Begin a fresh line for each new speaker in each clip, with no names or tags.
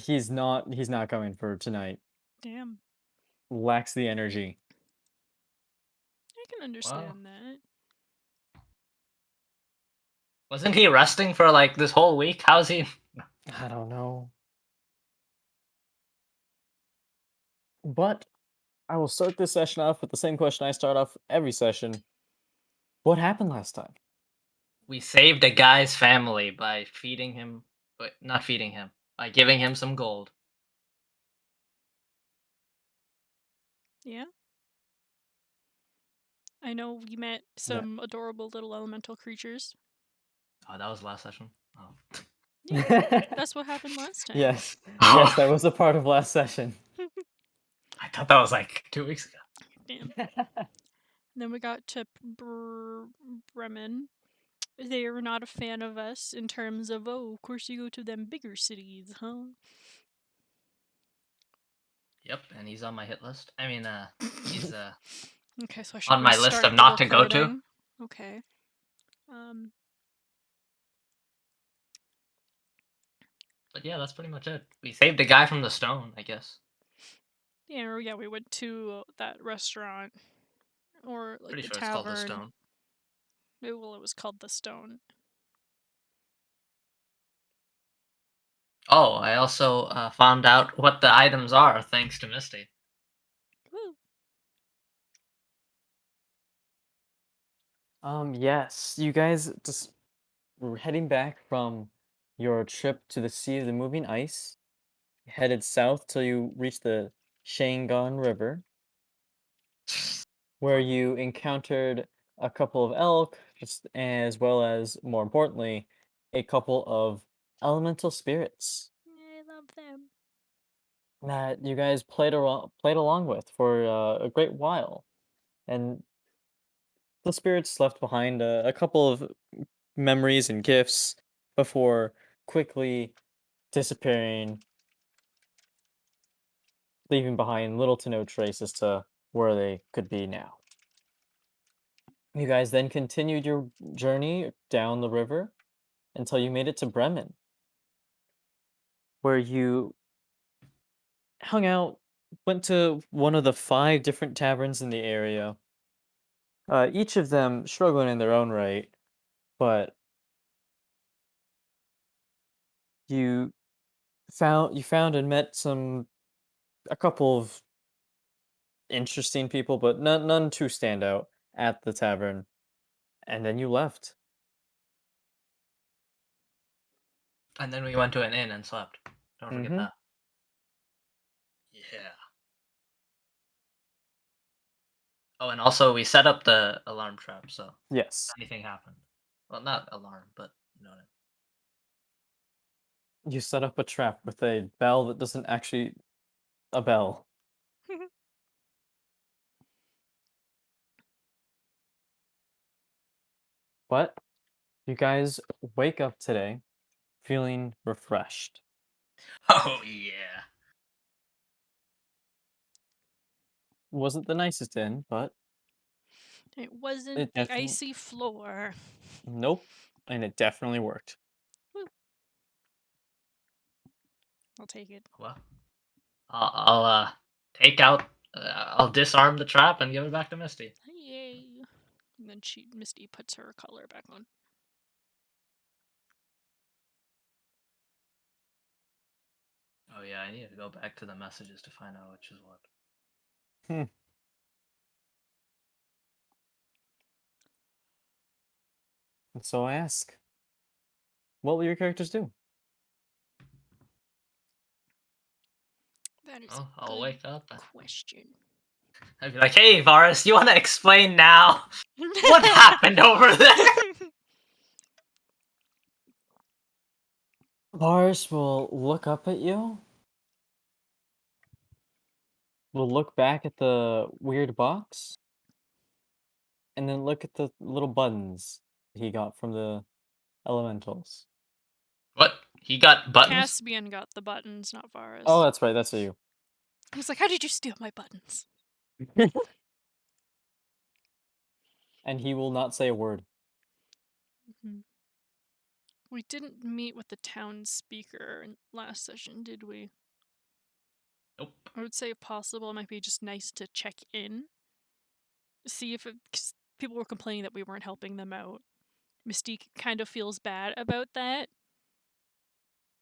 He's not coming for tonight.
Damn,
Lacks the energy.
I can
Well,
understand that.
wasn't he resting for like this whole week? How's he?
I don't know. But I will start this session off with the same question I start off every session. What happened last time?
We saved a guy's family by feeding him, but not feeding him, by giving him some gold.
Yeah, I know we met
That
some adorable little elemental creatures.
Oh, that was last session. Oh.
Yeah, that's what happened last time.
Yes. Yes,
Oh,
that was a part of last session.
I thought that was like 2 weeks ago.
Damn. Then we got to Bremen. They were not a fan of us in terms of, oh, of course you go to them bigger cities, huh?
Yep, and he's on my hit list. I mean, he's
Okay, so I should
on my list
restart
of
the
not to go to.
recording. Okay. Um,
But yeah, that's pretty much it. We saved a guy from the stone, I guess.
yeah, we went to that restaurant or like
Pretty
the
sure it's called the
tavern.
stone.
Well, it was called the Stone.
Oh, I also found out what the items are thanks to Misty.
Woo.
Yes, you guys just were heading back from your trip to the Sea of the Moving Ice, headed south till you reach the Shangon River, where
Fun.
you encountered a couple of elk, just as well as, more importantly, a couple of elemental spirits
I love them.
that you guys played along with for a great while. And the spirits left behind a couple of memories and gifts before quickly disappearing, leaving behind little to no trace as to where they could be now. You guys then continued your journey down the river until you made it to Bremen, where you hung out, went to one of the five different taverns in the area, each of them struggling in their own right, but you you found and met a couple of interesting people, but none too stand out at the tavern, and then you left.
And then we went to an inn and slept. Don't forget
Mm-hmm.
that. Yeah. Oh, and also we set up the alarm trap, so if
Yes.
anything happened. Well, not alarm, but you know what I mean.
You set up a trap with a bell that doesn't actually a bell. But you guys wake up today feeling refreshed.
Oh yeah.
Wasn't the nicest inn, but
It wasn't
it
the
definitely
icy floor.
nope, and it definitely worked.
Woo. I'll take it.
Well, I'll take out. I'll disarm the trap and give it back to Misty.
Yay. And then Misty puts her collar back on.
Oh yeah, I need to go back to the messages to find out which is what.
Hmm. And so I ask, what will your characters do?
That is
Oh,
a
I'll
good
wake up.
question.
I'd be like, "Hey, Varus, you want to explain now? What happened over there?"
Lars will look up at you, will look back at the weird box, and then look at the little buttons he got from the elementals.
What? He got buttons?
Caspian got the buttons, not
Oh,
Varus.
that's right, that's you.
I was like, how did you steal my buttons?
And he will not say a word.
Mhm. We didn't meet with the town speaker in last session, did we?
Nope.
I would say if possible, it might be just nice to check in. See if it, 'cause people were complaining that we weren't helping them out. Mystique kind of feels bad about that.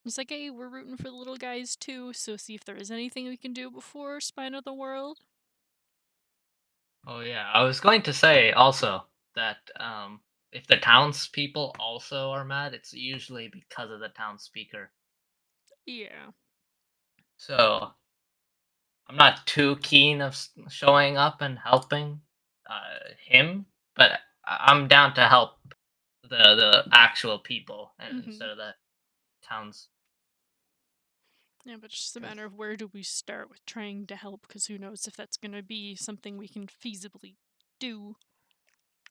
It's like, hey, we're rooting for the little guys too, so see if there is anything we can do before Spine of the World.
Oh yeah, I was going to say also that if the townspeople also are mad, it's usually because of the town speaker.
Yeah.
So I'm not too keen of showing up and helping him, but I'm down to help the actual people
Mm-hmm.
instead of the towns.
Yeah, but it's just a
'Cause
matter of where do we start with trying to help, because who knows if that's going to be something we can feasibly do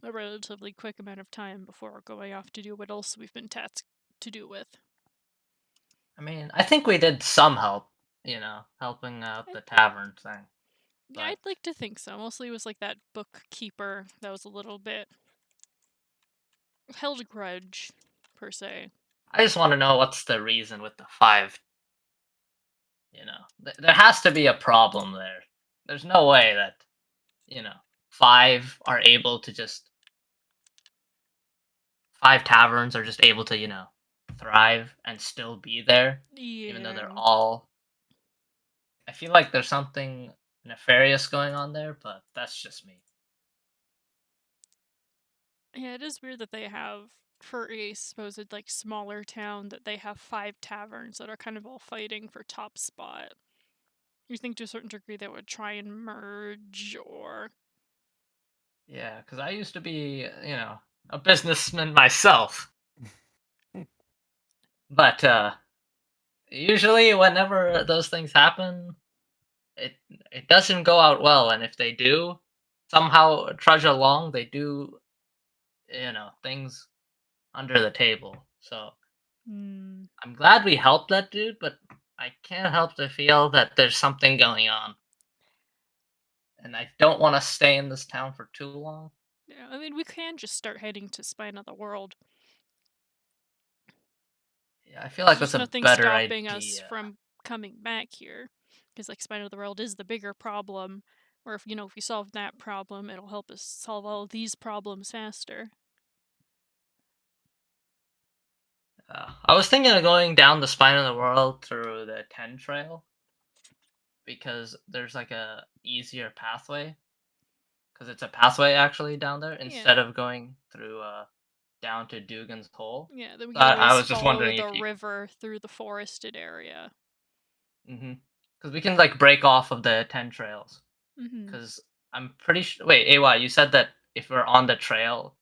a relatively quick amount of time before going off to do what else we've been tasked to do with.
I mean, I think we did some help, helping out
I
the
think,
tavern thing.
yeah,
But
I'd like to think so. Mostly it was like that bookkeeper that was a little bit held a grudge, per se.
I just want to know what's the reason with the five. There has to be a problem there. There's no way that five are able to just five taverns are just able to thrive and still be there, even though
Yeah.
they're all. I feel like there's something nefarious going on there, but that's just me.
Yeah, it is weird that they have, for a supposed like smaller town, that they have 5 taverns that are kind of all fighting for top spot. You think to a certain degree they would try and merge, or
Yeah, because I used to be, a businessman myself, but usually whenever those things happen, it it doesn't go out well, and if they do somehow trudge along, they do, things under the table. So
hmm,
I'm glad we helped that dude, but I can't help to feel that there's something going on, and I don't want to stay in this town for too long.
yeah, I mean we can just start heading to Spine of the World.
Yeah, I feel like
There's
that's
just
a
nothing
better
stopping us
idea.
from coming back here, because like Spine of the World is the bigger problem. Or if we solve that problem, it'll help us solve all these problems faster.
I was thinking of going down the spine of the world through the 10 trail because there's like a easier pathway because it's a pathway actually down there
Yeah.
instead of going through down to Dugan's Hole.
Yeah, then we
So
can
I
always
was just
follow
wondering
the
if you
river through the forested area.
because we can like break off of the 10 trails
Mm-hmm.
because I'm pretty sure. Wait, AY, you said that if we're on the trail,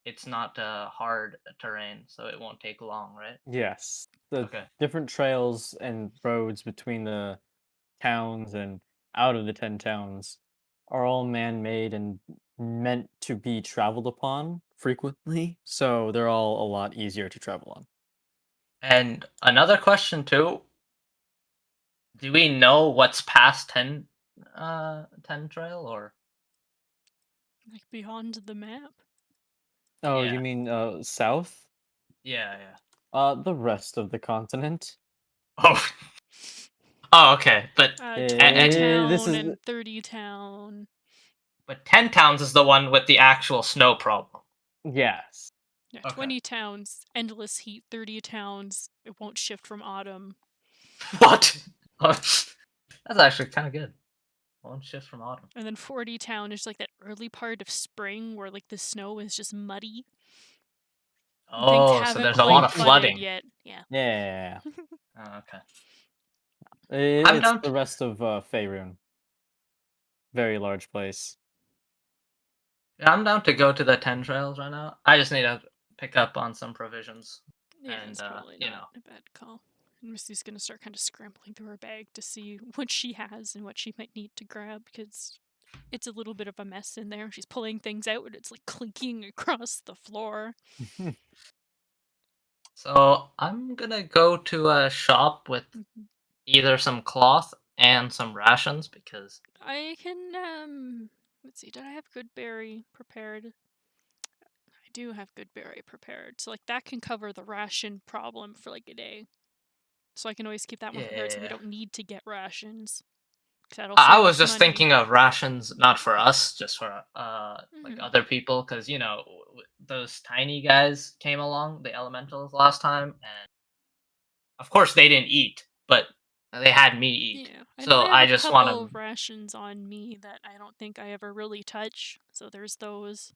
it's not hard terrain, so it won't take long, right?
Yes, the
Okay.
different trails and roads between the towns and out of the 10 towns are all man-made and meant to be traveled upon frequently, so they're all a lot easier to travel on.
And another question too, do we know what's past 10 trail or
Like beyond the map.
Oh,
yeah.
you mean south?
Yeah, yeah.
The rest of the continent.
Oh. Oh, okay. But
20
This
town
is
and 30 town.
10 towns is the one with the actual snow problem.
yes.
Yeah,
Okay.
20 towns, endless heat. 30 towns, it won't shift from autumn.
What? That's actually kind of good. One shift from autumn.
And then 40 town is like that early part of spring where like the snow is just muddy. And things
Oh, so
haven't
there's a lot
quite
of
flooded
flooding.
yet. Yeah.
Yeah.
Oh, okay. I'm
It's
down.
the rest of Faerun. Very large place.
Yeah, I'm down to go to the 10 trails right now. I just need to pick up on some provisions.
Yeah,
And,
it's probably not a bad call. And Missy's gonna start kind of scrambling through her bag to see what she has and what she might need to grab, because it's a little bit of a mess in there. She's pulling things out and it's like clinking across the floor.
so I'm gonna go to a shop with
Mhm.
either some cloth and some rations because
I can, let's see, did I have good berry prepared? I do have good berry prepared, so like that can cover the ration problem for like a day. So I can always keep that one prepared, so we
Yeah.
don't need to get rations. 'Cause that'll
I
save
was
us
just
money.
thinking of rations, not for us, just for like
Mhm.
other people, because those tiny guys came along, the elementals last time, and of course they didn't eat, but they had me eat.
Yeah, I know
So
I have
I
a
just want
couple
to.
rations on me that I don't think I ever really touch, so there's those.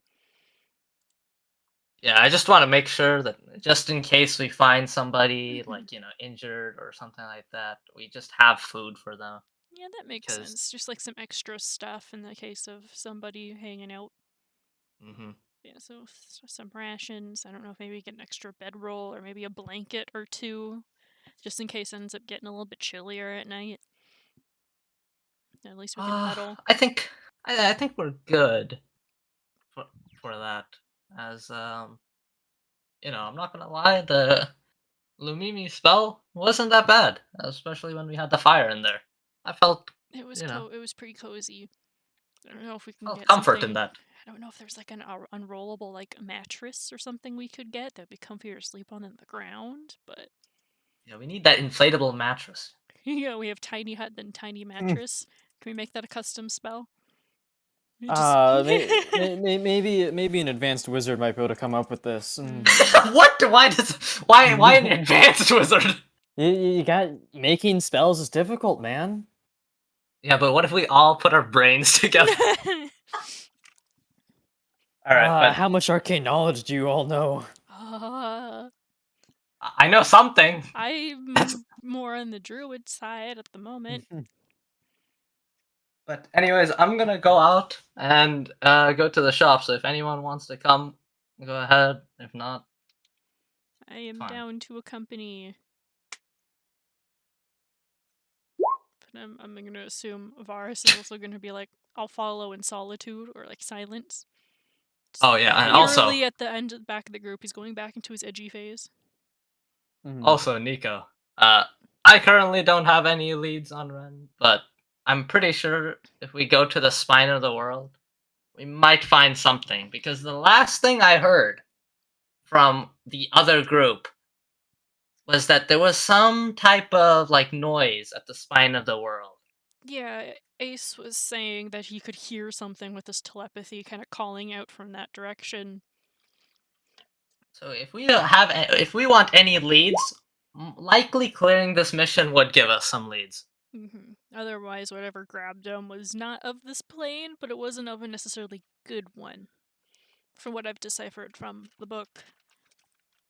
Yeah, I just want to make sure that just in case we find somebody
Mhm.
like injured or something like that, we just have food for them.
Yeah, that makes
Because
sense. Just like some extra stuff in the case of somebody hanging out.
hmm
Yeah, so some rations. I don't know if maybe get an extra bedroll or maybe a blanket or two, just in case it ends up getting a little bit chillier at night. At least we can huddle.
I think we're good for for that. As I'm not gonna lie, the Lumimi spell wasn't that bad, especially when we had the fire in there. I felt
It was
you know
it was pretty cozy. I don't know if we can
felt
get
comfort in
something.
that.
I don't know if there's like an unrollable like mattress or something we could get that'd be comfier to sleep on than the ground. But
Yeah, we need that inflatable mattress.
yeah, we have tiny hut then tiny
Mm.
mattress. Can we make that a custom spell? We just
Maybe an advanced wizard might be able to come up with this.
What? Why an advanced wizard?
You got making spells is difficult, man.
Yeah, but what if we all put our brains together? All right, but
How much arcane knowledge do you all know?
I know something. That's
I'm more on the druid side at the moment.
But anyways, I'm gonna go out and go to the shop. So if anyone wants to come, go ahead. If not,
I am
fine.
down to accompany. But I'm gonna assume Varus is also gonna be like, I'll follow in solitude or like silence.
Oh yeah, and
Eerily at the end, back of the group, he's going back into his edgy phase.
also Nico. Uh, I currently don't have any leads on Ren, but I'm pretty sure if we go to the spine of the world, we might find something. Because the last thing I heard from the other group was that there was some type of like noise at the spine of the world.
Yeah, Ace was saying that he could hear something with his telepathy, kind of calling out from that direction.
So if we want any leads, likely clearing this mission would give us some leads.
Otherwise, whatever grabbed him was not of this plane, but it wasn't of a necessarily good one, from what I've deciphered from the book.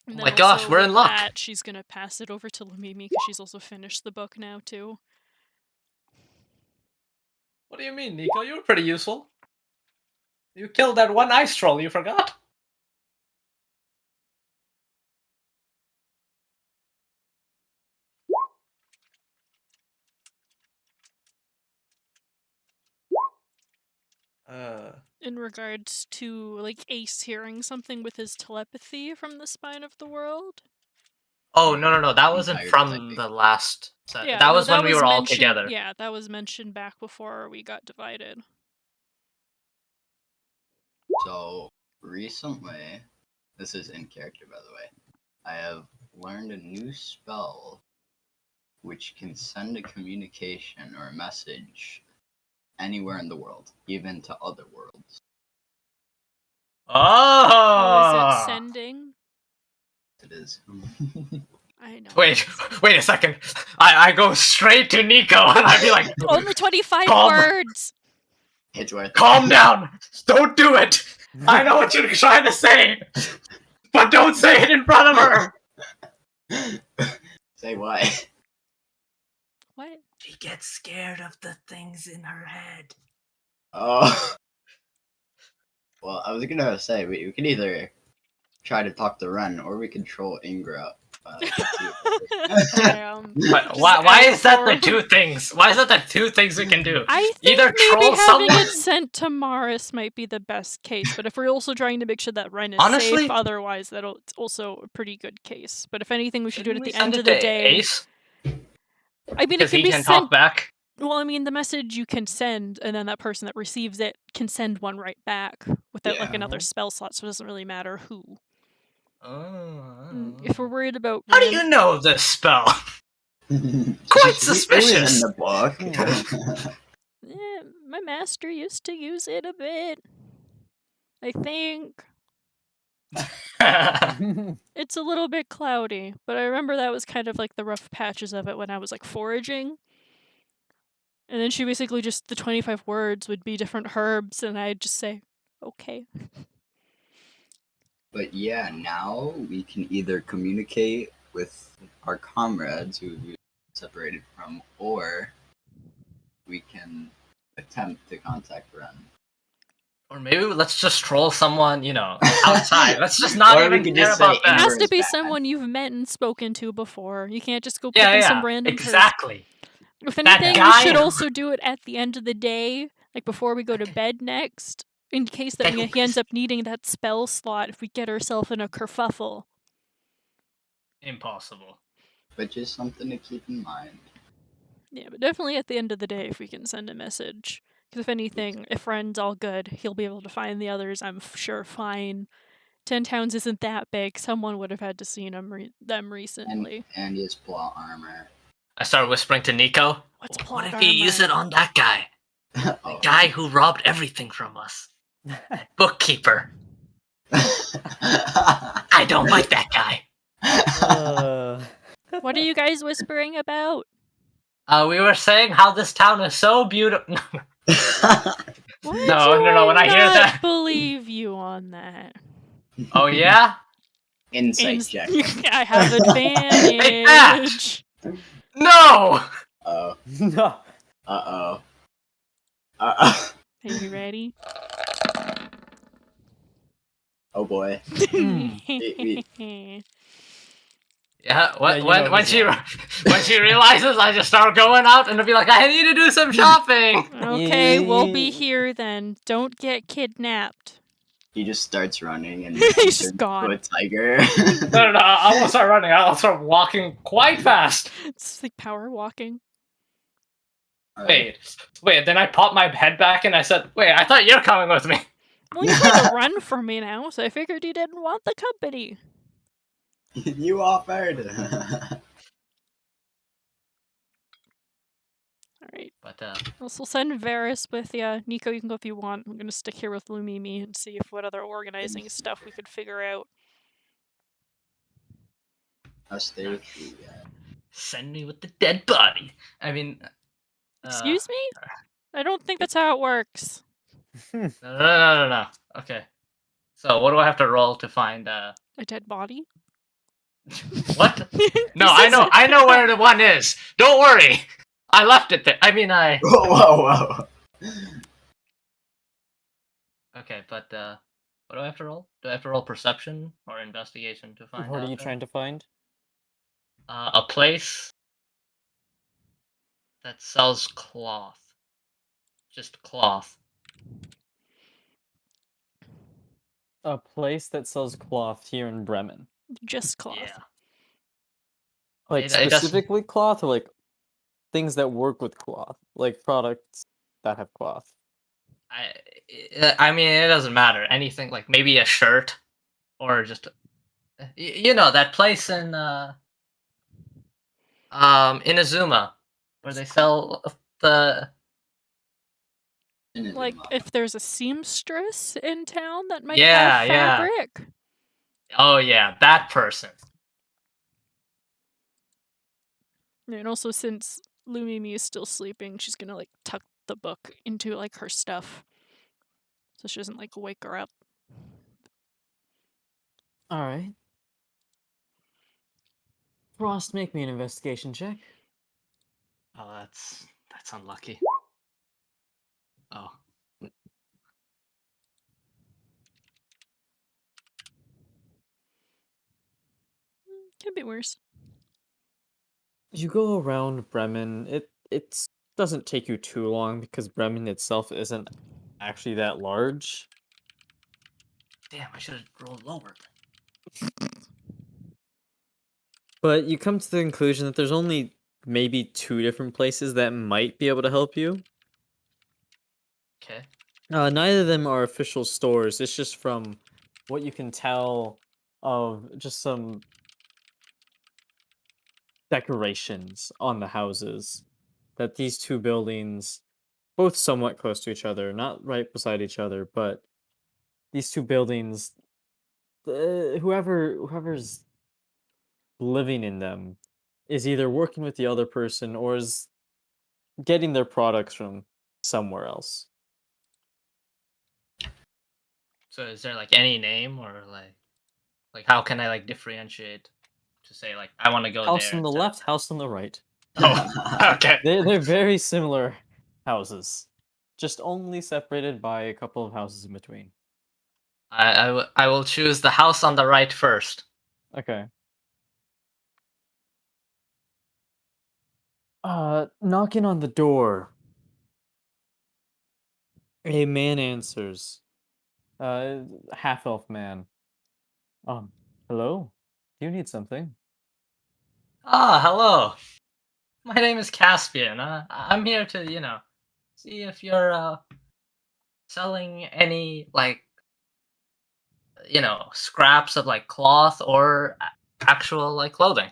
And
Oh
then
my gosh,
also
we're
with
in luck.
that, she's gonna pass it over to Lumimi because she's also finished the book now too.
What do you mean, Nico? You were pretty useful. You killed that one ice troll, you forgot?
In regards to like Ace hearing something with his telepathy from the spine of the world.
Oh, no. That wasn't
Entire
from
typing.
the last set.
Yeah,
That
no,
was when we were all
mentioned.
together.
Yeah, that was mentioned back before we got divided.
So recently, this is in character by the way, I have learned a new spell which can send a communication or a message anywhere in the world, even to other worlds.
How is it
Oh!
sending?
It is.
I know.
Wait a second. I go straight to Nico and I'd be like,
Only 25
Calm.
words!
It's worth it.
calm down! Don't do it! I know what you're trying to say! But don't say it in front of her!
Say what?
What?
She gets scared of the things in her head.
Oh. Well, I was gonna say we can either try to talk to Ren or we can troll Ingra.
Damn.
Why is that the two things? Why is that the two things we can do?
I think
Either
maybe
troll
having
someone.
it sent to Maris might be the best case, but if we're also trying to make sure that Ren is
Honestly-
safe, otherwise it's also a pretty good case. But if anything, we should do it at
Shouldn't we
the end
send
of
it
the
to
day.
Ace?
I mean, it
Because
can
he
be
can
sent.
talk back.
Well, I mean, the message you can send, and then that person that receives it can send one right back without like
Yeah.
another spell slot, so it doesn't really matter who.
Oh.
If we're worried about
How do you know this spell? Quite
It was in
suspicious.
the book.
My master used to use it a bit. I think it's a little bit cloudy, but I remember that was kind of like the rough patches of it when I was like foraging. And then she basically just, the 25 words would be different herbs, and I'd just say, okay.
But yeah, now we can either communicate with our comrades who we separated from, or we can attempt to contact Ren.
Or maybe let's just troll someone, outside. Let's just not
Or we
even
could
care
just say
about
It
that.
has
Amber
to
is
be
bad.
someone you've met and spoken to before. You can't just go
Yeah,
picking
yeah,
some random person.
exactly.
If
That
anything, we
guy
should
who-
also do it at the end of the day, like before we go to bed next, in case that
Guy who
he ends up needing that spell slot if we get ourselves in a kerfuffle.
Impossible.
But just something to keep in mind.
Yeah, but definitely at the end of the day if we can send a message. Because if anything, if Ren's all good, he'll be able to find the others, I'm sure, fine. 10 Towns isn't that big. Someone would have had to seen them recently.
And he has plot armor.
I started whispering to Nico.
What's
What
plot
if he used it
armor?
on that guy? The
Oh.
guy who robbed everything from us. That bookkeeper. I don't like that guy.
What are you guys whispering about?
We were saying how this town is so beautiful.
Why
No,
do
when I hear
not
that-
believe you on that?
Oh yeah?
Insight check.
I have advantage.
No!
Oh.
No.
Uh-oh. Uh-oh.
Are you ready?
Oh boy.
Yeah,
Yeah, you know
when
he's
she
lying.
when she realizes, I just start going out and be like, I need to do some shopping.
Okay, we'll be here then. Don't get kidnapped.
He just starts running and
He's
turns
just
into
gone.
a tiger.
No, I won't start running. I'll start walking quite fast.
It's like power walking.
Wait. Then I popped my head back and I said, wait, I thought you're coming with me.
Well, you tried to run from me now, so I figured you didn't want the company.
You offered.
Alright.
But
We'll send Varys with ya. Nico, you can go if you want. I'm gonna stick here with Lumimi and see if what other organizing stuff we could figure out.
I'll stay with you. Yeah.
send me with the dead body. I mean,
Excuse me? I don't think that's how it works.
No. Okay. So what do I have to roll to find
A dead body?
what? No, I know where the one is. Don't worry. I left it there. I mean,
Whoa.
Okay, but what do I have to roll? Do I have to roll perception or investigation to find
What
out
are you
that?
trying to find?
A place that sells cloth. Just cloth.
A place that sells cloth here in Bremen.
Just cloth.
Yeah.
Like
It doesn't-
specifically cloth, or like things that work with cloth, like products that have cloth.
I mean, it doesn't matter. Anything like maybe a shirt, or just that place in Inazuma where they sell the
Like, if there's a seamstress in town that might
Yeah,
have
yeah.
fabric.
oh yeah, that person.
And also, since Lumimi is still sleeping, she's gonna, like, tuck the book into, like, her stuff. So she doesn't, like, wake her up.
Alright. Frost, make me an investigation check.
Oh, that's unlucky. Oh,
Could be worse.
You go around Bremen, it doesn't take you too long because Bremen itself isn't actually that large.
damn! I should have rolled lower.
But you come to the conclusion that there's only maybe 2 different places that might be able to help you.
Okay.
Neither of them are official stores. It's just from what you can tell of just some decorations on the houses that these 2 buildings, both somewhat close to each other, not right beside each other, but these 2 buildings, whoever's living in them is either working with the other person or is getting their products from somewhere else.
So is there like any name or like how can I like differentiate to say like I want to go
House
there
on the
instead of
left, house on the right.
oh okay.
They're very similar houses, just only separated by a couple of houses in between.
I will choose the house on the right first.
Okay. Knocking on the door. A man answers. Uh, Half elf man. Um, Hello? Do you need something?
Ah, hello. My name is Caspian. I'm here to see if you're selling any like scraps of like cloth or actual like clothing.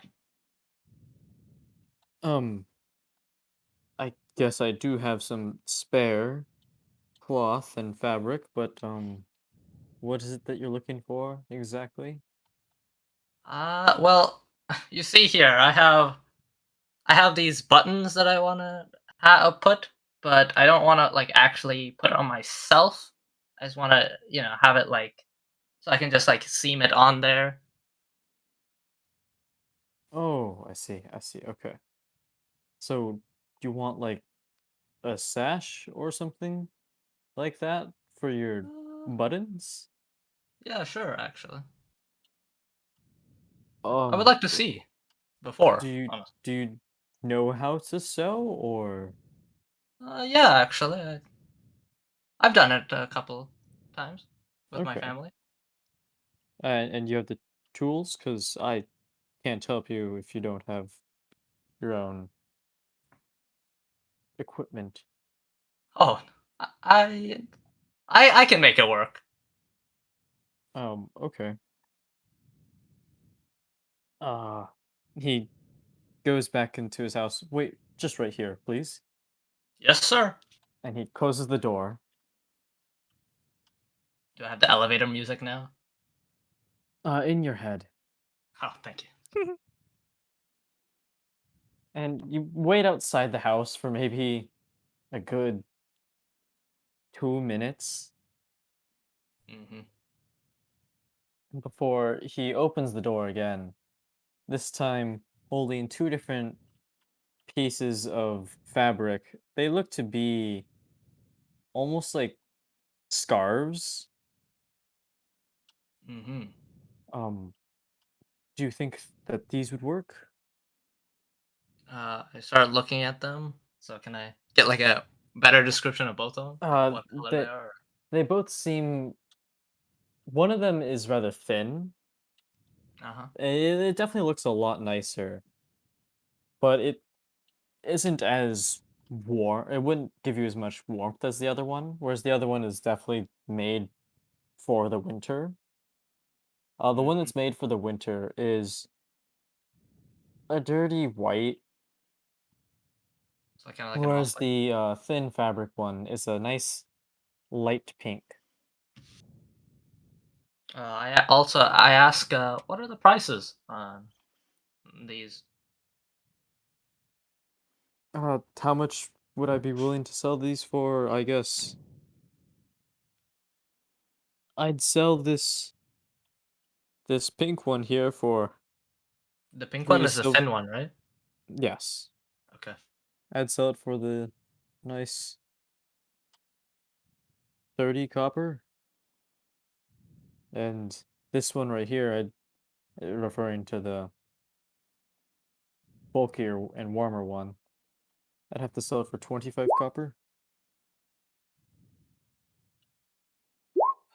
Um, I guess I do have some spare cloth and fabric, but what is it that you're looking for exactly?
Well, you see here, I have these buttons that I want to put, but I don't want to like actually put it on myself. I just want to, have it like so I can just like seam it on there.
Oh, I see. I see. Okay. So, you want like a sash or something like that for your
Uh,
buttons?
yeah, sure, actually. I would
Um,
like to see before,
do you
honestly.
do you know how to sew or
Yeah, actually, I've done it a couple times with my
okay.
family.
And you have the tools? Because I can't help you if you don't have your own equipment.
Oh, I I can make it work.
Okay. Uh he goes back into his house. Wait, just right here, please.
Yes, sir.
And he closes the door.
Do I have the elevator music now?
In your head.
Oh, thank you.
And you wait outside the house for maybe a good 2 minutes
Hmm.
before he opens the door again. This time holding 2 different pieces of fabric. They look to be almost like scarves.
Hmm.
Um, do you think that these would work?
I started looking at them. So can I get like a better description of both of them? Like what color they
That
are?
they both seem. One of them is rather thin.
Uh huh.
It definitely looks a lot nicer, but it isn't as warm. It wouldn't give you as much warmth as the other one, whereas the other one is definitely made for the winter. The one
Hmm.
that's made for the winter is a dirty white,
So kind of like an off
whereas
white.
the thin fabric one is a nice light pink.
I ask what are the prices on these?
How much would I be willing to sell these for? I guess I'd sell this pink one here for
The pink one
three
is the
silver.
thin one, right?
Yes,
Okay.
I'd sell it for the nice 30 copper, and this one right here, referring to the bulkier and warmer one, I'd have to sell it for 25 copper.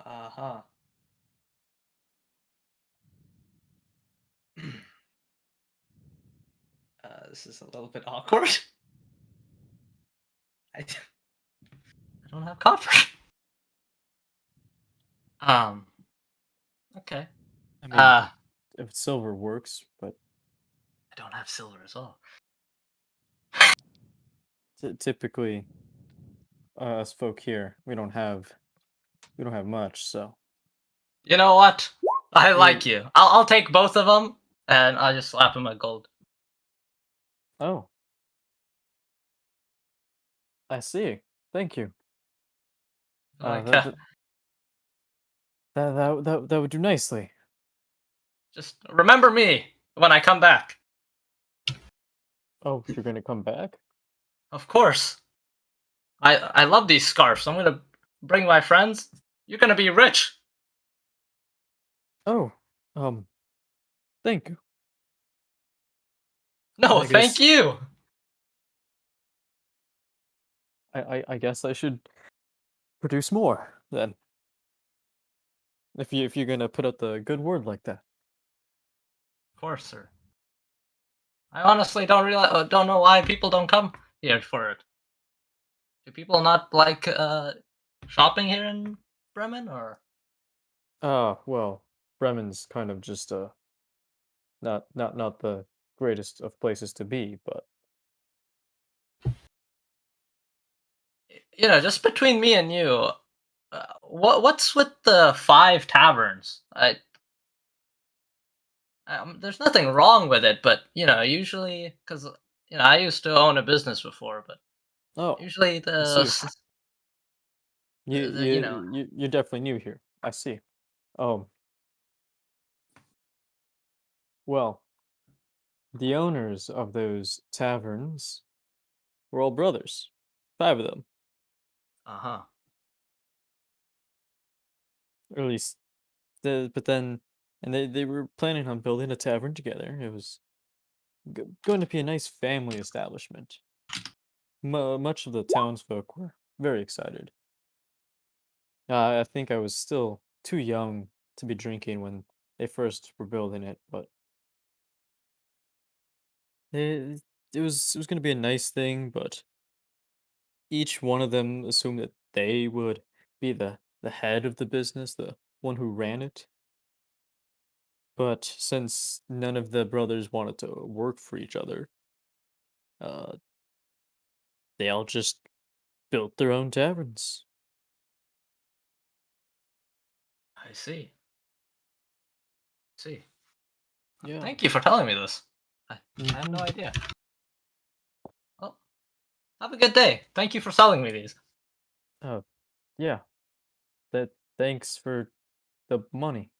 Uh huh. This is a little bit awkward. I don't have copper. Okay.
I mean,
I
if silver works, but
don't have silver as well.
typically, us folk here, we don't have much. So
You know what? I
You're-
like you. I'll take both of them, and I'll just slap him a gold.
oh, I see. Thank you.
Like,
That would do nicely.
just remember me when I come back.
Oh, you're gonna come back?
Of course. I love these scarves. I'm gonna bring my friends. You're gonna be rich.
Oh, thank you.
No,
I
thank
guess
you.
I guess I should produce more then. If you're gonna put out the good word like that.
Of course, sir. I honestly don't know why people don't come here for it. Do people not like shopping here in Bremen, or?
Well, Bremen's kind of just not the greatest of places to be, but
You know, just between me and you, what's with the 5 taverns? There's nothing wrong with it, but you know, usually because I used to own a business before, but
oh,
usually
I see.
the
You're definitely new here. I see. Um, well, the owners of those taverns were all brothers. 5 of them,
uh-huh.
or at least but then, and they were planning on building a tavern together. It was going to be a nice family establishment. Much of the townsfolk were very excited. I think I was still too young to be drinking when they first were building it, but it was going to be a nice thing. But each one of them assumed that they would be the head of the business, the one who ran it. But since none of the brothers wanted to work for each other, uh, they all just built their own taverns.
I see. See.
Yeah.
Thank you for telling me this. I had no
Mhm.
idea. Well, have a good day. Thank you for selling me these.
Oh, yeah. That thanks for the money.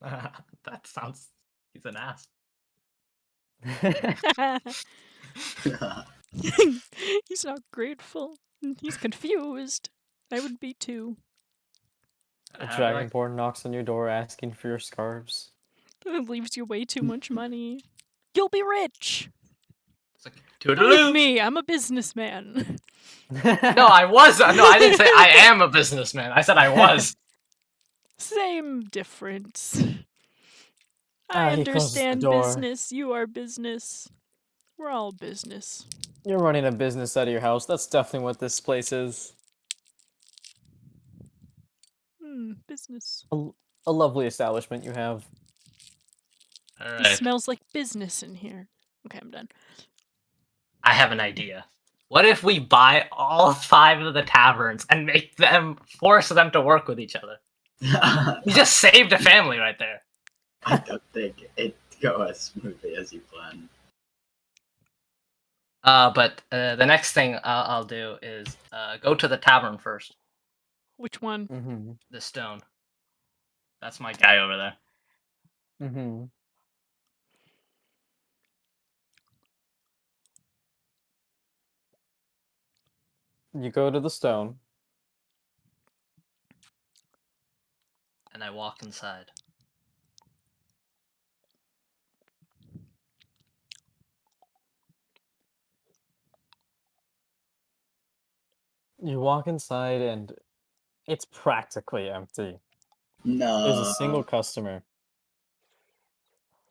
That sounds. He's an ass.
He's not grateful. He's confused. I would be too.
A
I'd be like,
dragonborn knocks on your door asking for your scarves.
That leaves you way too much money. You'll be rich.
it's like
Believe
toodaloo.
me, I'm a businessman.
No, I was. No, I didn't say I am a businessman. I said I was.
Same difference. I
He closes the
understand
door.
business. You are business. We're all business.
You're running a business out of your house. That's definitely what this place is.
Business.
A lovely establishment you have.
All
It
right.
smells like business in here. Okay, I'm done.
I have an idea. What if we buy all 5 of the taverns and force them to work with each other? You just saved a family right there.
I don't think it go as smoothly as you planned.
But the next thing I'll do is go to the tavern first.
Which one?
Mm-hmm.
The stone. That's my guy over there.
Mm-hmm. You go to the stone.
And I walk inside.
You walk inside and it's practically empty. There's a
No.
single customer.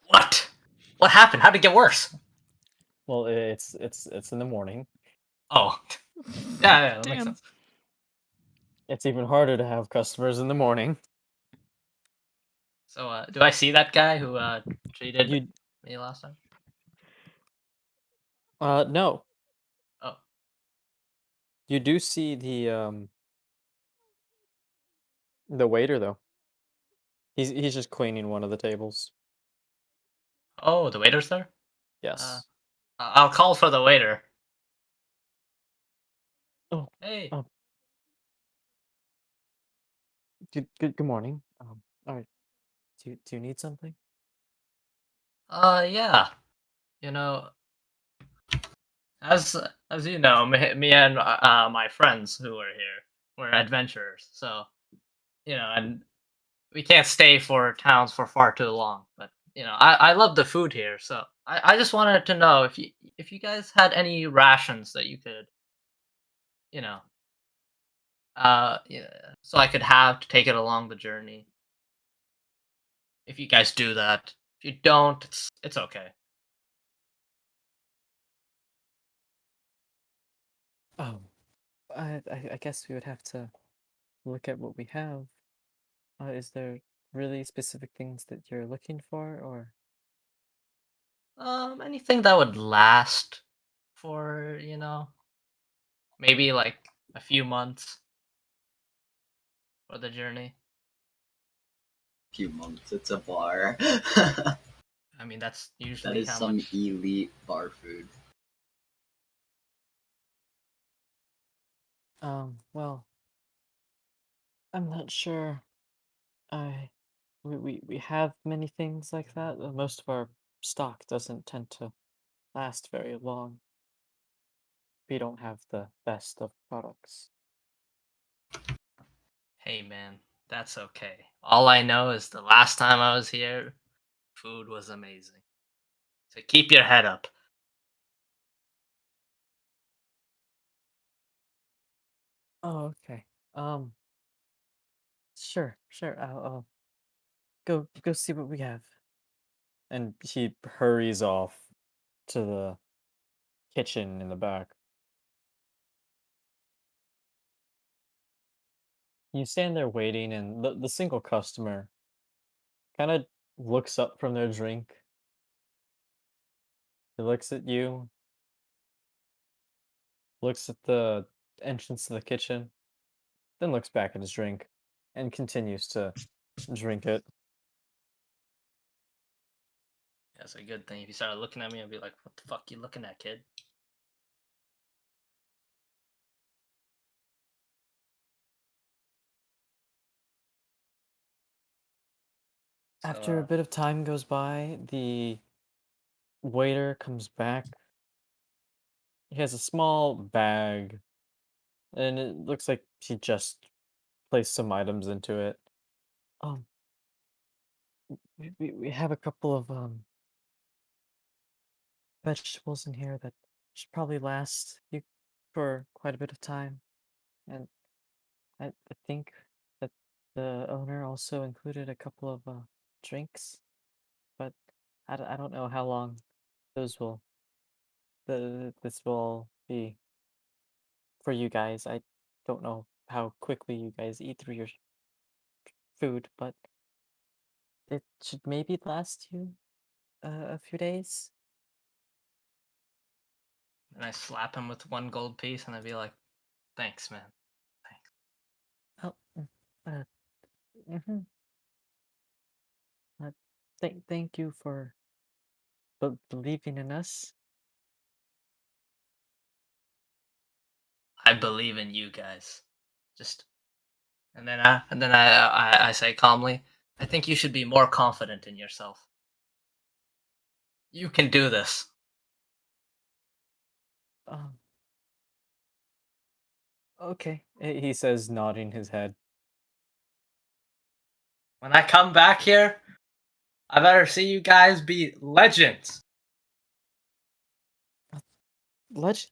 What? What happened? How'd it get worse?
Well, it's in the morning.
Oh, yeah, that makes
Damn.
sense.
It's even harder to have customers in the morning.
So, do I see that guy who treated
You
me last time?
no.
Oh,
You do see the waiter though. He's just cleaning one of the tables.
oh, the waiter's there. Uh,
Yes.
I'll call for the waiter.
Oh,
Hey,
um, good morning. All right. Do you need something?
yeah. You know, as as you know, me and my friends who are here, we're adventurers. So and we can't stay for towns for far too long. But I love the food here, so I just wanted to know if you guys had any rations that you could, you know, yeah, so I could have to take it along the journey. If you guys do that, if you don't, it's okay.
Oh, I guess we would have to look at what we have. Is there really specific things that you're looking for, or
Anything that would last for maybe like a few months for the journey.
Few months, it's a bar.
I mean, that's
That
usually
is
how
some
much.
elite bar food.
well, I'm not sure. I we have many things like that. Most of our stock doesn't tend to last very long. We don't have the best of products.
Hey man, that's okay. All I know is the last time I was here, food was amazing. So keep your head up.
Oh, okay. Um, sure. I'll go see what we have. And he hurries off to the kitchen in the back. You stand there waiting, and the single customer kind of looks up from their drink. He looks at you, looks at the entrance to the kitchen, then looks back at his drink and continues to drink it.
That's a good thing. If you started looking at me, I'd be like, "What the fuck you looking at, kid?" So,
After a bit of time goes by, the waiter comes back. He has a small bag, and it looks like he just placed some items into it. Um, we have a couple of vegetables in here that should probably last you for quite a bit of time, and I think that the owner also included a couple of drinks, but I don't know how long those will this will be for you guys. I don't know how quickly you guys eat through your food, but it should maybe last you a few days.
and I slap him with one gold piece, and I'd be like, "Thanks, man. Thanks."
Oh, uh, mm-hmm. uh, thank you for believing in us.
I believe in you guys. Just and then I say calmly, I think you should be more confident in yourself. You can do this.
Um, okay, he says, nodding his head.
When I come back here, I better see you guys be legends.
Legend.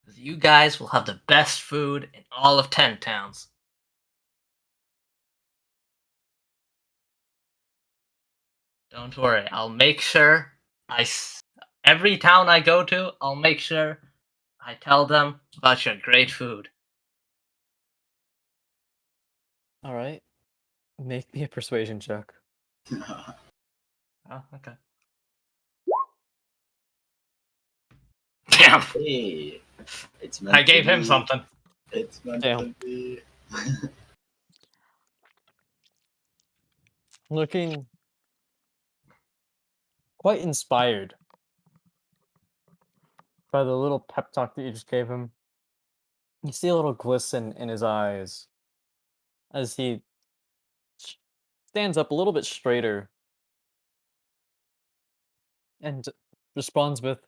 'Cause you guys will have the best food in all of Ten Towns. Don't worry, I'll make sure every town I go to, I'll make sure I tell them about your great food.
All right. Make me a persuasion check.
Oh, okay. Damn,
Hey, it's meant
I
to
gave him
be.
something.
It's meant
Damn.
to be.
Looking quite inspired by the little pep talk that you just gave him. You see a little glisten in his eyes as he stands up a little bit straighter and responds with,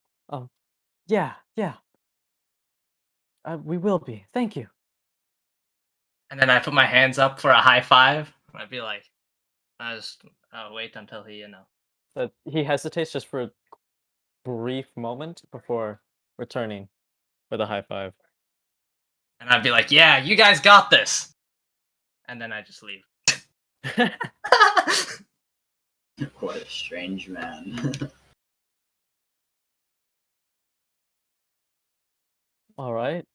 yeah, yeah, we will be. Thank you.
And then I put my hands up for a high five. I'd be like, I just wait until he,
But he hesitates just for a brief moment before returning with a high five.
and I'd be like, yeah, you guys got this. And then I just leave.
What a strange man.
All right.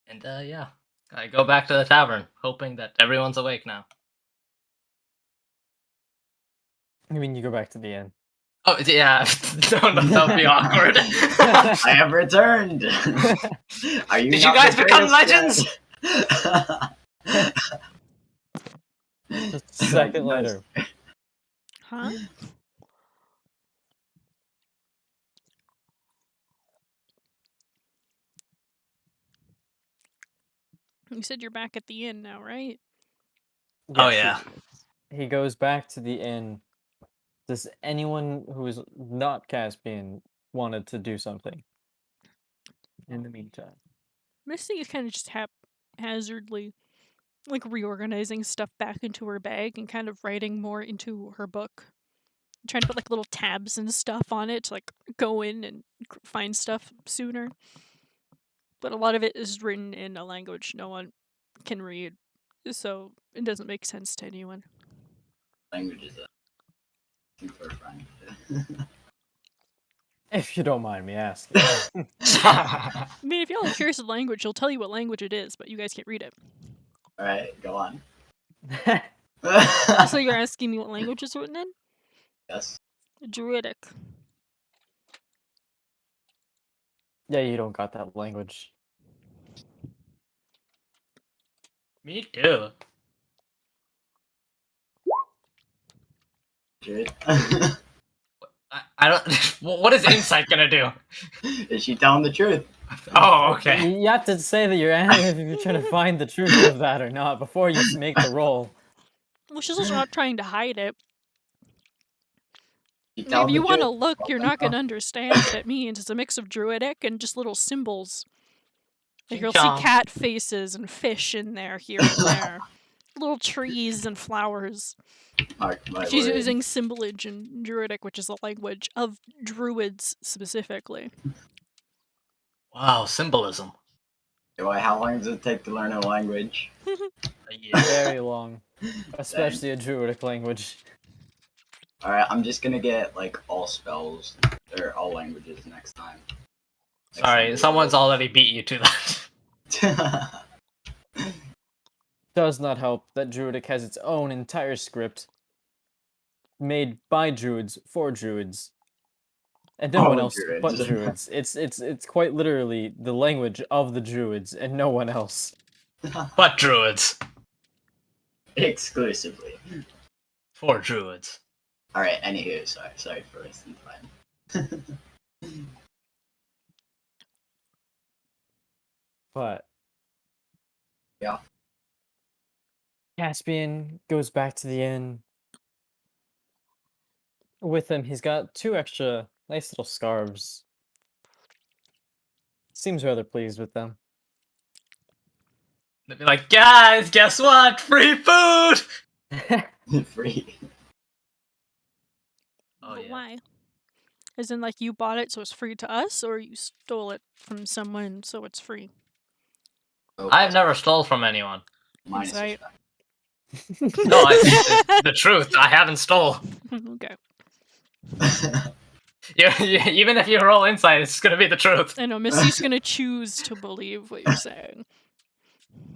And yeah, I go back to the tavern, hoping that everyone's awake now.
I mean, you go back to the inn.
Oh yeah, no, that would be awkward.
I have returned. Are you?
Did
not
you guys
the
become
greatest
legends?
yet?
Just a second
No,
later.
Huh? You said you're back at the inn now, right?
Oh,
Yes,
yeah.
he goes back to the inn. Does anyone who is not Caspian wanted to do something in the meantime?
Misty is kind of just haphazardly, like, reorganizing stuff back into her bag and kind of writing more into her book. Trying to put, like, little tabs and stuff on it to, like, go in and find stuff sooner. But a lot of it is written in a language no one can read, so it doesn't make sense to anyone.
Languages are super fun.
If you don't mind me asking.
I mean, if y'all are curious of language, he'll tell you what language it is, but you guys can't read it.
All right, go on.
So you're asking me what language is written in?
Yes.
Druidic.
Yeah, you don't got that language.
Me too.
Good.
I don't. What is insight gonna do?
Is she telling the truth?
Oh, okay.
You have to say that if you're trying to find the truth of that or not before you make the roll.
Well, she's also not trying to hide it.
She
If
telling
you
the
want to
truth?
look,
Well,
you're
then
not going
no.
to understand what it means. It's a mix of druidic and just little symbols. Like
Ching
you'll see
chong.
cat faces and fish in there, here and there. Little trees and flowers.
Mark my
She's
word.
using symbolage in druidic, which is a language of druids specifically.
Wow, symbolism.
How long does it take to learn a language?
A year.
Very long. Especially a druidic language.
Alright, I'm just gonna get like all spells or all languages next time.
Sorry, someone's already beat you to that.
Does not help that druidic has its own entire script made by druids for druids. And no one
Oh,
else but
druids.
druids. It's quite literally the language of the druids and no one else.
But druids.
Exclusively.
For druids.
Alright, anywho, sorry for wasting time.
But
Yeah.
Caspian goes back to the inn. With him, he's got 2 extra nice little scarves. Seems rather pleased with them.
They'd be like, guys, guess what? Free food!
Free.
Oh,
But
yeah.
why? As in, like, you bought it so it's free to us, or you stole it from someone so it's free?
I've never stole from anyone.
Minus
Insight.
respect.
No, it's the truth. I haven't stole.
Okay.
Even if you roll insight, it's gonna be the truth.
I know Misty's gonna choose to believe what you're saying.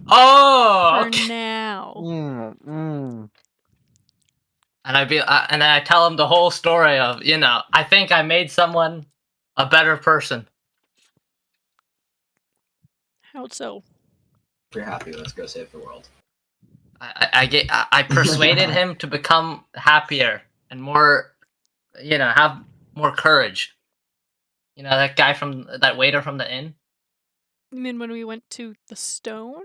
Oh,
For
okay.
now.
And and then I tell him the whole story of, I think I made someone a better person.
How so?
If you're happy, let's go save the world.
I persuaded him to become happier and more, have more courage. That guy that waiter from the inn.
You mean when we went to the stone?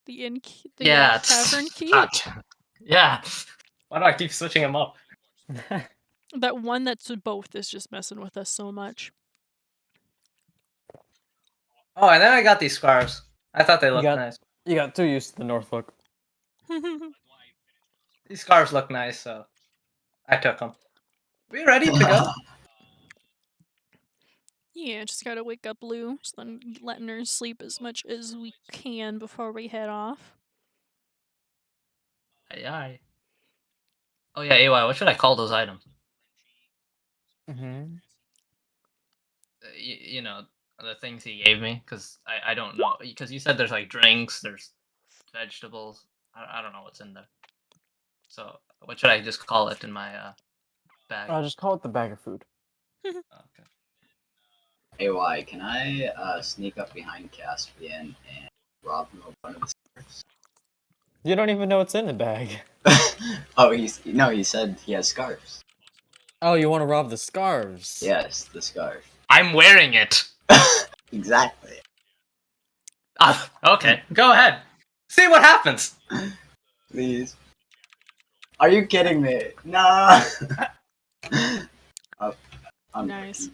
The inn key, the
Yeah,
tavern key?
Yeah. Why do I keep switching him up?
That one that's both is just messing with us so much.
Oh, and then I got these scarves. I thought they looked nice.
You got too used to the North look.
These scarves look nice, so I took them. We ready to go?
Yeah, just gotta wake up Lou, just letting her sleep as much as we can before we head off.
Aye. Oh yeah, AY, what should I call those items?
Mm-hmm.
The things he gave me, because I don't know, because you said there's like drinks, there's vegetables. I don't know what's in there. So what should I just call it in my bag?
I'll just call it the bag of food.
Okay.
AY, can I sneak up behind Caspian and rob him of one of the scarves?
You don't even know what's in the bag.
Oh, he said he has scarves.
Oh, you want to rob the scarves?
Yes, the scarf.
I'm wearing it.
Exactly.
Okay, go ahead. See what happens.
Please. Are you kidding me? No. I'm
Nice.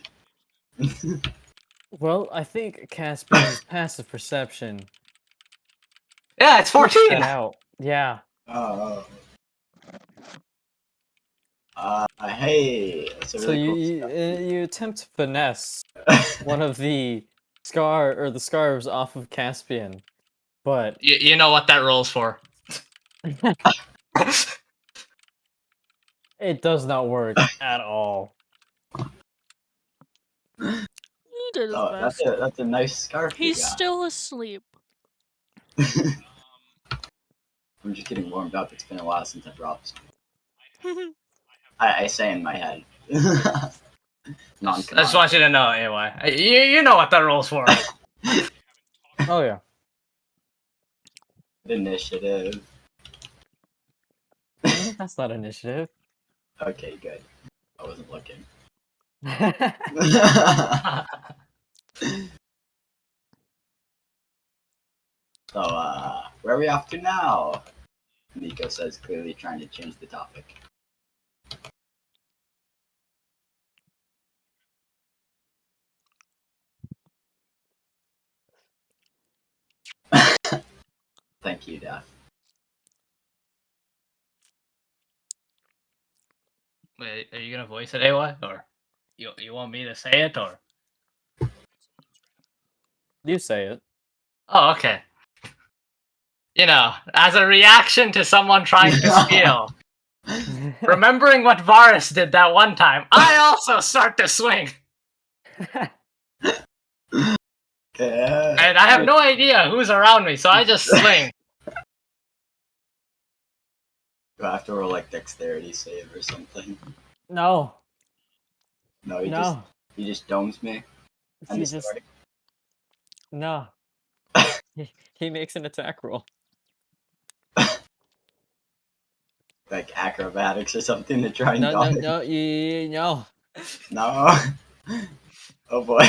Well, I think Caspian's passive perception
Yeah, it's
worked
14.
that out. Yeah.
Oh. Hey, that's a
So
really
you attempt to finesse
cool
one of the scarves off of Caspian, but
You know what that rolls for.
it does not work at all.
He did his
Oh,
best.
that's a nice scarf you
He's
got.
still asleep.
I'm just getting warmed up. It's been a while since I've robbed. I say in my head.
I just want you to know, AY. You know what that rolls for.
Oh yeah.
Initiative.
That's not initiative.
Okay, good. I wasn't looking. So, where are we off to now? Nico says, clearly trying to change the topic. Thank you, Daph.
Wait, are you gonna voice it, AY, or you want me to say it, or?
You say it.
Oh, okay. As a reaction to someone trying to steal, remembering what Varus did that one time, I also start to swing. And I have no idea who's around me, so I just swing.
Do I have to roll like dexterity save or something?
No.
No,
No.
he just domes me.
He just no. He makes an attack roll.
Like acrobatics or something to try and
No,
dodge.
no.
No. Oh boy.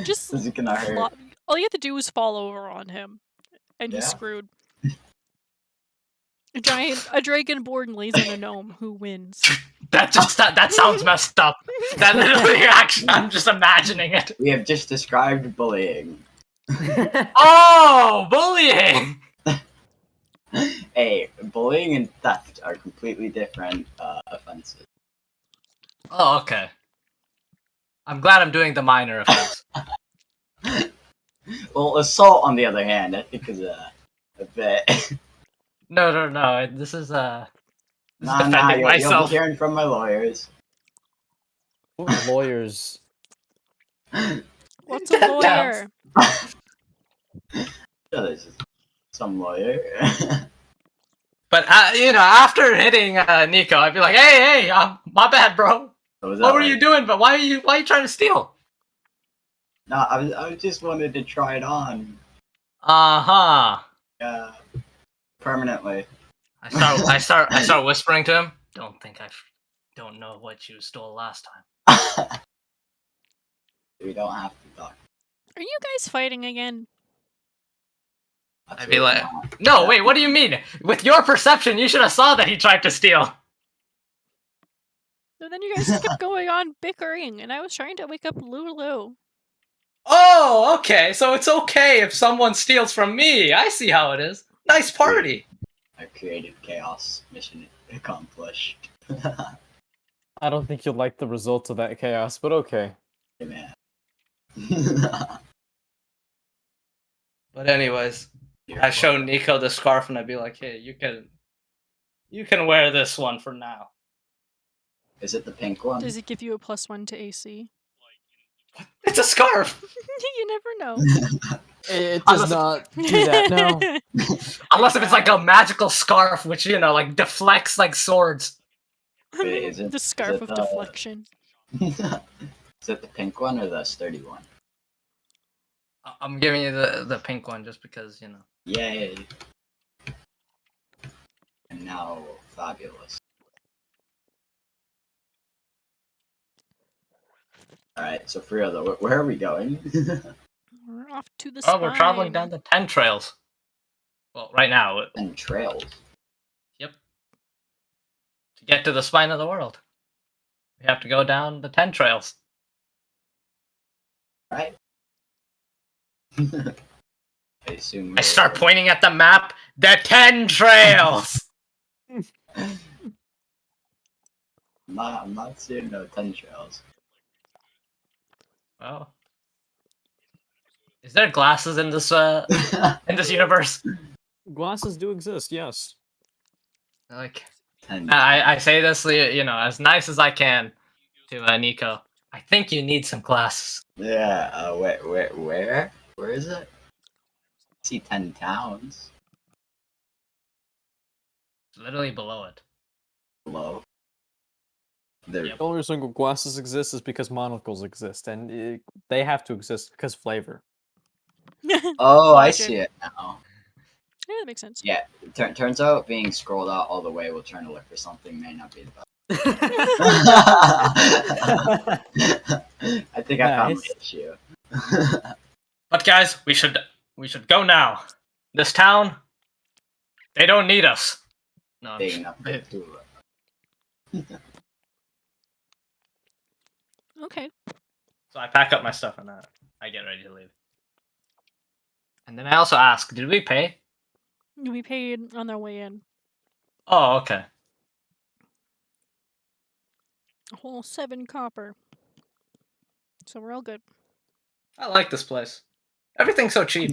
Just
This is gonna hurt.
all you have to do is fall over on him, and he's
Yeah.
screwed. A dragonborn lays on a gnome. Who wins?
That sounds messed up. That literally, actually, I'm just imagining it.
We have just described bullying.
Oh, bullying!
Hey, bullying and theft are completely different offenses.
Oh, okay. I'm glad I'm doing the minor offense.
Well, assault, on the other hand, I think is a bit.
No. This is
Nah,
defending
you'll
myself.
be hearing from my lawyers.
Ooh, lawyers.
What's a
10
lawyer?
Yeah, there's some lawyer.
But after hitting Nico, I'd be like, hey, my bad, bro.
So was
What
that
were
like,
you doing? But why are you trying to steal?
No, I just wanted to try it on.
Uh-huh.
Yeah, permanently.
I start whispering to him. Don't know what you stole last time.
We don't have to talk.
Are you guys fighting again?
I'd be like,
Absolutely
no, wait, what do you mean? With your perception, you should have saw that he tried to steal.
And then you guys just kept going on bickering, and I was trying to wake up Lulu.
Oh, okay. So it's okay if someone steals from me. I see how it is. Nice party.
A creative chaos mission accomplished.
I don't think you'll like the results of that chaos, but okay.
Hey, man.
But anyways, I show Nico the scarf and I'd be like, hey, you can wear this one for now.
Is it the pink one?
Does it give you a +1 to AC?
It's a scarf.
You never know.
It does not do that, no.
Unless if it's like a magical scarf, which like deflects like swords.
Wait, is it-
The scarf
is it
of
the-
deflection.
Is it the pink one or the sturdy one?
I'm giving you the pink one just because
Yay! And now, fabulous. Alright, so for real though, where are we going?
We're off to the
Oh, we're traveling
spine.
down the 10 trails. Well, right now.
And trails.
Yep. To get to the spine of the world, we have to go down the 10 trails.
Right? I assume
I start pointing at the map. The 10 trails.
I'm not seeing no 10 trails.
Well, is there glasses in this universe?
Glasses do exist, yes.
Like,
10
I say this, as nice as I can to Nico. I think you need some glasses.
Yeah, where? Where is it? I see 10 towns
It's literally below it.
below. There.
Yep.
The only reason glasses exist is because monocles exist, and they have to exist because flavor.
Oh, I
Logic.
see it now.
Yeah, that makes sense.
Yeah, turns out being scrolled out all the way while trying to look for something may not be the best. I think I found
Nice.
the issue.
But guys, we should go now. This town, they don't need us. No,
Big enough to do it.
Okay.
So I pack up my stuff and I get ready to leave. And then I also ask, did we pay?
We paid on their way in.
Oh, okay.
A whole 7 copper. So we're all good.
I like this place. Everything's so cheap.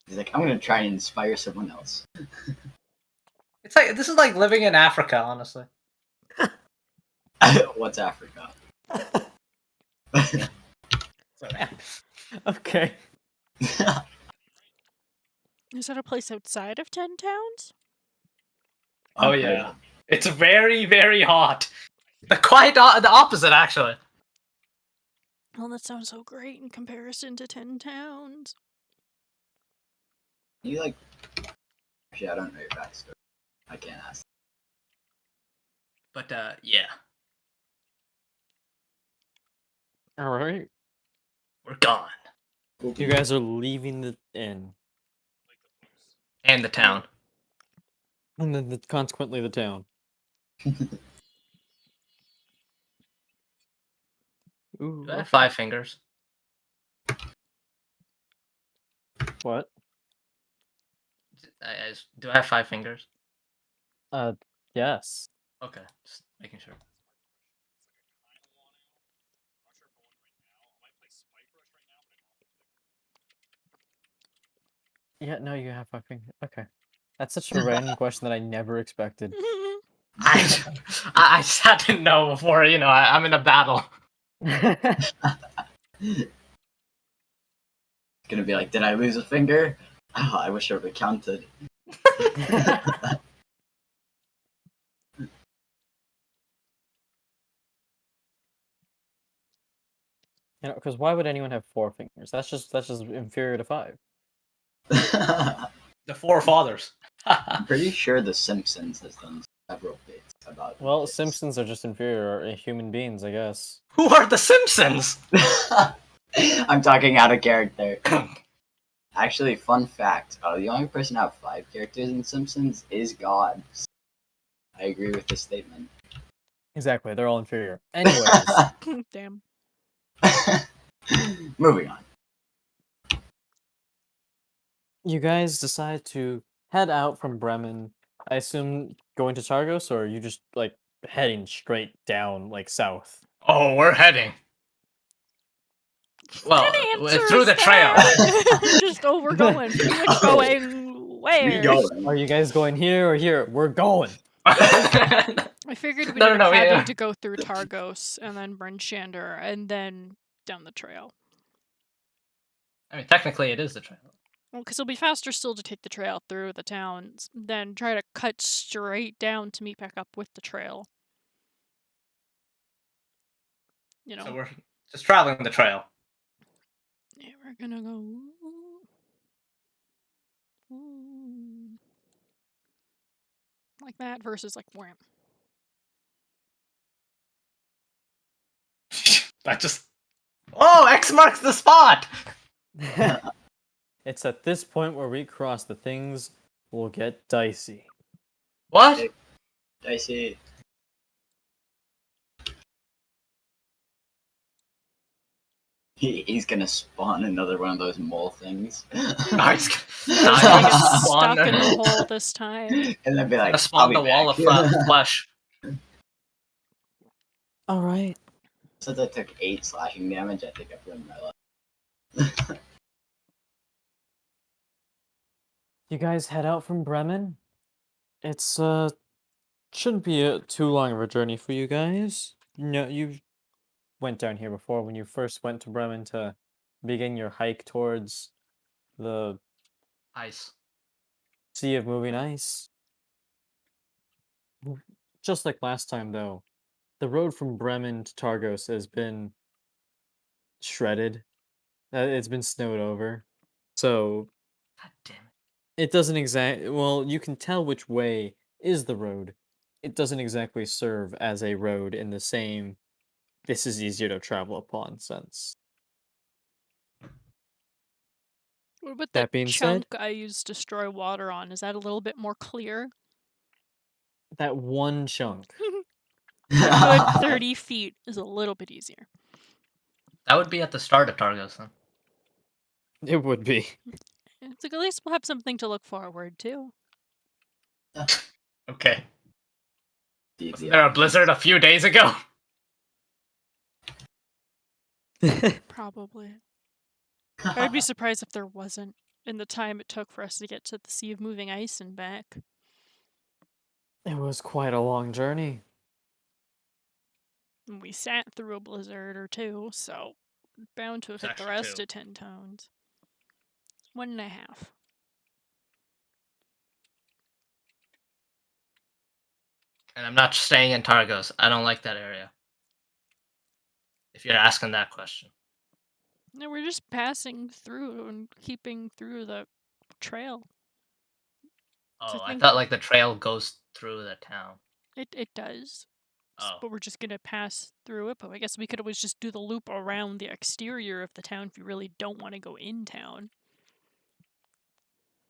He's like, I'm gonna try and inspire someone else.
It's like this is like living in Africa, honestly.
What's Africa?
Okay.
Is that a place outside of 10 towns?
Oh yeah, it's very very hot. The opposite actually.
Well, that sounds so great in comparison to 10 towns.
You like? Actually, I don't know your backstory. I can't ask.
But yeah,
Alright.
we're gone.
You guys are leaving the inn.
And the town.
And then consequently the town. Ooh,
Do I have 5 fingers?
what?
Do I have 5 fingers?
Yes.
Okay, just making sure.
Yeah, no, you have 5 fingers. Okay. That's such a random question that I never expected.
I just had to know before, I'm in a battle.
Gonna be like, did I lose a finger? Oh, I wish I would have counted.
Because why would anyone have 4 fingers? That's just inferior to 5.
The Four Fathers.
I'm pretty sure The Simpsons has done several bits about
Well,
this.
Simpsons are just inferior human beings, I guess.
Who are the Simpsons?
I'm talking out of character. Actually, fun fact: the only person to have 5 characters in Simpsons is God. I agree with this statement.
Exactly, they're all inferior. Anyways,
Damn.
Moving on.
you guys decide to head out from Bremen. I assume going to Targos, or are you just like heading straight down, like south?
Oh, we're heading. Well,
Good answer,
through the trail.
Just we're going. We're going where?
We going.
Are you guys going here or here? We're going.
I figured we'd
No,
end up
no,
having
yeah.
to go through Targos and then Brynnshander and then down the trail.
I mean, technically, it is the trail.
Well, because it'll be faster still to take the trail through the towns than try to cut straight down to meet back up with the trail. You know.
So we're just traveling the trail.
Yeah, we're gonna go. Like that versus like wham.
That just. Oh, X marks the spot!
It's at this point where we cross the things will get dicey.
What?
I see. He's gonna spawn another one of those mole things.
Nice.
He's gonna get
Spawn.
stuck in the hole this time.
And then be like,
Spawn the wall of flesh.
All right.
Since I took 8 slashing damage, I think I've ruined my life.
You guys head out from Bremen. It's shouldn't be too long of a journey for you guys. No, you went down here before when you first went to Bremen to begin your hike towards the
Ice.
Sea of Moving Ice. Just like last time, though, the road from Bremen to Targos has been shredded. It's been snowed over. So
God damn it.
it doesn't well, you can tell which way is the road. It doesn't exactly serve as a road in the same this is easier to travel upon sense.
What about
That
the
being
chunk
said,
I used Destroy Water on? Is that a little bit more clear?
that one chunk.
A good 30 feet is a little bit easier.
That would be at the start of Targos, then.
It would be.
It's like at least we'll have something to look forward to.
Okay. Was there a blizzard a few days ago?
Probably. I'd be surprised if there wasn't in the time it took for us to get to the Sea of Moving Ice and back.
It was quite a long journey.
And we sat through a blizzard or two, so bound to have hit the
Actually
rest
two.
of 10 tones. 1.5.
And I'm not staying in Targos. I don't like that area. If you're asking that question.
No, we're just passing through and keeping through the trail.
Oh, I
think-
thought like the trail goes through the town.
It does.
Oh.
But we're just gonna pass through it. But I guess we could always just do the loop around the exterior of the town if you really don't want to go in town.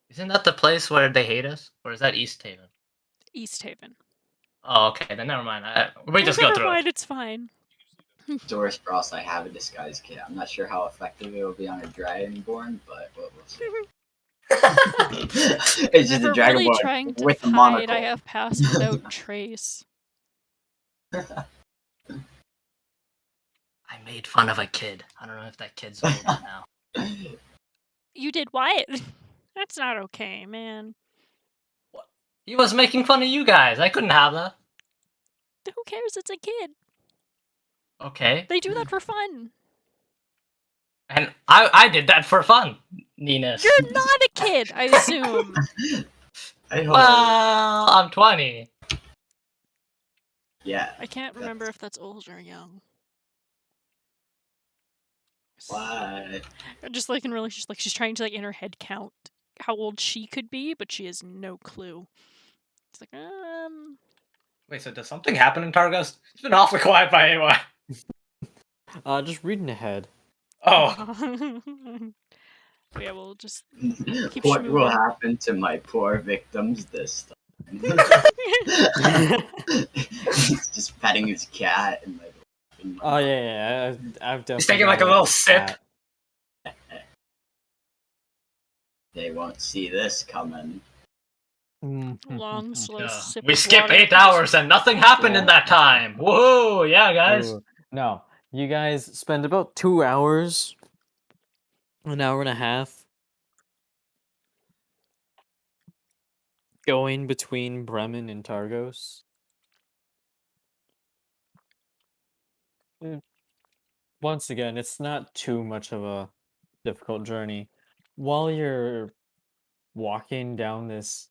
Isn't that the place where they hate us? Or is that East Haven?
East Haven.
Oh, okay, then never mind. We just go
Never
through
mind,
it.
It's fine.
Doris Frost, I have a disguise kit. I'm not sure how effective it will be on a Dragonborn, but we'll see. It's just a
Never
Dragonborn
really trying to
with the
hide.
monocle.
I have passed without trace.
I made fun of a kid. I don't know if that kid's old now.
You did what? That's not okay, man.
He was making fun of you guys. I couldn't have that.
Who cares? It's a kid.
Okay.
They do that for fun.
And I did that for fun, Ninus.
You're not a kid, I assume.
I hope.
Well, I'm 20.
Yeah.
I can't remember if that's old or young.
Why?
Just like in really, she's trying to like in her head count how old she could be, but she has no clue. It's like
Wait, so does something happen in Targos? It's been awfully quiet by AY.
Just reading ahead.
Oh.
But yeah, we'll just keep
What will
schmooving.
happen to my poor victims this time? He's just petting his cat and like.
Oh yeah. I've definitely.
He's taking like a
got
little sip.
that.
They won't see this coming.
Long, slow sip
We
of
skip
water.
8 hours and nothing happened in that time. Whoa, yeah, guys.
Ooh, no, you guys spend about 2 hours, an hour and a half, going between Bremen and Targos. Once again, it's not too much of a difficult journey. While you're walking down this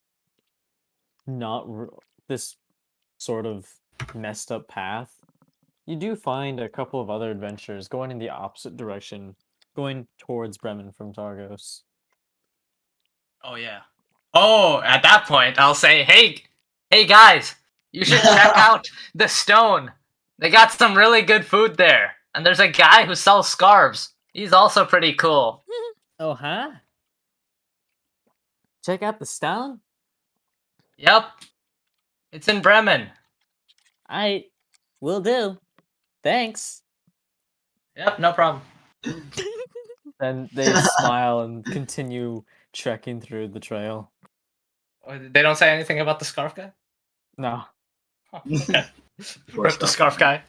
sort of messed up path, you do find a couple of other adventures going in the opposite direction, going towards Bremen from Targos.
Oh, yeah. Oh, at that point, I'll say, hey guys, you should check out the stone. They got some really good food there. And there's a guy who sells scarves. He's also pretty cool.
Oh, huh? Check out the stone?
Yep. It's in Bremen.
I will do. Thanks.
Yep, no problem.
Then they smile and continue trekking through the trail.
They don't say anything about the scarf guy?
No.
Huh, okay.
Poor
Rip the scarf guy.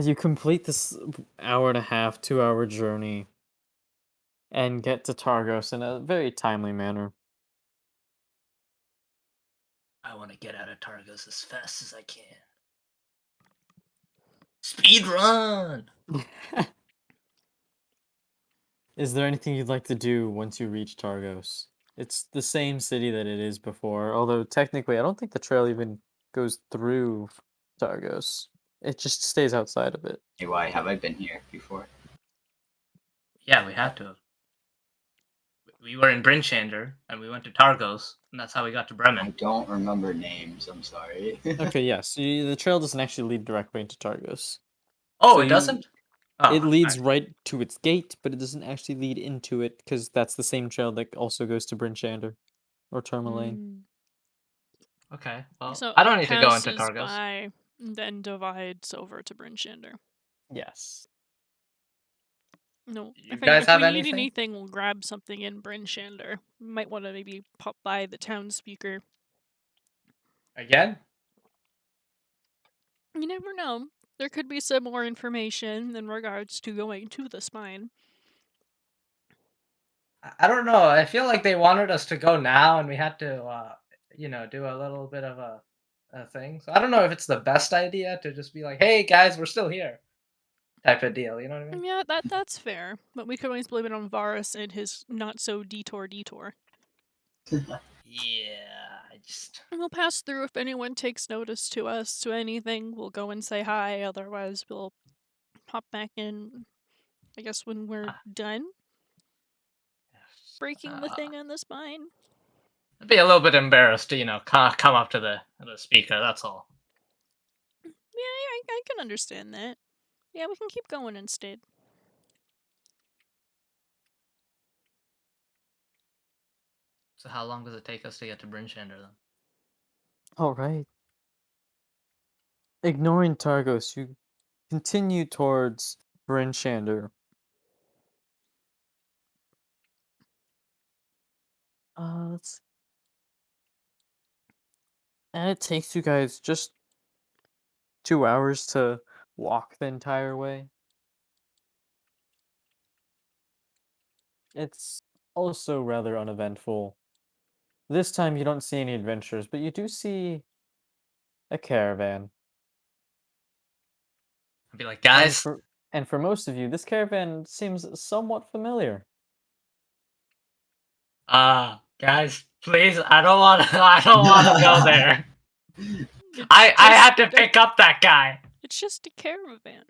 You complete this hour and a half, 2 hour journey and get to Targos in a very timely manner.
I want to get out of Targos as fast as I can. Speed run!
Is there anything you'd like to do once you reach Targos? It's the same city that it is before, although technically I don't think the trail even goes through Targos. It just stays outside of it.
Hey, why have I been here before?
Yeah, we had to. We were in Brinchander, and we went to Targos, and that's how we got to
I
Bremen.
don't remember names. I'm sorry.
Okay, yes. The trail doesn't actually lead directly into Targos.
Oh,
So
it doesn't? Oh,
It leads right to its gate, but it doesn't actually lead into it because that's the same trail that also goes to Brinchander or Tourmaline.
okay. Well,
So
I
it
don't need to go into
passes
Targos.
by, and then divides over to Brinchander.
Yes.
No,
You
I think
guys
if
have
we need
anything?
anything, we'll grab something in Brinchander. Might want to maybe pop by the town speaker.
Again?
You never know. There could be some more information in regards to going to the spine.
I don't know. I feel like they wanted us to go now, and we had to, do a little bit of a thing. So I don't know if it's the best idea to just be like, "Hey guys, we're still here," type of deal. You know what I mean?
Yeah, that's fair. But we could always blame it on Varus and his not so detour.
Yeah, I just.
And we'll pass through if anyone takes notice to us to anything. We'll go and say hi. Otherwise, we'll pop back in. I guess when we're done breaking the thing on the spine.
I'd be a little bit embarrassed to, come up to the speaker. That's all.
Yeah, I can understand that. Yeah, we can keep going instead.
So how long does it take us to get to Brinchander then?
All right. Ignoring Targos, you continue towards Brinchander. Let's. And it takes you guys just 2 hours to walk the entire way. It's also rather uneventful. This time you don't see any adventures, but you do see a caravan.
I'd be like,
And
guys,
for most of you, this caravan seems somewhat familiar.
guys, please, I don't want to. I don't want to go there.
It's
I had to
just a-
pick up that guy.
It's just a caravan.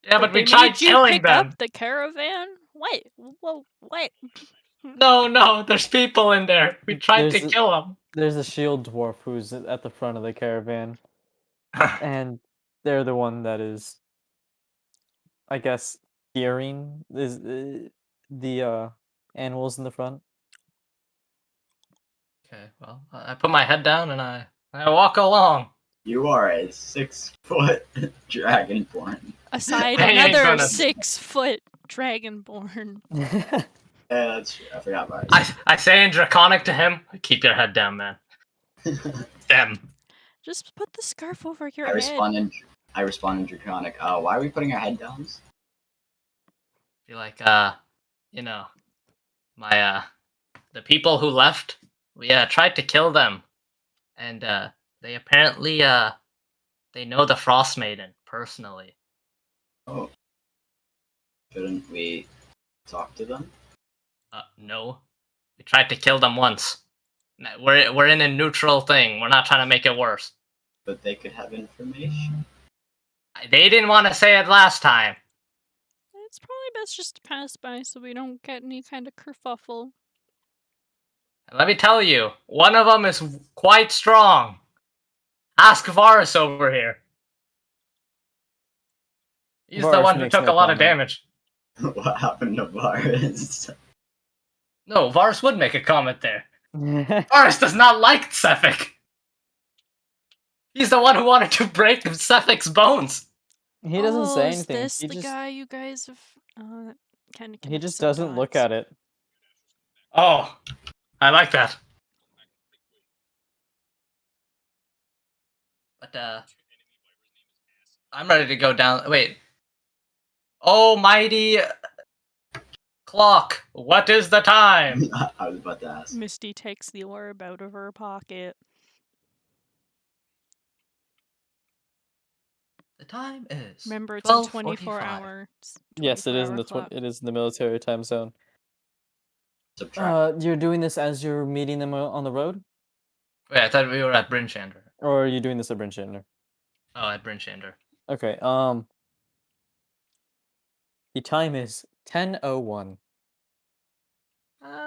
Yeah, but we
they
tried
made you
killing
pick
them.
up the caravan? Wait, whoa, wait.
No, there's people in there. We tried to
There's a,
kill them.
there's a shield dwarf who's at the front of the caravan, and they're the one that is, I guess, steering the animals in the front.
Okay, well, I put my head down and I walk along.
You are a 6-foot dragonborn.
Aside
I ain't
another
gonna-
6-foot dragonborn.
Yeah, that's true. I forgot about
I say in Draconic to him, keep your head down, man.
it.
Them.
Just put the scarf over your
I
head.
respond in Draconic. Why are we putting our head down?
Be like, you know, my the people who left, we tried to kill them, and they apparently they know the Frost Maiden personally.
Oh, shouldn't we talk to them?
No, we tried to kill them once. We're in a neutral thing. We're not trying to make it worse.
But they could have information.
They didn't want to say it last time.
It's probably best just to pass by so we don't get any kind of kerfuffle.
And let me tell you, one of them is quite strong. Ask Varus over here. He's the
Varus
one who
makes
took
no
a lot of
comment.
damage.
What happened to Varus?
No, Varus would make a comment there. Varus does not like Cephik. He's the one who wanted to break Cephic's bones.
He doesn't say
Is
anything.
this
He
the
just
guy you guys have kind of
he just doesn't look at it.
Oh, I like that. But I'm ready to go down. Wait. Oh, mighty clock! What is the time?
I was about to ask.
Misty takes the orb out of her pocket.
The time is.
Remember, it's in
12:45.
24 hours.
Yes, it is in
24-hour
the
clock.
it is in the military time zone.
Subtract.
You're doing this as you're meeting them on the road,
Wait, I thought we were at Bryn Shander.
or are you doing this at Bryn Shander?
Oh, at Bryn Shander.
Okay. The time is 10:01.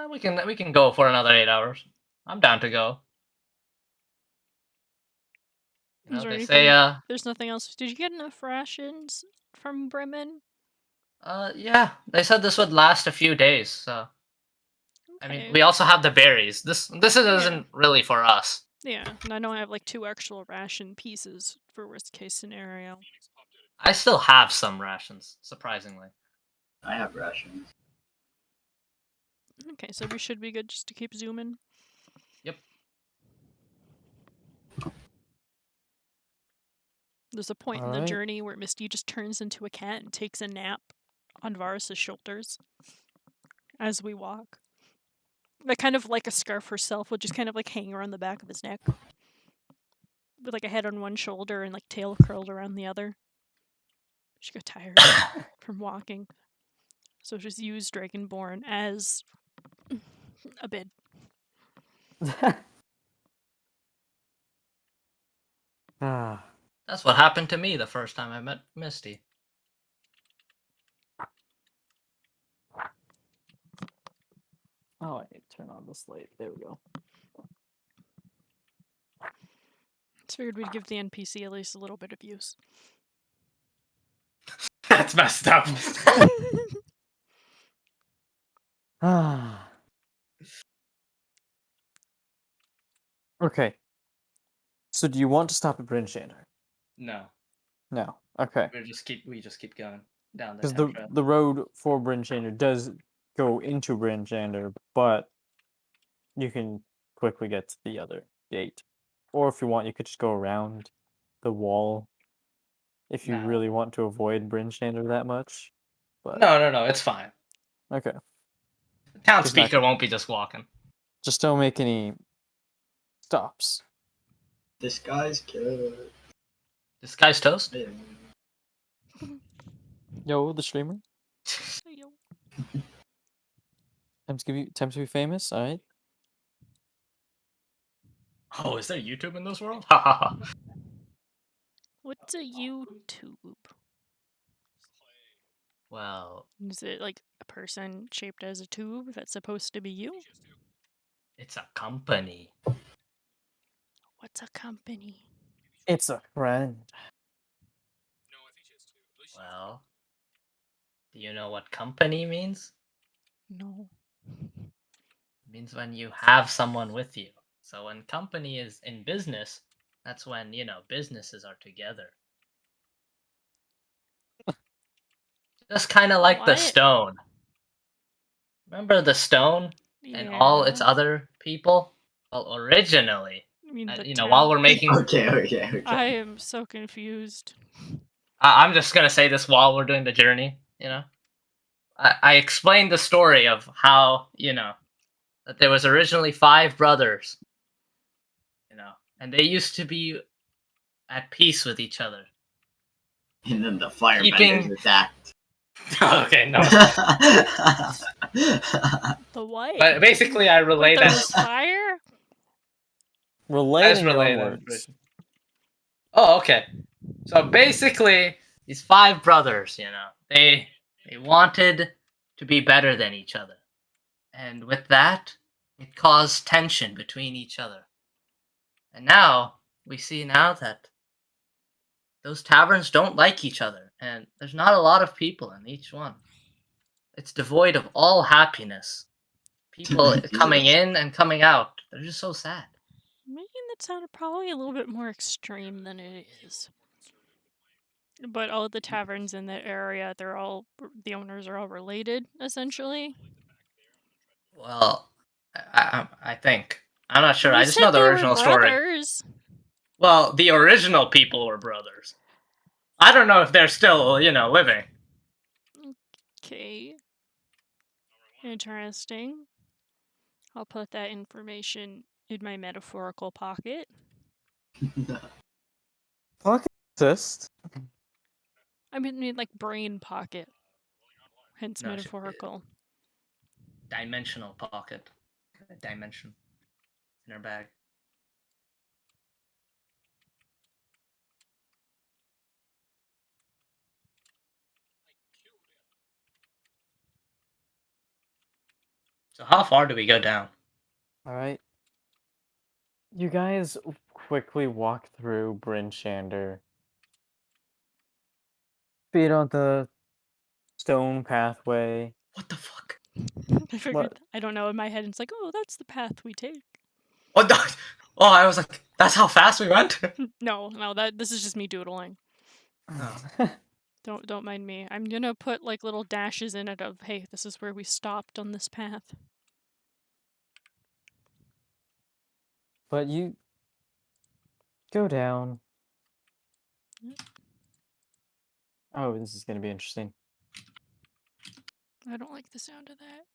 We can go for another 8 hours. I'm down to go. You
Is
know,
there
they say
anything- There's nothing else. Did you get enough rations from Bremen?
yeah, they said this would last a few days. So I
Okay.
mean, we also have the berries. This isn't really for us.
Yeah, and I know I have like 2 actual ration pieces for worst case scenario.
I still have some rations, surprisingly.
I have rations.
Okay, so we should be good just to keep zooming.
Yep.
There's a point in the
Alright.
journey where Misty just turns into a cat and takes a nap on Varus's shoulders as we walk. Like kind of like a scarf herself would just kind of like hang around the back of his neck. With like a head on one shoulder and like tail curled around the other. She got tired from walking. So just use Dragonborn as a bed.
Ah.
That's what happened to me the first time I met Misty.
Oh, I need to turn on this light. There we go.
Just figured we'd give the NPC at least a little bit of use.
That's messed up.
Ah. Okay. So do you want to stop at Bryn Shander?
No,
No. Okay.
we just keep going down the
Because
trail.
the road for Bryn Shander does go into Bryn Shander, but you can quickly get to the other gate. Or if you want, you could just go around the wall if you
No.
really want to avoid Bryn Shander that much. But
No, it's fine.
Okay.
Town
Just not-
speaker won't be just walking.
Just don't make any stops.
This guy's good.
This guy's toast.
Yo, the streamer.
Yo.
Time to be famous. All right.
Oh, is there YouTube in this world? Ha ha ha.
What's a YouTube?
Well,
Is it like a person shaped as a tube that's supposed to be you?
it's a company.
What's a company?
It's a friend.
Well, do you know what company means?
No.
It means when you have someone with you. So when company is in business, that's when, businesses are together. Just kind of like the
What?
stone. Remember the stone and all its
Yeah.
other people? Well, originally,
I mean, the
while
town.
we're making...
Okay.
I am so confused.
I'm just going to say this while we're doing the journey, I explained the story of how, that there was originally 5 brothers, and they used to be at peace with each other.
And then the firebenders
Keeping-
attacked.
Okay, no.
The what?
But basically, I relay
But there
that
was fire?
Relate in your
relay
own
that
words.
information. Oh, okay. So basically, these 5 brothers, they wanted to be better than each other, and with that, it caused tension between each other. And now we see that those taverns don't like each other, and there's not a lot of people in each one. It's devoid of all happiness. People coming in and coming out, they're just so sad.
Making that sound probably a little bit more extreme than it is. But all the taverns in the area, the owners are all related, essentially.
Well, I think. I'm not sure.
You
I just
said
know the
they were
original story.
brothers.
Well, the original people were brothers. I don't know if they're still, living.
Okay. Interesting. I'll put that information in my metaphorical pocket.
Pocket assist.
I mean, like brain pocket. Hence
No,
metaphorical.
Dimensional pocket. Dimension. In her bag. So how far do we go down?
All right. You guys quickly walk through Bryn Shander. Feet on the stone pathway.
What the fuck?
I figured.
What?
I don't know. In my head, it's like, oh, that's the path we take.
What the? Oh, I was like, that's how fast we went?
No, this is just me doodling. Don't mind me. I'm gonna put like little dashes in it of, hey, this is where we stopped on this path.
But you go down. Oh, this is gonna be interesting.
I don't like the sound of that.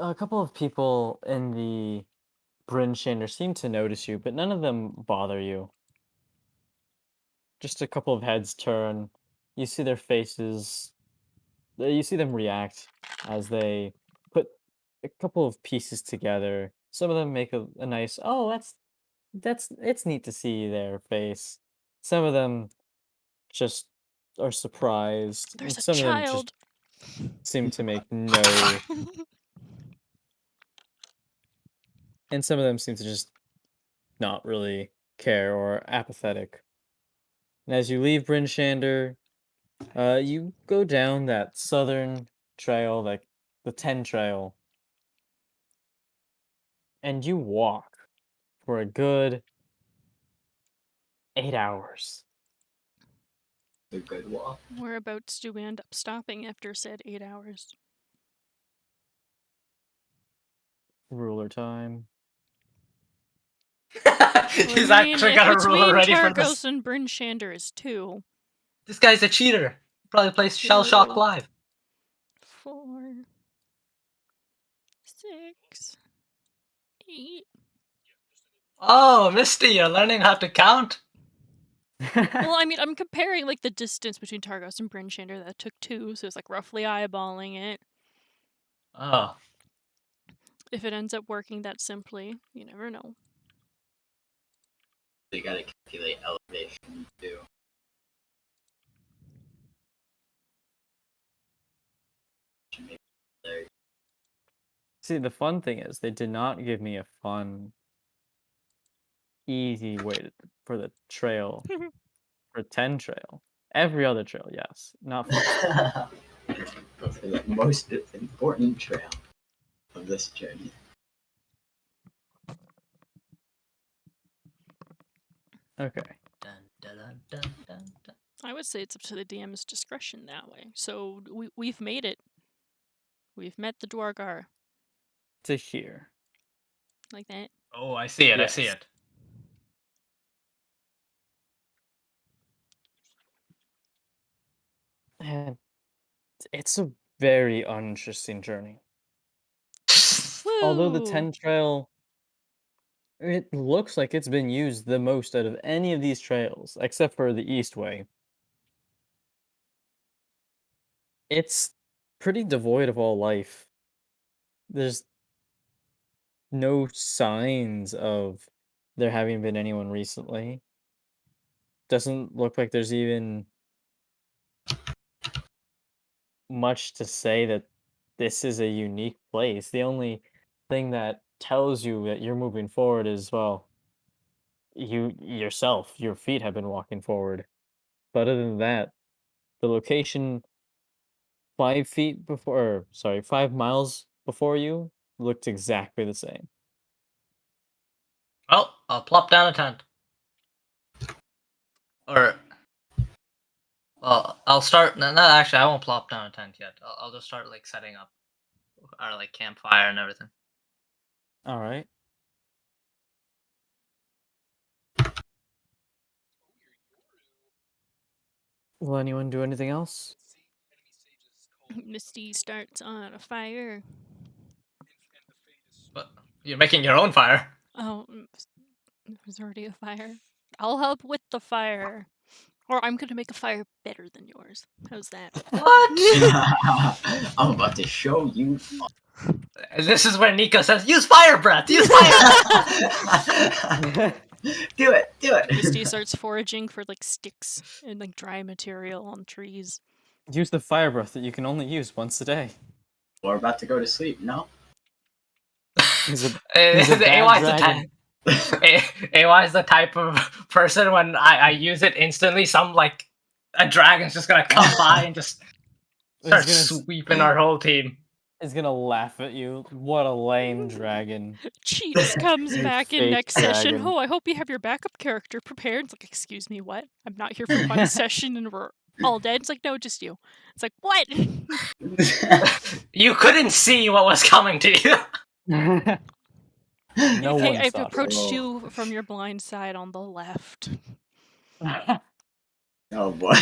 A couple of people in the Bryn Shander seem to notice you, but none of them bother you. Just a couple of heads turn. You see their faces. You see them react as they put a couple of pieces together. Some of them make a nice, oh, it's neat to see their face. Some of them just are surprised.
There's a
Some of them
child.
just seem to make no, and some of them seem to just not really care or apathetic. And as you leave Bryn Shander, you go down that southern trail, like the 10 trail, and you walk for a good 8 hours.
A good walk.
Whereabouts do we end up stopping after said 8 hours?
Ruler time.
He's actually got a
if
ruler
between
ready for
Targos
this.
and Bryn Shander is 2,
This guy's a cheater. Probably plays Shell Shock
2,
Live.
4, 6, 8.
Oh, Misty, you're learning how to count?
Well, I mean, I'm comparing like the distance between Targos and Bryn Shander. That took 2, so it's like roughly eyeballing it.
Oh.
If it ends up working that simply, you never know.
You gotta calculate elevation too. There.
See, the fun thing is they did not give me a fun, easy way for the trail, for 10 trail. Every other trail, yes. Not first.
But for the most important trail of this journey.
Okay.
Dun, dun, dun, dun, dun, dun.
I would say it's up to the DM's discretion that way. So we've made it. We've met the Dwargar.
To here.
Like that.
Oh, I see it, I see
Yes.
it.
And it's a very uninteresting journey. Although the
Woo!
10 trail, it looks like it's been used the most out of any of these trails, except for the East Way. It's pretty devoid of all life. There's no signs of there having been anyone recently. Doesn't look like there's even much to say that this is a unique place. The only thing that tells you that you're moving forward is, well, you yourself, your feet have been walking forward. But other than that, the location 5 feet before, or, sorry, 5 miles before you looked exactly the same.
Well, I'll plop down a tent. Or, well, I'll start. No, actually, I won't plop down a tent yet. I'll just start like setting up our like campfire and everything.
All right. Will anyone do anything else?
Misty starts on a fire.
But you're making your own fire.
Oh, there's already a fire. I'll help with the fire. Or I'm gonna make a fire better than yours. How's that?
What?
I'm about to show you.
This is where Nico says, "Use fire breath. Use fire."
Do it, do it.
Misty starts foraging for like sticks and like dry material on trees.
Use the fire breath that you can only use once a day.
We're about to go to sleep. No.
He's a
The
bad
AY is the
dragon.
AY is the type of person when I use it instantly, some like a dragon's just gonna come by and just start
He's gonna
sweeping our whole team.
He's gonna laugh at you. What a lame dragon.
Cheats comes back in
Fake
next session.
dragon.
Oh, I hope you have your backup character prepared. It's like, excuse me, what? I'm not here for one session and we're all dead. It's like, no, just you. It's like, what?
You couldn't see what was coming to you.
No
Okay,
one
I've
saw
approached
Oh.
you from your blind side on the left.
it.
Oh boy.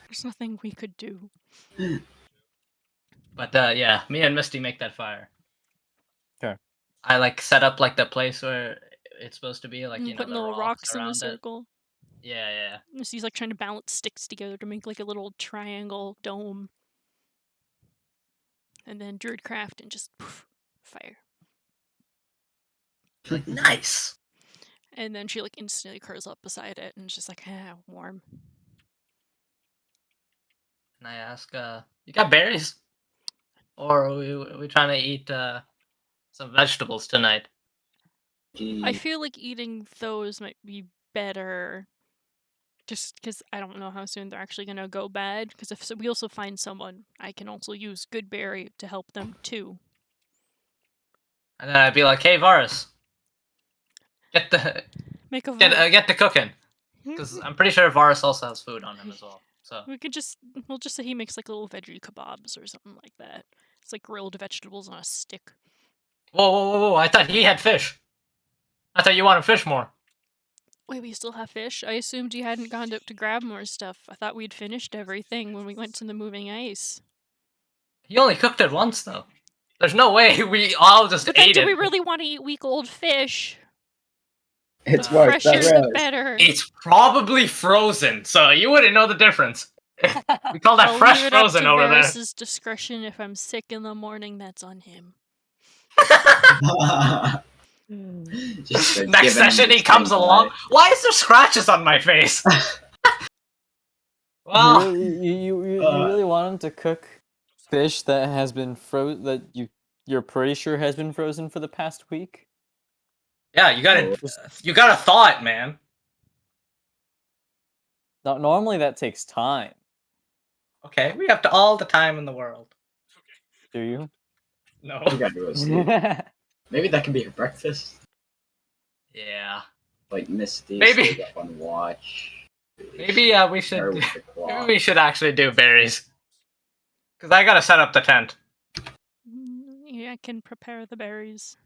There's nothing we could do.
But yeah, me and Misty make that fire.
Sure.
I like set up like the place where it's supposed to be, like you know,
Putting
the
little rocks in the
around it.
circle.
Yeah, yeah.
Misty's like trying to balance sticks together to make like a little triangle dome. And then Druidcraft and just poof, fire.
Like nice.
And then she like instantly curls up beside it and it's just like, warm.
And I ask, you got berries? Or are we trying to eat some vegetables tonight?
I feel like eating those might be better. Just because I don't know how soon they're actually gonna go bad. Because if we also find someone, I can also use good berry to help them too.
And then I'd be like, hey, Varus, get the
Make a
get the cooking, because I'm pretty sure Varus also has food on him as well. So
we'll just say he makes like little veggie kebabs or something like that. It's like grilled vegetables on a stick.
whoa! I thought he had fish. I thought you wanted fish more.
Wait, we still have fish? I assumed you hadn't gone up to grab more stuff. I thought we'd finished everything when we went to the moving ice.
He only cooked it once, though. There's no way we all just
But then
ate
do
it.
we really want to eat week-old fish?
It's
The
worth
Fresher
the
the
risk.
better.
It's probably frozen, so you wouldn't know the difference. We call that
I'll
fresh
leave it up
frozen
to
over there.
Varys's discretion. If I'm sick in the morning, that's on him.
Just
Next
giving him
session
the
he comes
stink
along.
eye.
Why is there scratches on my face? Well,
You really want him to cook fish that has been frozen, that you're pretty sure has been frozen for the past week?
yeah, you gotta thaw it, man.
Normally that takes time.
Okay, we have all the time in the world.
Do you?
No.
You gotta go to sleep. Maybe that could be her breakfast.
Yeah.
Like Misty
Maybe-
stays up on watch.
Maybe we should.
Her with the
Maybe
clock.
we should actually do berries. Cause I gotta set up the tent.
Yeah, I can prepare the berries.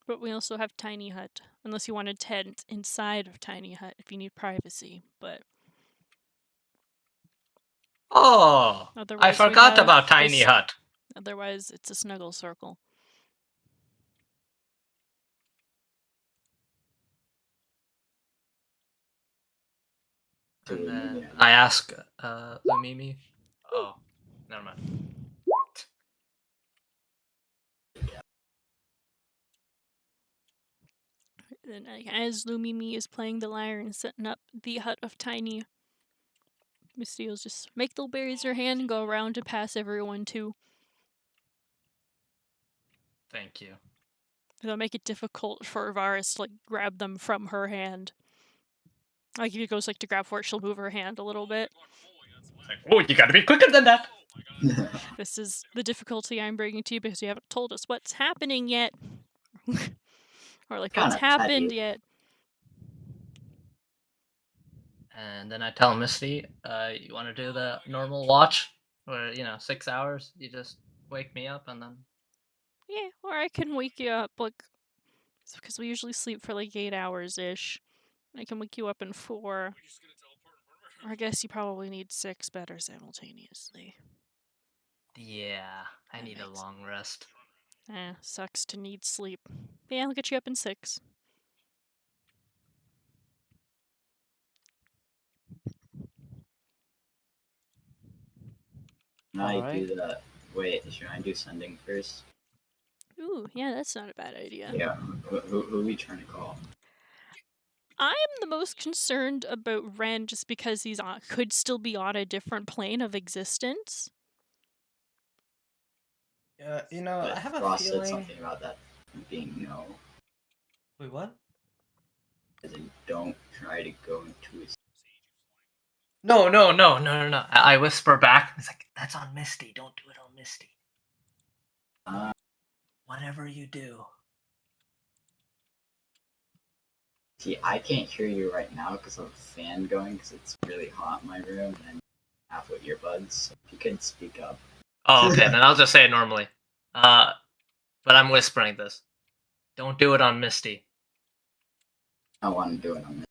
But we also have Tiny Hut. Unless you want a tent inside of Tiny Hut if you need privacy. But
Oh,
otherwise
I
we
forgot
have
about Tiny
this-
Hut.
Otherwise, it's a snuggle circle.
And then I ask Lumimi. Oh, never mind.
Then, as Lumimi is playing the lyre and setting up the hut of Tiny, Misty will just make the berries her hand and go around to pass everyone too.
Thank you.
It'll make it difficult for Varys to like grab them from her hand. Like if he goes like to grab for it, she'll move her hand a little bit.
Like, oh, you gotta be quicker than that.
This is the difficulty I'm bringing to you because you haven't told us what's happening yet. Or like what's
Kinda
happened
petty.
yet.
And then I tell Misty, you want to do the normal watch, where 6 hours. You just wake me up and then.
Yeah, or I can wake you up like because we usually sleep for like 8 hours ish. I can wake you up in 4. Or I guess you probably need 6 better simultaneously.
Yeah, I
That
need a
makes-
long rest.
Sucks to need sleep. But yeah, I'll get you up in 6.
Can I
Alright.
do that? Wait, should I do sending first?
Ooh, yeah, that's not a bad idea.
Yeah. Who are we trying to call?
I'm the most concerned about Ren just because he's could still be on a different plane of existence.
I
But
have a
Ross said
feeling.
something about that being no.
Wait, what?
As in, don't try to go into his.
No. I whisper back. It's like, that's on Misty. Don't do it on Misty. Whatever you do.
See, I can't hear you right now because of a fan going because it's really hot in my room and I'm half with earbuds. So if you could speak up.
Oh, okay. Then I'll just say it normally. But I'm whispering this. Don't do it on Misty.
I want to do it on this.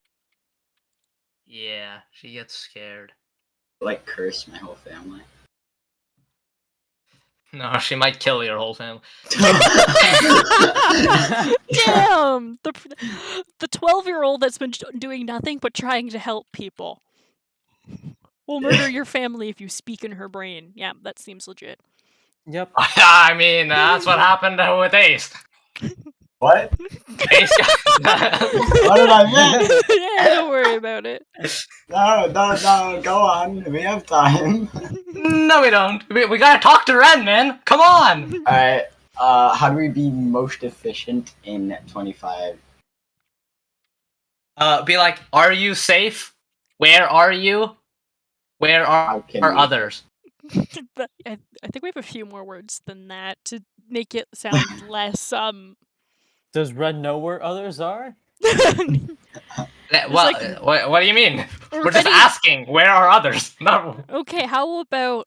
Yeah, she gets scared.
Like, curse my whole family.
No, she might kill your whole family.
Damn! The 12-year-old that's been doing nothing but trying to help people. Will murder your family if you speak in her brain. Yeah, that seems legit.
Yep.
I mean, that's what happened with Ace.
What?
Ace
What did I miss?
Yeah, don't worry about it.
No, go on. We have time.
No, we don't. We gotta talk to Ren, man. Come on.
Alright, how do we be most efficient in 25?
Be like, are you safe? Where are you? Where
How
are
can we-
others?
But I think we have a few more words than that to make it sound less
Does Red know where others are?
Well,
like-
what do you mean? We're just
Ready-
asking, where are others? No.
Okay, how about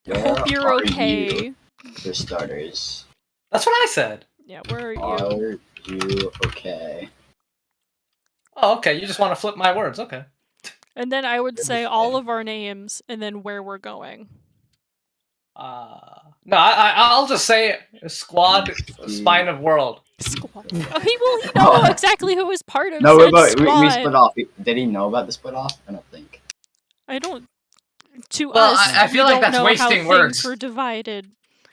Where
hope you're
are
okay?
you, for starters?
That's what I said.
Yeah, where are you?
Are you okay?
Oh, okay. You just want to flip my words. Okay.
And then I would
Good
say
to
all
say.
of our names and then where we're going.
No, I'll just say squad spine of world.
Squad. Oh, he know exactly who was part of
No,
said
but
squad.
we split off. Did he know about the split off? I don't think.
I don't. To
Well,
us,
I
we
feel like
don't
that's
know how
wasting
things
words.
were divided.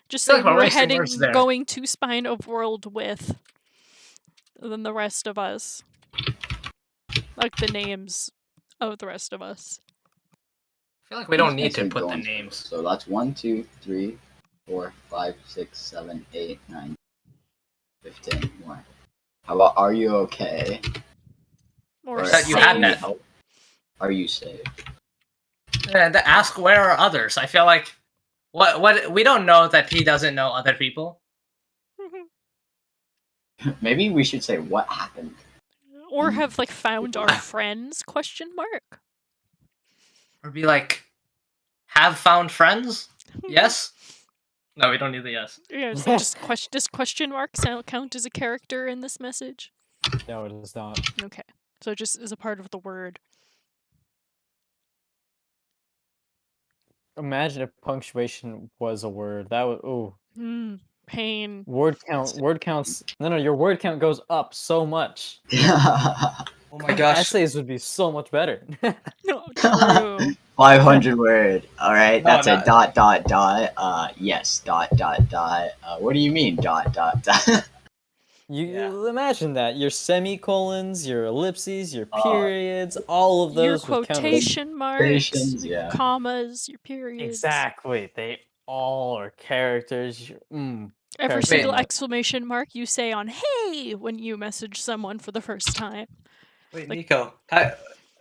Just
I feel
say
like
we
we're
were
wasting words there.
going to spine of world with. Than the rest of us. Like the names of the rest of us.
I feel like we
I'm
don't
just
need to
gonna say
put the
going
names.
So that's 1, 2, 3, 4, 5, 6, 7, 8, 9, 15 more. How about are you okay?
Or
I thought you had that.
save.
Are you safe?
And ask where are others. I feel like what we don't know that he doesn't know other people.
Maybe we should say what happened.
Or have like found our friends? Question mark.
Or be like, have found friends? Yes? No, we don't need the yes.
Yeah, it's like just does question mark count as a character in this message?
No, it is not.
Okay. So it just is a part of the word.
Imagine if punctuation was a word. That would
Pain.
word counts. No, your word count goes up so much.
Oh my gosh.
Essays would be so much better.
No, true.
500 word. All right,
No,
that's
no.
a dot dot dot. Yes, dot dot dot. What do you mean dot dot dot?
You imagine that your semicolons, your ellipses, your periods, all of
Your
those would count as
quotation marks,
Quotations,
your
yeah.
commas, your periods.
exactly. They all are characters.
Every
Character
single
mark.
exclamation mark you say on "Hey" when you message someone for the first time.
Wait,
Like-
Nico.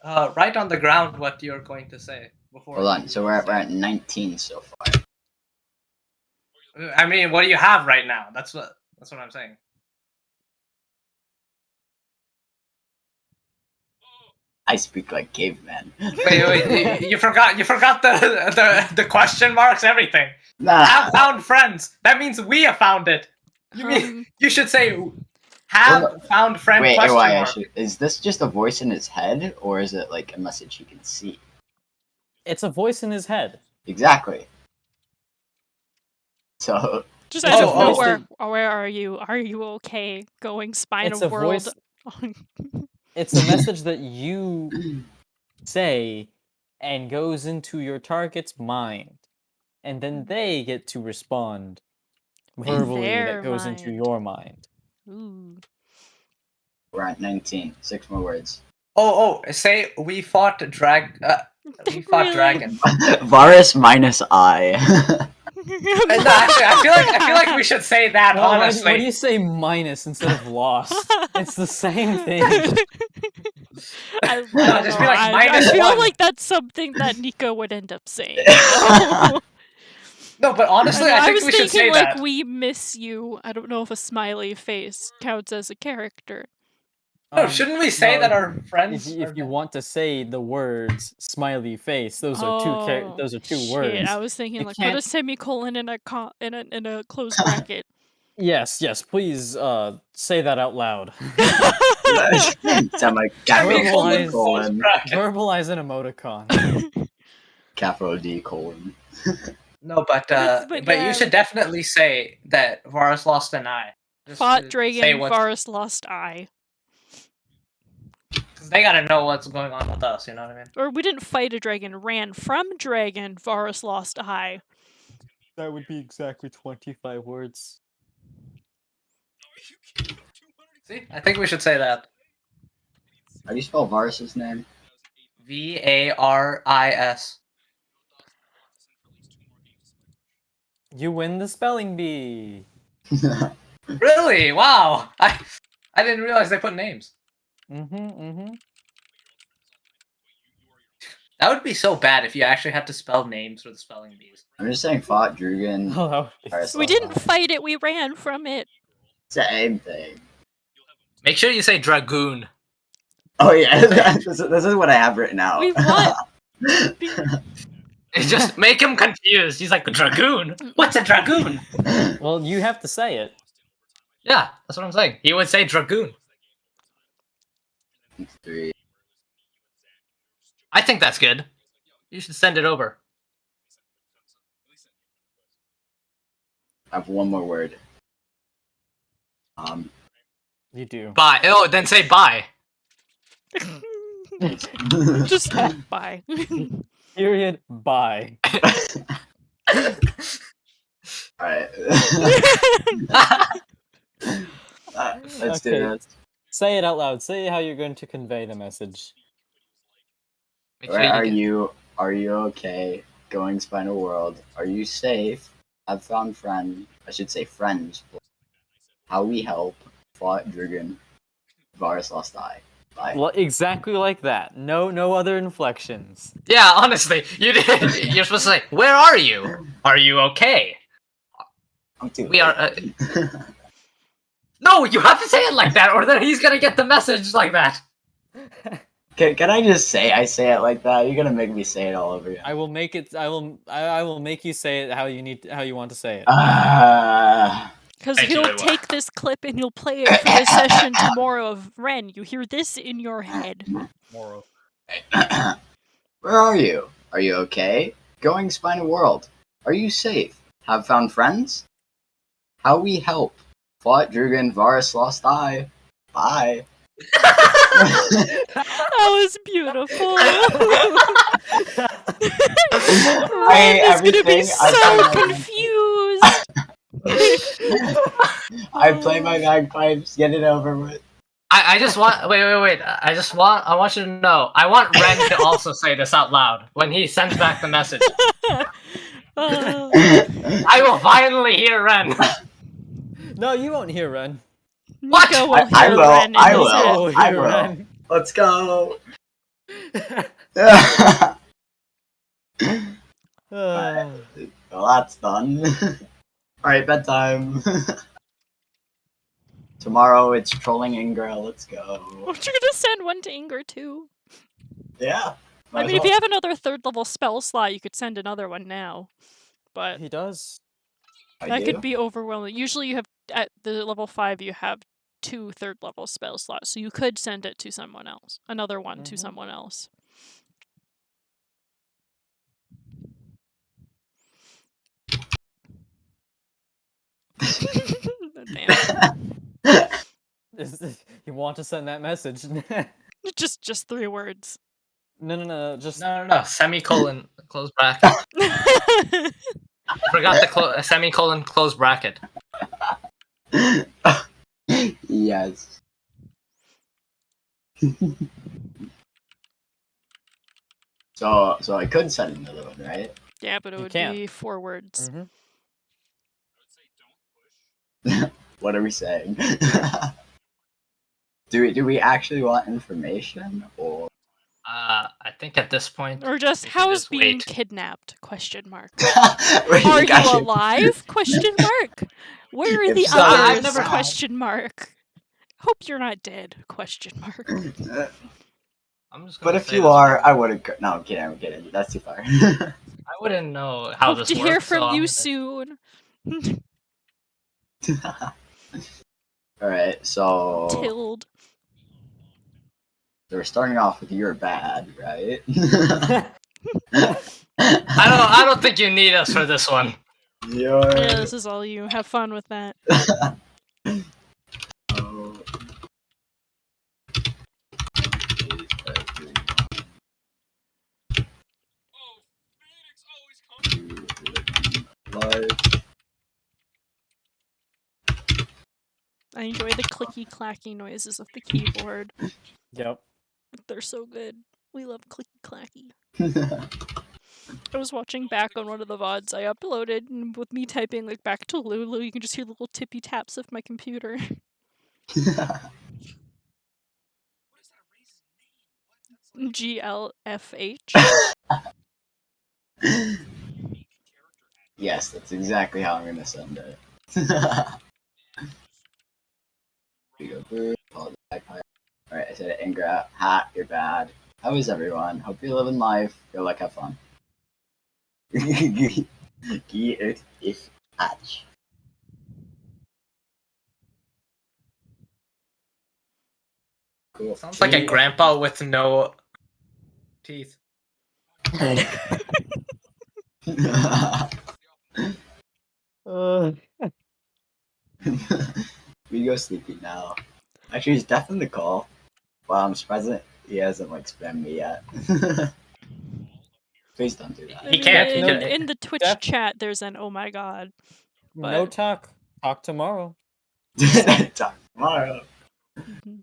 Write on the ground what you're going to say before.
Hold on. So we're at 19 so far.
I mean, what do you have right now? That's what I'm saying.
I speak like caveman.
Wait, you forgot the question marks, everything.
Nah.
Have found friends. That means we have found it. You mean you should say have found friend
Wait,
question
why?
mark.
Is this just a voice in his head, or is it like a message he can see?
It's a voice in his head.
Exactly. So
Just
It's
out
a
of
voice
nowhere.
that-
Where are you? Are you okay? Going spine
It's
of
a
world.
voice. It's a message that you say and goes into your target's mind, and then they get to respond verbally.
their
That goes into
mind.
your mind.
Ooh.
we're at 19. 6 more words.
Oh, say we fought dragon.
Really?
Varus minus I.
No, actually, I feel like we should say that honestly.
Why do you say minus instead of lost? It's the same thing.
I
just be like minus
I feel
one.
like that's something that Nico would end up saying.
No, but honestly, I think
was
we should
thinking
say
like
that.
we miss you. I don't know if a smiley face counts as a character.
No, shouldn't we say
no,
that our friends?
If you want to say the words smiley face, those are two
Shit,
words.
I was thinking
You
like put a
can't-
semicolon in a closed bracket.
Yes, please say that out loud.
Sound like
Verbalize-
colon.
Verbalize an emoticon.
Capital D colon.
No, but
yeah.
you should definitely say that Varus lost an eye. Just
Fought
to say
dragon,
what-
Varus lost eye.
'cause they gotta know what's going on with us. You know what I mean?
Or we didn't fight a dragon, ran from dragon, Varus lost eye.
That would be exactly 25 words.
See, I think we should say that.
How do you spell Varus's name?
Varis.
You win the spelling bee.
Really? Wow! I didn't realize they put names. That would be so bad if you actually had to spell names for the spelling bees.
I'm just saying fought Drugan.
Oh, that would be
Varus
so
We didn't
bad.
fight it, we ran from it.
Same thing.
Make sure you say dragoon.
Oh yeah, this is what I have written out.
We what?
Just make him confused. He's like, dragoon? What's a dragoon?
Well, you have to say it.
Yeah, that's what I'm saying. He would say dragoon.
3.
I think that's good. You should send it over.
I have one more word.
You do.
Bye. Oh, then say bye.
Just bye.
Period. Bye.
Alright. Let's do
Okay.
this.
Say it out loud. Say how you're going to convey the message.
Make sure
Where are
get-
you? Are you okay? Going Spinal World. Are you safe? I've found friend. I should say friends. How we help. Fought Dragon. Varus lost eye. Bye.
Exactly like that. No other inflections.
Yeah, honestly, you did. You're supposed to say, "Where are you? Are you okay?"
I'm too.
We are. No, you have to say it like that, or then he's gonna get the message like that.
Can I just say I say it like that? You're gonna make me say it all over again.
I will make it. I will make you say it how you want to say it.
Because
Actually,
he'll
what?
take this clip and he'll play it for the session tomorrow of Ren. You hear this in your head.
Moral.
Where are you? Are you okay? Going Spinal World. Are you safe? Have found friends? How we help? Fought Drugan, Varus lost eye. Bye.
That was beautiful.
Hey,
Ren is gonna be
everything I
so
found-
confused.
I play my bagpipes. Get it over with.
I just want. Wait. I want you to know. I want Ren to also say this out loud when he sends back the message. I will finally hear Ren.
No, you won't hear Ren.
What?
Nico will
I
hear
will,
Ren in
I
his
will.
head.
will
I
hear
will.
Ren.
Let's go.
Uh,
Well, that's done. Alright, bedtime. Tomorrow it's trolling Ingra. Let's go.
Aren't you gonna send one to Inger too?
Yeah.
I mean, if you have another third level spell slot, you could send another one now. But
he does.
that could be overwhelming. Usually, you have at the level 5, you have 2 third level spell slots, so you could send it to someone else. Another one to
Mhm.
someone else. Damn.
You want to send that message?
Just 3 words.
No. Just
No. Semicolon, close bracket. Forgot the semicolon, close bracket.
Yes. So I could send another one, right?
Yeah, but it
You
would
can.
be 4 words.
What are we saying? Do we actually want information or?
I think at this point,
Or just,
we should
how's
just
being
wait.
kidnapped? Question mark.
Wait,
Are you
actually-
alive? Question mark. Where are
If
the
so,
others?
I've never-
Question mark. Hope you're not dead? Question mark.
I'm just
But
gonna
if
say
you
this
are,
right
I wouldn't. No, I'm kidding. That's too far.
I wouldn't know how
Hope
this
to
works.
hear from
so I'm
you
gonna-
soon.
All right, so
Tilled.
we're starting off with you're bad, right?
I don't think you need us for this one.
You're.
Yeah, this is all you. Have fun with that.
Oh. Life.
I enjoy the clicky clacky noises of the keyboard.
Yep.
They're so good. We love clicky clacky. I was watching back on one of the VODs I uploaded, and with me typing like back to Lulu, you can just hear the little tippy taps of my computer. GLFH.
Yes, that's exactly how I'm gonna send it. Alright, I said it. Ingra, hat, you're bad. How is everyone? Hope you're living life. Good luck, have fun. Geert is hatch. Cool.
Sounds like a
Tree-
grandpa with no teeth.
Uh,
We go sleepy now. Actually, he's deaf in the call. Wow, I'm surprised that he hasn't like spammed me yet. Please don't do
I
that.
He
mean,
can't, he
in,
can-
in the Twitch
Def-
chat, there's an oh my god.
no
But
talk. Talk tomorrow.
Talk tomorrow.
mhm.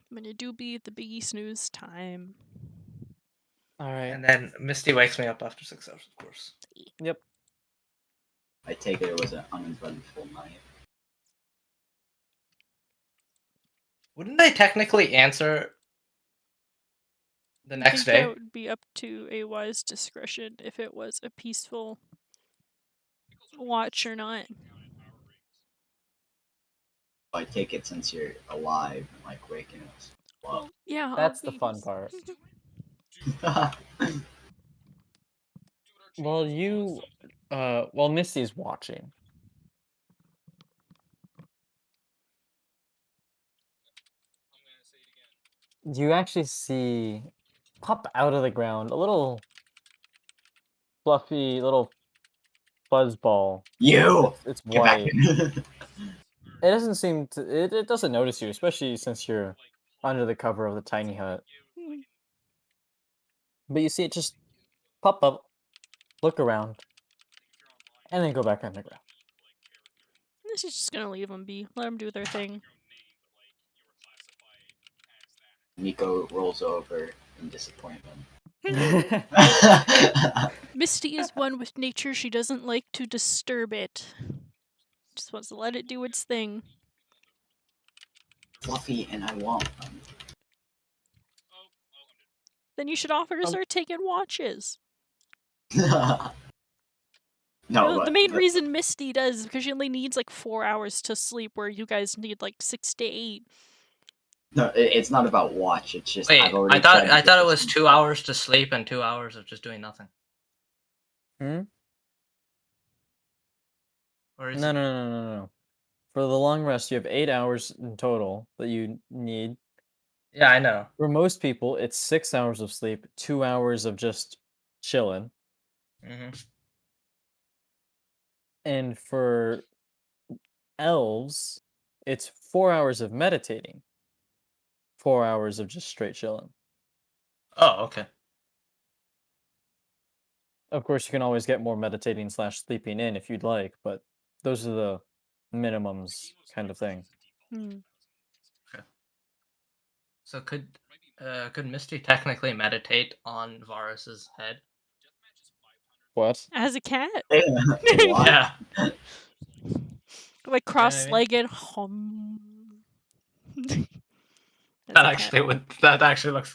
When it do be the biggie snooze time.
All right.
And then Misty wakes me up after 6 hours, of course.
Yep.
I take it was an uneventful night.
Wouldn't they technically answer the
I
next
think that
day?
would be up to a wise discretion if it was a peaceful watch or not.
I take it since you're alive and like waking us
Well, yeah,
That's
I'll
the
be.
fun part.
up.
Well, well, Misty's watching. You actually see pop out of the ground a little fluffy little fuzz ball.
You
It's
get back
white.
in.
It doesn't seem to. It doesn't notice you, especially since you're under the cover of the tiny hut. But you see it just pop up, look around, and then go back underground.
This is just gonna leave them be. Let them do their thing.
Nico rolls over in disappointment.
Misty is one with nature. She doesn't like to disturb it. Just wants to let it do its thing.
Fluffy, and I want them.
Then you should offer to start taking watches.
No,
The main
but
reason Misty does is because she only needs like 4 hours to sleep, where you guys need like 6 to 8.
no, it's not about watch. It's just
Wait,
I've already
I thought
tried to get
it
this
was
thing
2
done.
hours to sleep and 2 hours of just doing nothing. Or is
No,
it?
no, no, no, no. For the long rest, you have 8 hours in total that you need.
Yeah, I know.
For most people, it's 6 hours of sleep, 2 hours of just chilling,
hmm
and for elves, it's 4 hours of meditating, 4 hours of just straight chilling.
Oh, okay.
Of course, you can always get more meditating slash sleeping in if you'd like, but those are the minimums kind of thing.
So could Misty technically meditate on Varus's head?
What?
As a cat.
What?
Yeah.
Like
You know what I mean?
cross-legged. Hum.
That actually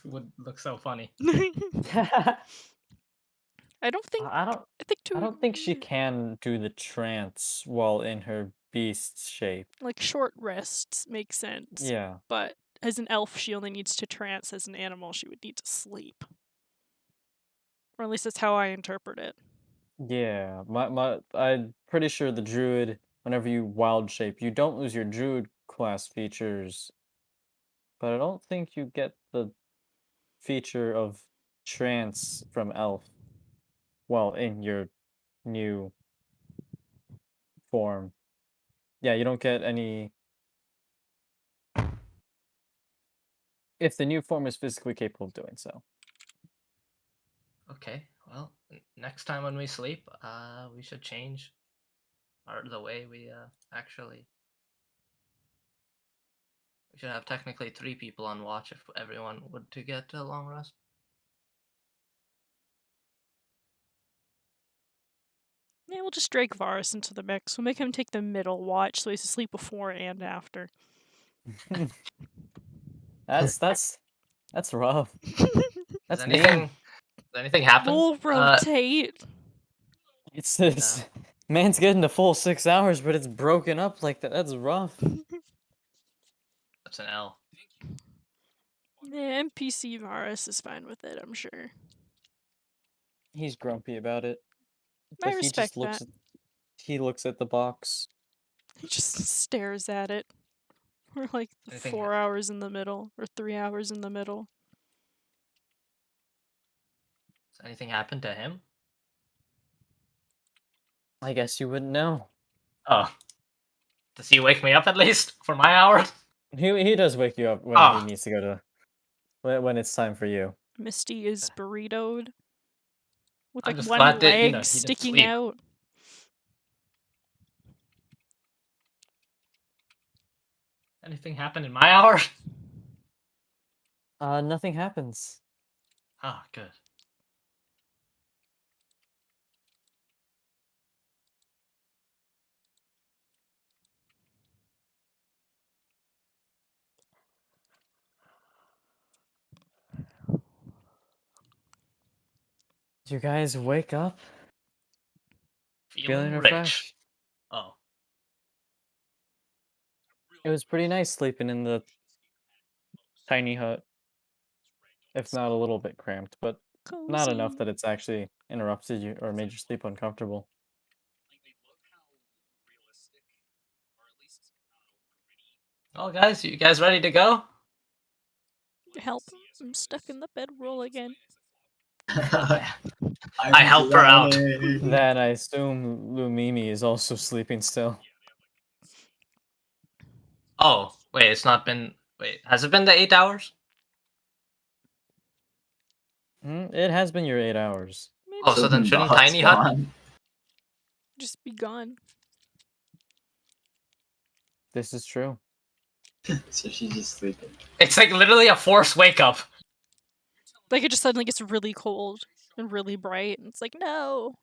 would look so funny.
I don't think.
I don't.
I think
I
to
don't think she can do the trance while in her beast shape.
like short rests make sense.
Yeah.
But as an elf, she only needs to trance. As an animal, she would need to sleep. Or at least that's how I interpret it.
Yeah. I'm pretty sure the druid, whenever you wild shape, you don't lose your druid class features, but I don't think you get the feature of trance from elf while in your new form. Yeah, you don't get any if the new form is physically capable of doing so.
Okay. Well, next time when we sleep, we should change the way we actually. We should have technically 3 people on watch if everyone would to get a long rest.
Yeah, we'll just drag Varus into the mix. We'll make him take the middle watch so he's asleep before and after.
That's rough. That's mean.
Does anything happen?
We'll rotate.
It's this man's getting the full 6 hours, but it's broken up like that. That's rough.
That's an L.
Yeah, NPC Varus is fine with it, I'm sure.
He's grumpy about it.
I
But he
respect
just looks
that.
he looks at the box.
He just stares at it. We're like
Anything
4 hours in the middle, or 3 hours in the middle.
Does anything happen to him?
I guess you wouldn't know.
Oh. Does he wake me up at least for my hour?
He does wake you up when he
Ah.
needs to go to when it's time for you.
Misty is burritoed. With
I'm
like
just
one
glad that,
leg
he didn't
sticking
sleep.
out.
Anything happen in my hour?
Nothing happens.
Ah, good.
You guys wake up feeling
Feeling rich.
refreshed.
Oh.
It was pretty nice sleeping in the tiny hut, if not a little bit cramped, but not enough
Cozy.
that it's actually interrupted you or made your sleep uncomfortable.
Well, guys, you guys ready to go?
Help. I'm stuck in the bedroll again.
I
I'm
help her out.
drowning.
Then I assume Lumimi is also sleeping still.
Oh, wait, it's not been. Wait, has it been the 8 hours?
It has been your 8 hours.
Maybe
Oh, so then
the
shouldn't
hut's
Tiny Hut?
gone.
just be gone.
This is true.
So she's just sleeping.
It's like literally a forced wake up.
Like it just suddenly gets really cold and really bright, and it's like, no.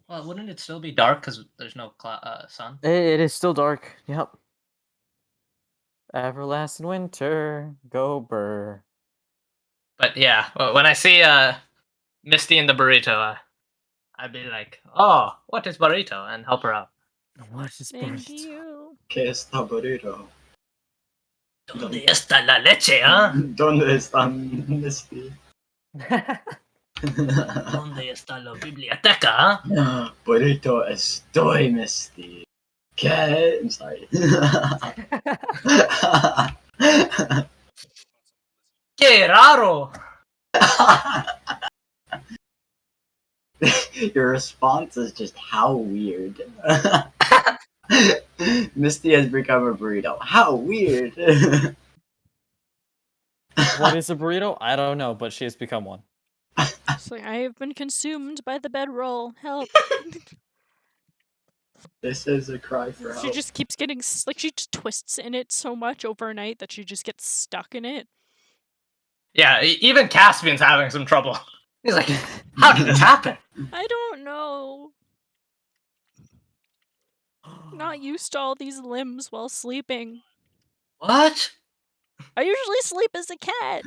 Well, wouldn't it still be dark because there's no sun?
It is still dark. Yep. Everlasting winter, go burr.
But yeah, when I see Misty in the burrito, I'd be like, "Oh, what is burrito?" and help her out.
What is
Thank
burrito?
you.
¿Qué está burrito?
¿Dónde está la leche, ah?
¿Dónde está Misty?
¿Dónde está la biblioteca, ah?
Burrito estoy Misty. ¿Qué? I'm sorry.
¡Qué raro!
Your response is just how weird. Misty has become a burrito. How weird.
What is a burrito? I don't know, but she has become one.
It's like, I have been consumed by the bedroll. Help.
This is a cry for
She
help.
just keeps getting, like, she just twists in it so much overnight that she just gets stuck in it.
Yeah, even Caspian's having some trouble. He's like, "How did this happen?"
I don't know. Not used to all these limbs while sleeping.
What?
I usually sleep as a cat.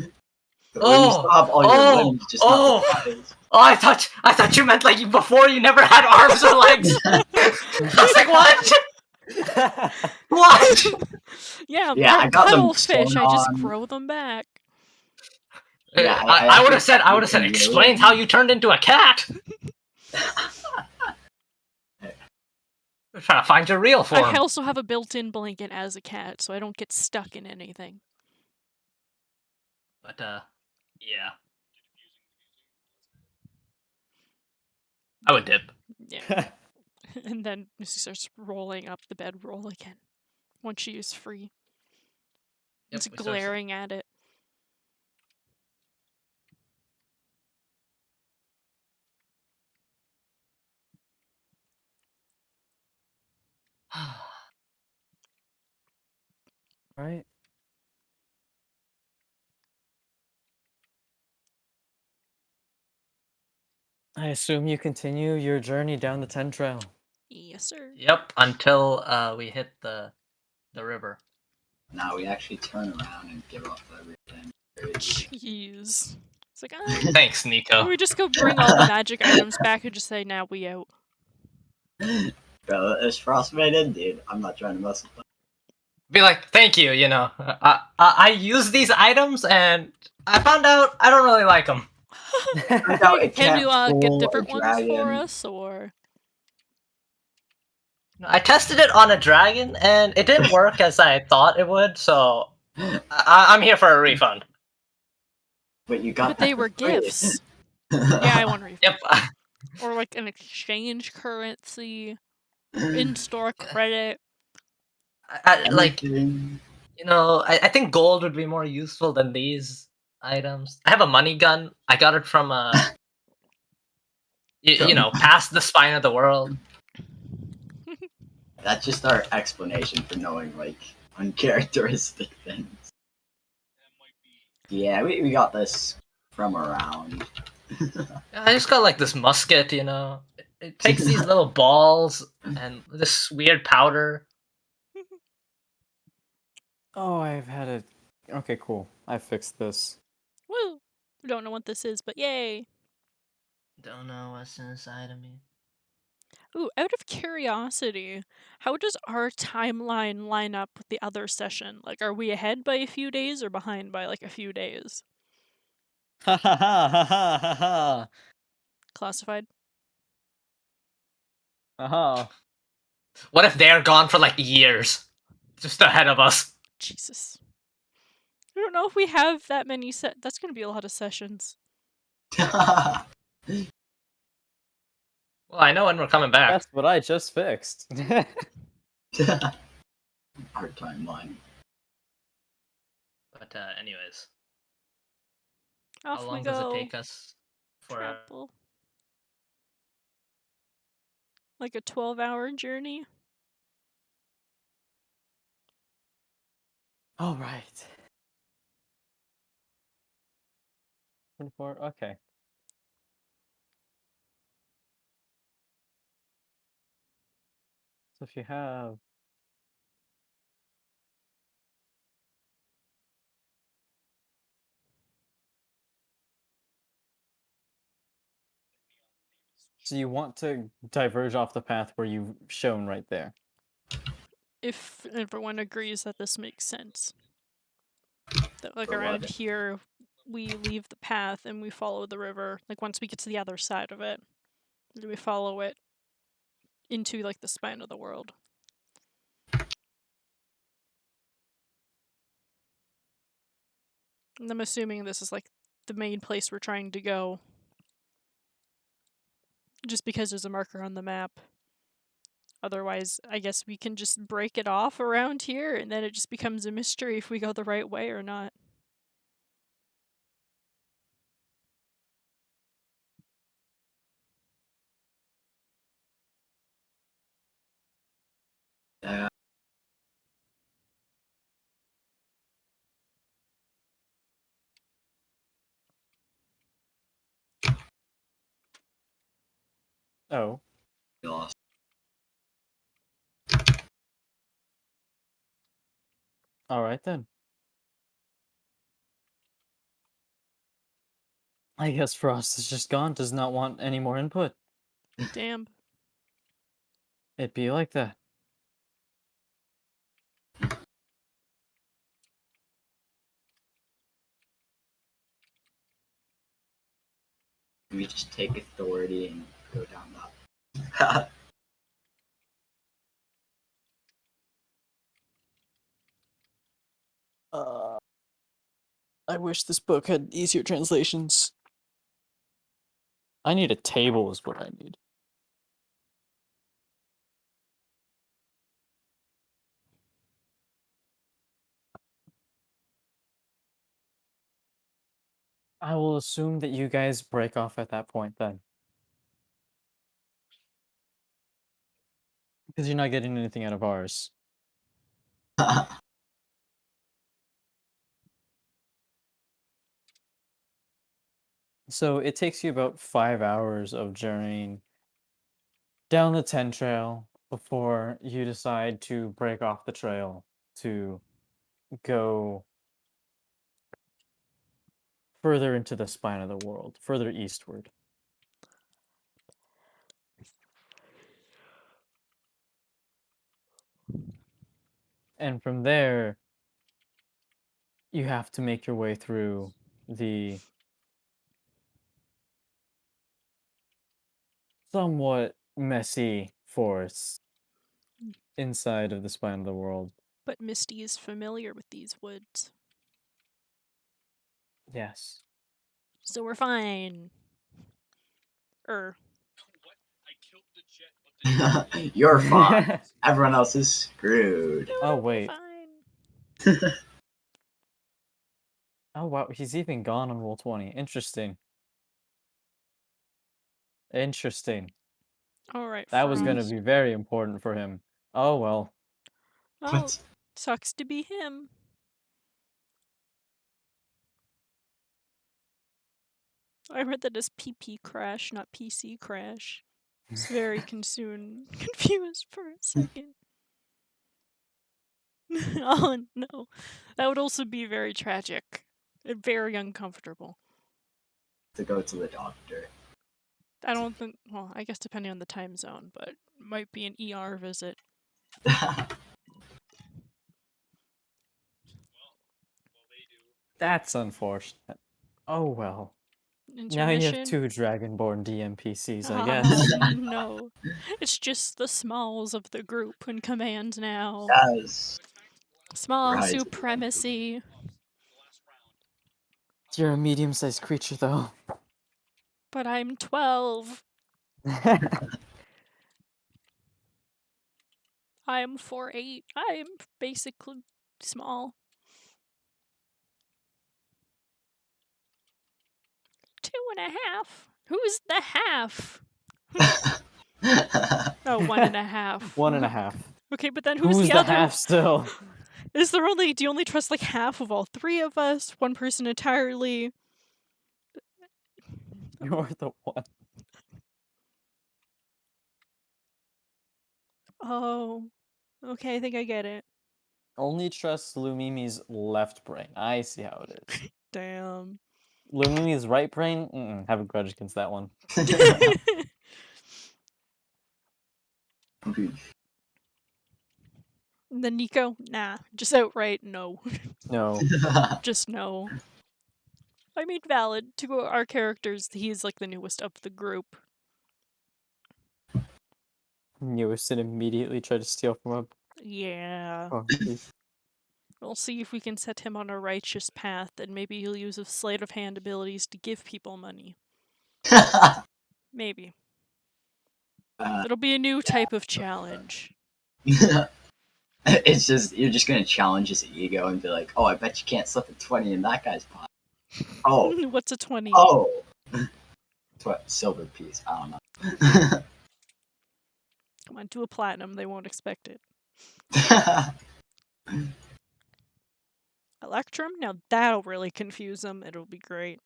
But when you
Oh,
still have all your
oh,
limbs, just
oh.
not the bodies.
Oh, I thought you meant like before you never had arms or legs. I was like, what? What?
Yeah,
Yeah, I got them
cuttlefish.
sewn
I just
on.
grow them back.
Yeah,
I would have said,
really-
explain how you turned into a cat. We're trying to find your real form.
I also have a built-in blanket as a cat, so I don't get stuck in anything.
But yeah, I would dip.
Yeah. And then she starts rolling up the bedroll again once she is free.
Yep,
It's
we start-
glaring at it.
Right? I assume you continue your journey down the 10 trail.
Yes, sir.
Yep, until we hit the river.
Now we actually turn around and give up everything.
Jeez. It's like,
Thanks, Nico.
we just go bring all the magic items back and just say, now we out.
Bro, it's frostbitten, dude. I'm not trying to mess with them.
Be like, thank you. You know, I use these items and I found out I don't really like them.
out it
Can
can't
you get
pull a
different ones for
dragon.
us, or?
I tested it on a dragon, and it didn't work as I thought it would. So I'm here for a refund.
But you got
But they
that
were
for free.
gifts. Yeah, I want a refund.
Yep.
Or like an exchange currency, in-store credit.
Like
Anything.
I think gold would be more useful than these items. I have a money gun. I got it from past the spine of the world.
That's just our explanation for knowing like uncharacteristic things. Yeah, we got this from around.
I just got like this musket. It takes these little balls and this weird powder.
Oh, I've had a. Okay, cool. I fixed this.
Woo! I don't know what this is, but yay!
Don't know what's inside of me.
Ooh, out of curiosity, how does our timeline line up with the other session? Like, are we ahead by a few days or behind by like a few days?
Ha ha ha ha ha ha ha.
Classified?
Aha.
What if they're gone for like years, just ahead of us?
Jesus. I don't know if we have that many that's gonna be a lot of sessions.
Well, I know when we're coming back.
That's what I just fixed.
Our timeline.
But anyways,
Off
how
we
long
go.
does it take us for?
Travel. Like a 12-hour journey?
All right. 24. Okay. So if you have. So you want to diverge off the path where you've shown right there.
If everyone agrees that this makes sense. That like
For what?
around here we leave the path and we follow the river. Like once we get to the other side of it, then we follow it into like the spine of the world. And I'm assuming this is like the main place we're trying to go. Just because there's a marker on the map. Otherwise, I guess we can just break it off around here and then it just becomes a mystery if we go the right way or not.
Yeah.
Oh.
Lost.
All right then. I guess Frost is just gone. Does not want any more input.
Damn.
It'd be like that.
We just take authority and go down that.
I wish this book had easier translations. I need a table is what I need. I will assume that you guys break off at that point then. Because you're not getting anything out of ours. So it takes you about 5 hours of journeying down the 10 trail before you decide to break off the trail to go further into the spine of the world, further eastward. And from there, you have to make your way through the somewhat messy forest inside of the spine of the world.
But Misty is familiar with these woods,
Yes.
so we're fine.
You're fine. Everyone else is screwed.
Oh,
We're
wait.
fine.
Oh, wow. He's even gone on roll 20. Interesting. Interesting.
All right,
That was going to
Frost.
be very important for him. Oh, well.
Oh,
What?
sucks to be him. I read that as PP crash, not PC crash. It's very confused for a second. Oh no. That would also be very tragic. And very uncomfortable.
To go to the doctor.
I don't think, well, I guess depending on the time zone, but it might be an ER visit.
That's unfortunate. Oh, well.
Intermission.
Now you have 2 Dragonborn DMPCs, I
Oh
guess.
no. It's just the smalls of the group in command now.
Yes.
Small
Right.
supremacy.
You're a medium-sized creature, though.
But I'm 12. I'm 4'8". I'm basically small. 2.5. Who's the half? Oh, 1.5.
1.5.
Okay, but then who's
Who's
the
the
other?
half still?
Is there only? Do you only trust like half of all three of us? One person entirely?
You're the one.
Oh, okay. I think I get it.
Only trust Lumimi's left brain. I see how it is.
Damn.
Lumimi's right brain? Have a grudge against that one.
And then Nico, nah, just outright no.
No.
Just no. I mean, valid. To our characters, he's like the newest of the group.
Newison immediately tried to steal from
Yeah.
a thief.
We'll see if we can set him on a righteous path, and maybe he'll use his sleight of hand abilities to give people money. Maybe. It'll be a new type of challenge.
It's just you're just gonna challenge his ego and be like, "Oh, I bet you can't slip a 20 in that guy's pot." Oh,
What's a 20?
oh, what silver piece? I don't know.
Come on, do a platinum. They won't expect it. Electrum? Now that'll really confuse them. It'll be great.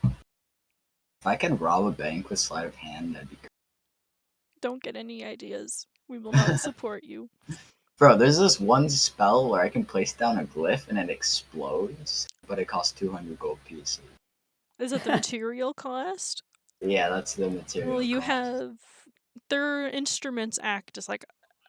If I could rob a bank with sleight of hand, that'd be great.
Don't get any ideas. We will not support you.
Bro, there's this one spell where I can place down a glyph and it explodes, but it costs 200 gold pieces.
Is it the material cost?
Yeah, that's the material.
Well, you
cost.
have. Their instruments act as like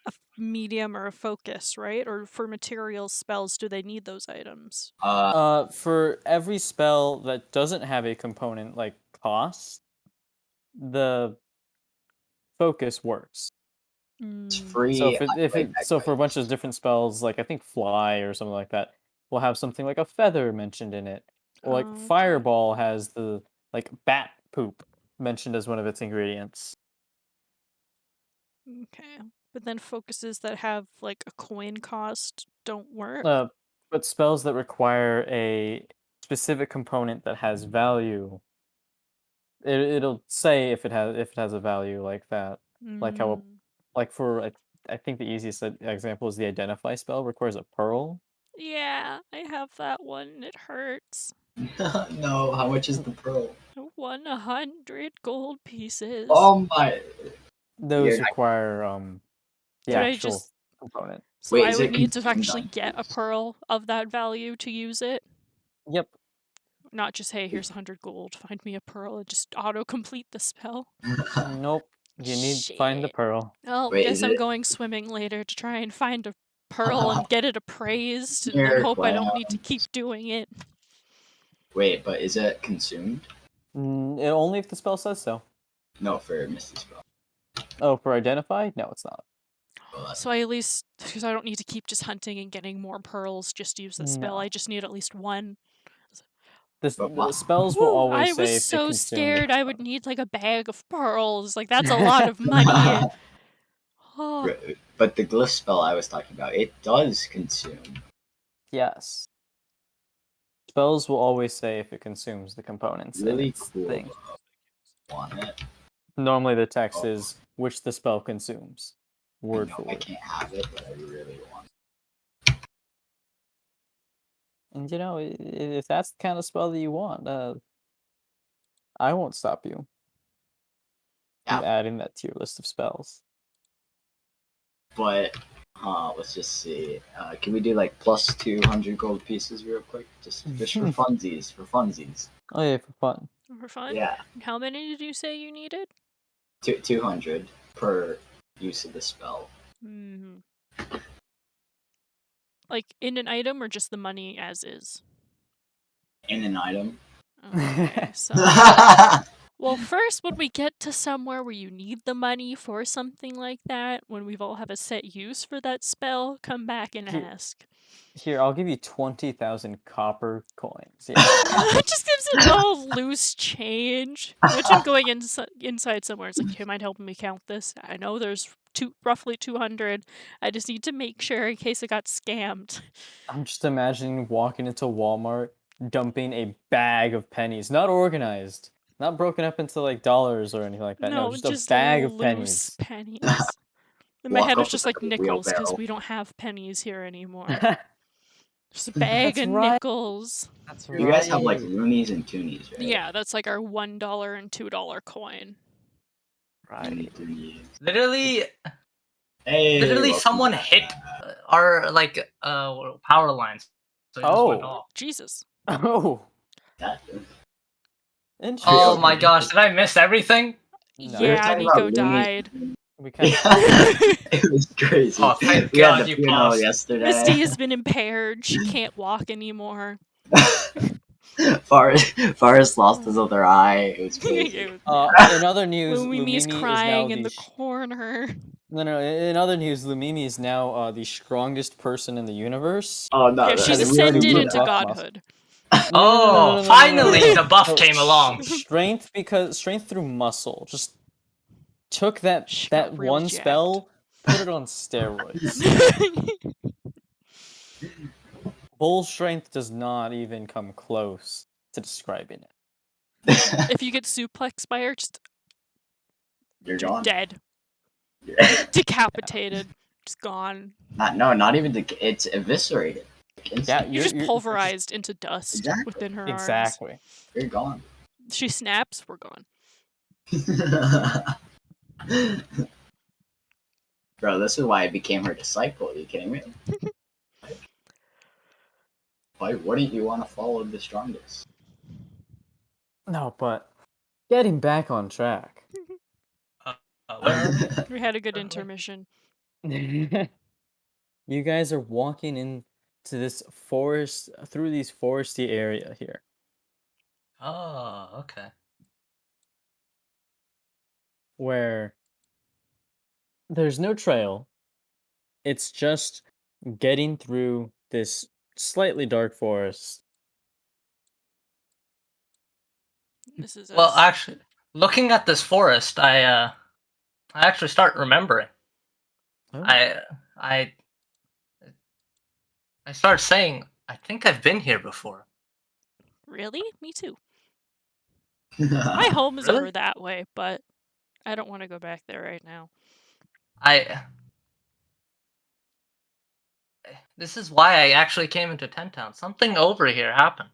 a medium or a focus, right? Or for material spells, do they need those items?
For every spell that doesn't have a component like cost, the focus works.
It's
Mm.
free.
So for a bunch
items.
of different spells, like I think fly or something like that, will have something like a feather mentioned in it, or like
Okay.
fireball has the like bat poop mentioned as one of its ingredients.
Okay. But then focuses that have like a coin cost don't work.
But spells that require a specific component that has value, it'll say if it has a value like that, like how
Mm.
like for I think the easiest example is the identify spell requires a pearl.
Yeah, I have that one. It hurts.
No, how much is the pearl?
100 gold pieces.
Oh my!
Those
Yeah,
require the
Did I
actual
just?
component.
So
Wait,
I
is
would
it
need to
consumed
actually
on
get a
these?
pearl of that value to use it.
Yep.
Not just, hey, here's 100 gold, find me a pearl, and just auto-complete the spell.
Nope. You need to find the
Shit.
pearl.
Oh,
Wait,
guess
is
I'm
it?
going swimming later to try and find a pearl and get it appraised, and then
Near
hope I don't need to
clouds.
keep doing it.
Wait, but is it consumed?
Only if the spell says so.
No, for Misty spell.
Oh, for identify? No, it's not.
So I at least, because I don't need to keep just hunting and getting more pearls, just use the spell.
No.
I just need at least one.
The spells will
Woo,
always
I
say
was
if they
so
consume
scared
the
I would need like a bag of pearls. Like that's a lot of money. Oh,
But the glyph spell I was talking about, it does consume.
Yes. Spells will always say if it consumes the components in
Really
its
cool.
thing.
Want it?
Normally the text
Oh.
is which the spell consumes. Word
I
for
know I
word.
can't have it, but I really want it.
And if that's the kind of spell that you want, I won't stop you from
Yeah.
adding that to your list of spells.
But let's just see. Can we do like plus 200 gold pieces real quick? Just for funsies, for funsies.
Oh yeah, for fun.
for fun.
Yeah,
How many did you say you needed?
200 per use of the spell.
Hmm. Like in an item or just the money as is?
In an item.
Okay, so well, first when we get to somewhere where you need the money for something like that, when we've all have a set use for that spell, come back and
Here-
ask.
Here, I'll give you 20,000 copper coins. Yeah.
It just gives it all loose change. Imagine going inside somewhere. It's like, do you mind helping me count this? I know there's roughly 200. I just need to make sure in case I got scammed.
I'm just imagining walking into Walmart, dumping a bag of pennies, not organized, not broken up into like dollars or anything like that. No,
No,
just a
just
bag of
loose
pennies.
pennies. In my
Walk
head,
up
it's just
with
like
a
nickels because
wheelbarrow.
we don't have pennies here anymore. Just a bag
That's
of
right.
nickels.
That's
You guys have like
right.
loonies and toonies, right?
Yeah, that's like our $1 and $2 coin.
Right.
Toonies.
Literally,
Hey, welcome
someone
back.
hit our like power lines, so it just went
Oh.
off.
Jesus.
Oh.
That-
Interesting.
Oh my
okay.
gosh, did I miss everything?
No.
We were
Yeah,
talking
Nico
about loonies.
died.
We kind of.
It was crazy.
Oh, thank
We had
God
the
you
funeral
paused.
yesterday.
Misty has been impaired. She can't walk anymore.
Forrest lost his other eye. It was crazy.
In other news,
Lumimi's
Lumimi is now
crying in
the
the corner.
no. In other news, Lumimi is now the strongest person in the universe.
Oh no!
Yeah, she's
Has
we already
ascended
knew
into
that.
godhood.
Oh, finally the buff
No,
came along.
Strength through muscle. Just took
She
that
got real
one
jacked.
spell, put it on steroids. Bull strength does not even come close to describing it.
If you get suplexed by her, just
You're gone.
dead.
Yeah.
Decapitated. Just gone.
Not even it's eviscerated. Like,
Yeah,
You're just pulverized into dust
Exactly.
within her arms.
exactly.
You're gone.
She snaps, we're gone.
Bro, this is why I became her disciple. Are you kidding me? Why wouldn't you want to follow the strongest?
No, but getting back on track.
Where are we?
We had a good intermission.
You guys are walking into this forest through these foresty area here.
Oh, okay.
Where there's no trail. It's just getting through this slightly dark forest.
This is
Well,
us.
actually, looking at this forest, I actually start remembering.
Oh.
I start saying, I think I've been here before.
Really? Me too. My home is
Really?
over that way, but I don't want to go back there right now.
This is why I actually came into Ten Town. Something over here happened.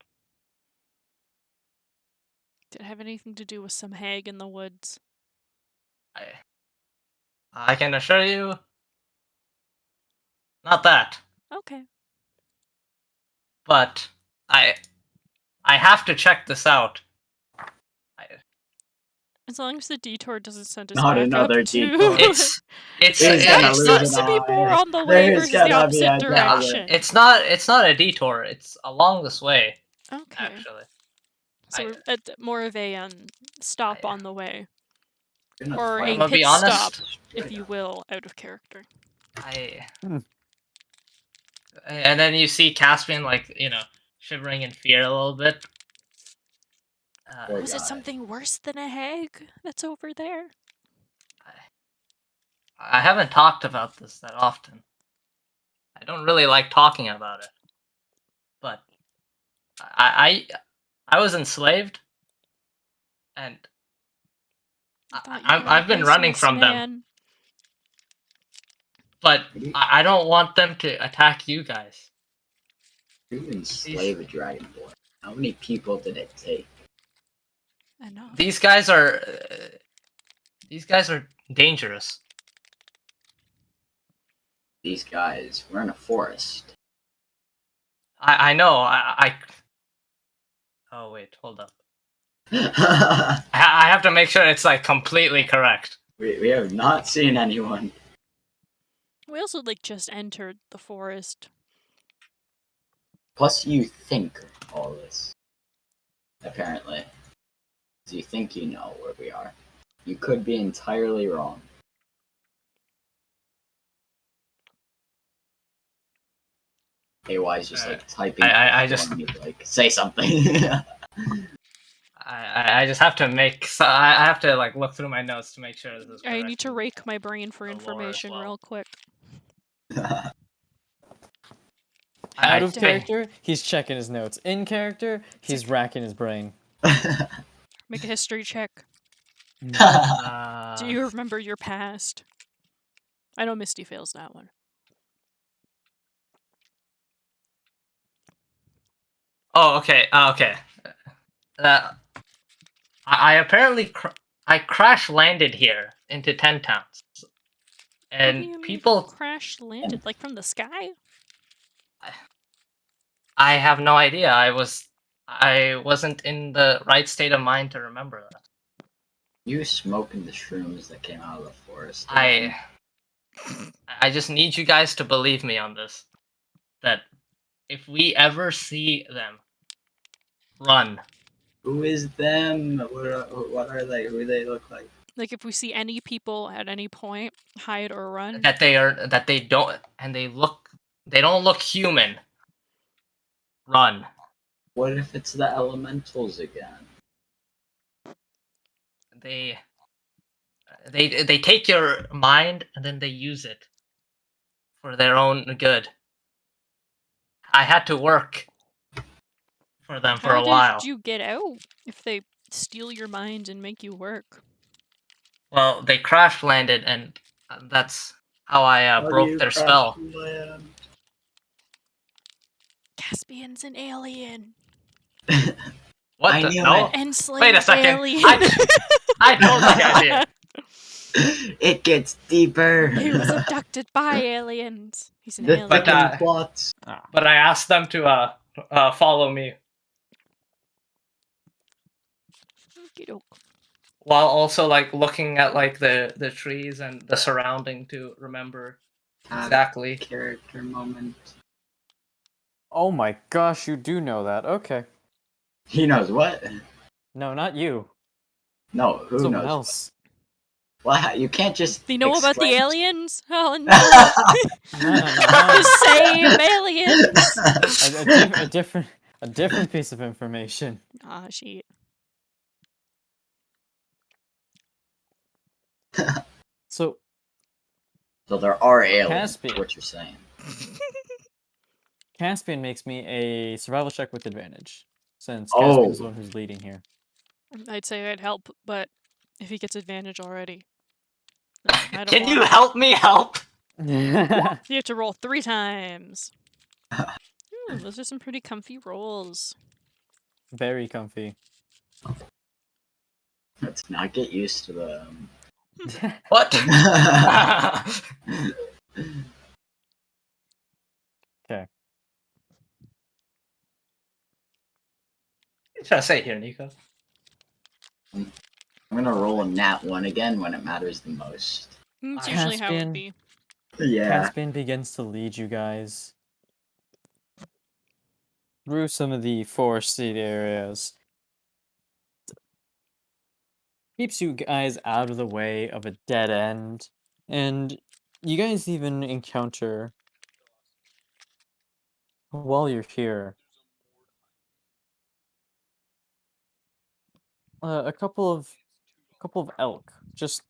Did it have anything to do with some hag in the woods?
I can assure you, not that.
Okay.
But I have to check this out.
As long as the detour doesn't send us
Not
back
another
up to...
detour.
It's
He's gonna
That
lose
seems
an
to be
eye.
more on the way
There's
versus the
gonna be a
opposite direction.
it's not a detour. It's along this way,
Okay.
actually.
So we're at more of a stop on the way. Or
I'm
a
gonna be
pit stop,
honest.
if you will, out of character.
Hmm.
And then you see Caspian, like, shivering in fear a little bit.
Poor
Was it
guy.
something worse than a hag that's over there?
I haven't talked about this that often. I don't really like talking about it. But I was enslaved, and
I thought you were a
I've been running
businessman.
from them. But I don't want them to attack you guys.
You enslave a dragonborn. How many people did it take?
Enough.
These guys are dangerous.
These guys, we're in a forest.
I know. Oh wait, hold up.
we
I have to make sure it's like completely correct.
have not seen anyone.
We also just entered the forest.
Plus, you think all this. Apparently. 'Cause you think you know where we are. You could be entirely wrong. AY's just typing.
I just
say something.
I just have to I have to look through my notes to make sure this is correct.
I need to rake my brain for
The lore as
information
well.
real quick.
Out of character, he's checking his notes. In character, he's racking his brain.
Make a history check. Do you remember your past? I know Misty fails that one.
Oh, okay. Okay. I apparently I crash landed here into 10 towns, and
What do you mean
people
crash landed from the sky?
I have no idea. I wasn't in the right state of mind to remember that.
You smoking the shrooms that came out of the forest.
I just need you guys to believe me on this. That if we ever see them, run.
Who is them? What are they? Who do they look like?
If we see any people at any point, hide or run.
That they don't look human. Run.
What if it's the elementals again?
They take your mind and then they use it for their own good. I had to work for them for a while.
How did you get out if they steal your mind and make you work?
Well, they crash landed, and that's how I broke their spell.
Caspian's an alien.
What?
I knew
no?
it.
Enslaved
Wait a second.
alien.
I know the idea.
It gets deeper.
He was abducted by aliens. He's an
The
alien.
But,
plots.
But I asked them to follow me,
Okey-doke.
while also looking at the trees and the surrounding to remember exactly.
Character moment.
Oh my gosh, you do know that. Okay.
He knows what?
No, not you.
No, who
Someone
knows?
else.
Well, you can't just.
Do you know about the
explain-
aliens? Oh no!
No.
The same aliens.
A different piece of information.
Ah, shit.
So
So there are aliens.
Caspian.
What you're saying?
Caspian makes me a survival check with advantage, since Caspian's the one who's leading here.
I'd say I'd help, but if he gets advantage already, I don't
Can
want
you
it.
help me help?
You have to roll 3 times. Ooh, those are some pretty comfy rolls.
Very comfy.
Let's not get used to them.
What?
Okay.
What are you trying to say here, Nico?
I'm gonna roll a nat 1 again when it matters the most.
That's usually how it
Caspian.
would be.
Yeah.
Caspian begins to lead you guys through some of the forested areas. Keeps you guys out of the way of a dead end, and You guys even encounter while you're here a couple of elk just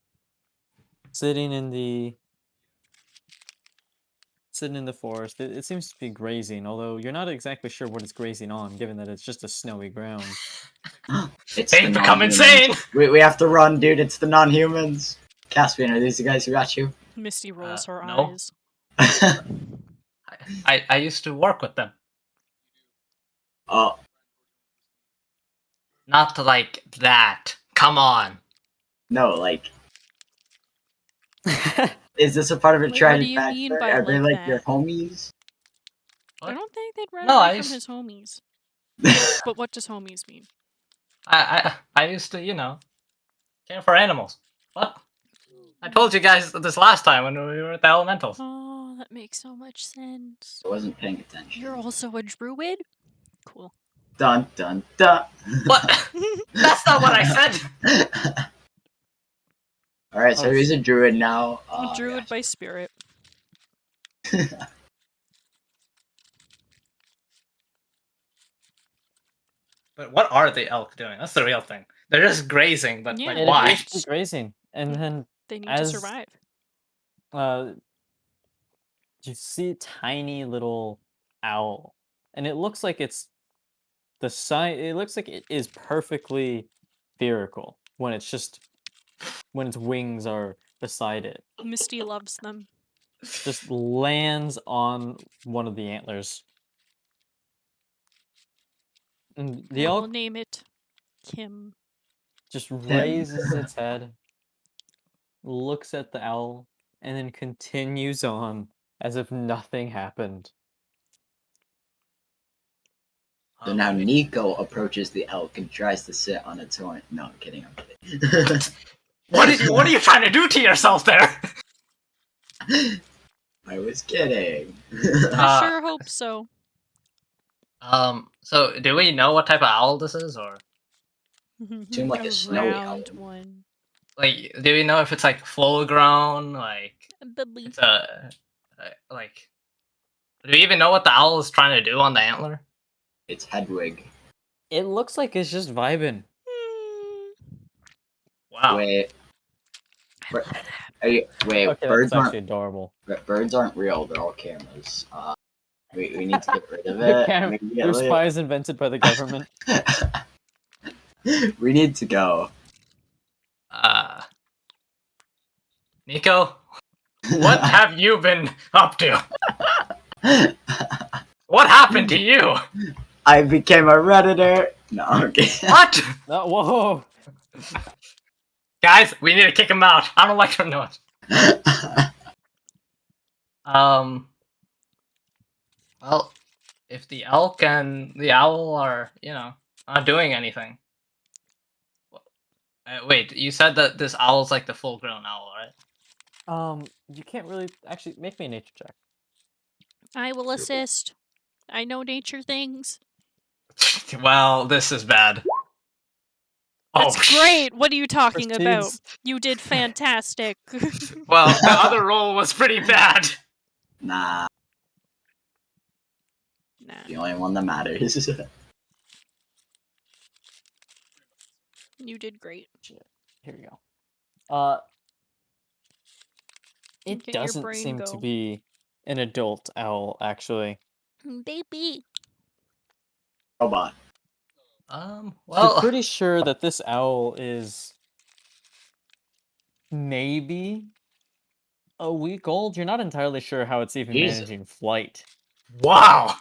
sitting in the forest. It seems to be grazing, although you're not exactly sure what it's grazing on, given that it's just a snowy ground.
It's
They've
the
become
non-humans.
insane!
We have to run, dude. It's the non-humans. Caspian, are these the guys who got you?
Misty rolls her
no.
eyes.
I used to work with them.
Oh,
Not like that. Come on.
no, like, is this a part of a
Wait, what
tragic
do you mean
backstory?
by
Are they
like
like your
that?
homies?
I
What?
don't think they'd run
No,
away
I
from
used-
his homies. But what does homies mean?
I used to, care for animals. What? I told you guys this last time when we were at the elementals.
Oh, that makes so much sense.
I wasn't paying attention.
You're also a druid? Cool.
Dun dun dun.
What? That's not what I said!
Alright, so
Oh,
he's a druid now.
A druid by spirit.
But what are the elk doing? That's the real thing. They're just grazing, but
Yeah.
like,
It
why?
appears to be grazing, and then
They need to
as
survive.
you see a tiny little owl, and it looks like it's the size. It looks like it is perfectly spherical when its wings are beside it.
Misty loves them.
Just lands on one of the antlers, and the
I will
elk
name it Kim.
just raises its head, looks at the owl, and then continues on as if nothing happened.
So now Nico approaches the elk and tries to sit on its horn. No, I'm kidding. I'm kidding.
What are you trying to do to yourself there?
I was kidding.
I sure hope so.
So do we know what type of owl this is, or
Seemed like a snowy
round
owl.
one.
like, do we know if it's like full grown, like
Bubbly.
it's like, do we even know what the owl is trying to do on the antler?
It's Hedwig.
It looks like it's just vibing.
Wow.
Wait,
I love that.
wait,
Okay,
birds
that's actually adorable.
aren't real. They're all cameras. We need to get rid of
The
it.
cam- They're spies invented by the government.
We need to go.
Nico, what have you been up to? What happened to you?
I became a redditor. No, okay.
What?
Oh, whoa!
Guys, we need to kick him out. I don't like their noise. Well, if the elk and the owl are, not doing anything. Wait, you said that this owl's like the full-grown owl, right?
You can't really actually make me a nature check.
I will assist. I know nature things.
Well, this is bad.
That's
Oh,
great. What are you talking about?
Proceeds.
You did fantastic.
Well, the other roll was pretty bad.
Nah,
Nah.
the only one that matters.
You did great.
Here we go. It
Get your
doesn't
brain
seem
go.
to be an adult owl, actually.
Baby.
Robot.
You're
Well,
pretty sure that this owl is maybe a week old. You're not entirely sure how it's even
Jesus.
managing flight.
wow.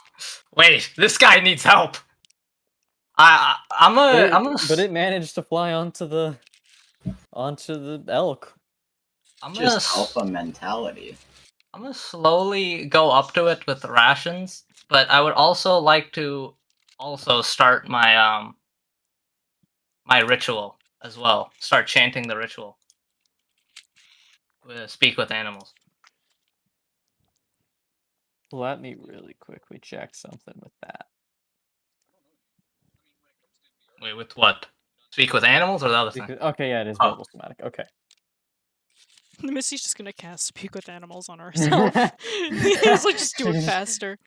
Wait, this guy needs help. I'm a
But it managed to fly onto the elk.
I'm
Just
gonna
alpha mentality.
I'm gonna slowly go up to it with the rations, but I would also like to also start my my ritual as well. Start chanting the ritual. Speak with animals.
Let me really quickly check something with that.
Wait, with what? Speak with animals or the other thing?
Okay, yeah, it is
Oh.
verbal somatic. Okay.
Misty's just gonna cast Speak with Animals on herself. It's like, just do it faster.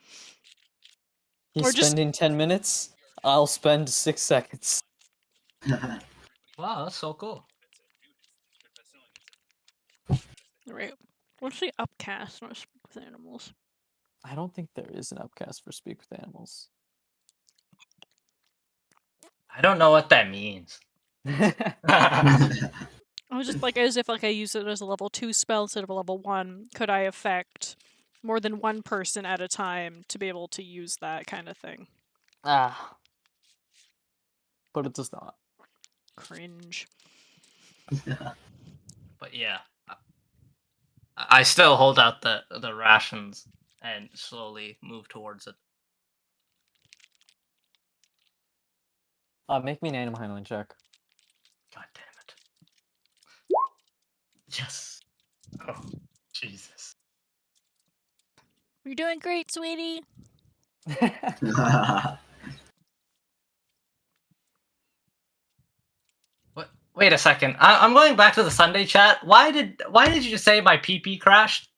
He's
Or just-
spending 10 minutes. I'll spend 6 seconds.
Wow, that's so cool.
Right. What's the upcast on Speak with Animals?
I don't think there is an upcast for Speak with Animals.
I don't know what that means.
I was just like, as if like I use it as a level 2 spell instead of a level 1. Could I affect more than one person at a time to be able to use that kind of thing?
Ah. But it does not.
Cringe.
But yeah, I still hold out the rations and slowly move towards it.
Make me an animal handling check.
God damn it! Yes. Oh, Jesus.
You're doing great, sweetie.
What? Wait a second. I'm going back to the Sunday chat. Why did you say my PP crashed?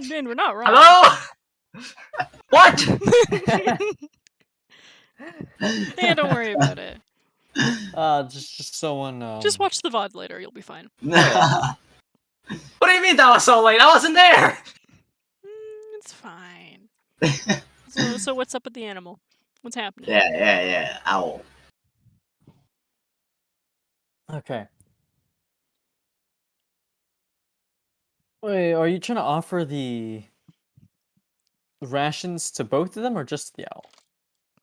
Man, we're not wrong.
Hello? What?
Yeah, don't worry about it.
Just someone.
Just watch the VOD later, you'll be fine.
What do you mean that was so late? I wasn't there.
It's fine. So what's up with the animal? What's happening?
Yeah. Owl.
Okay. Wait, are you trying to offer the rations to both of them or just the owl?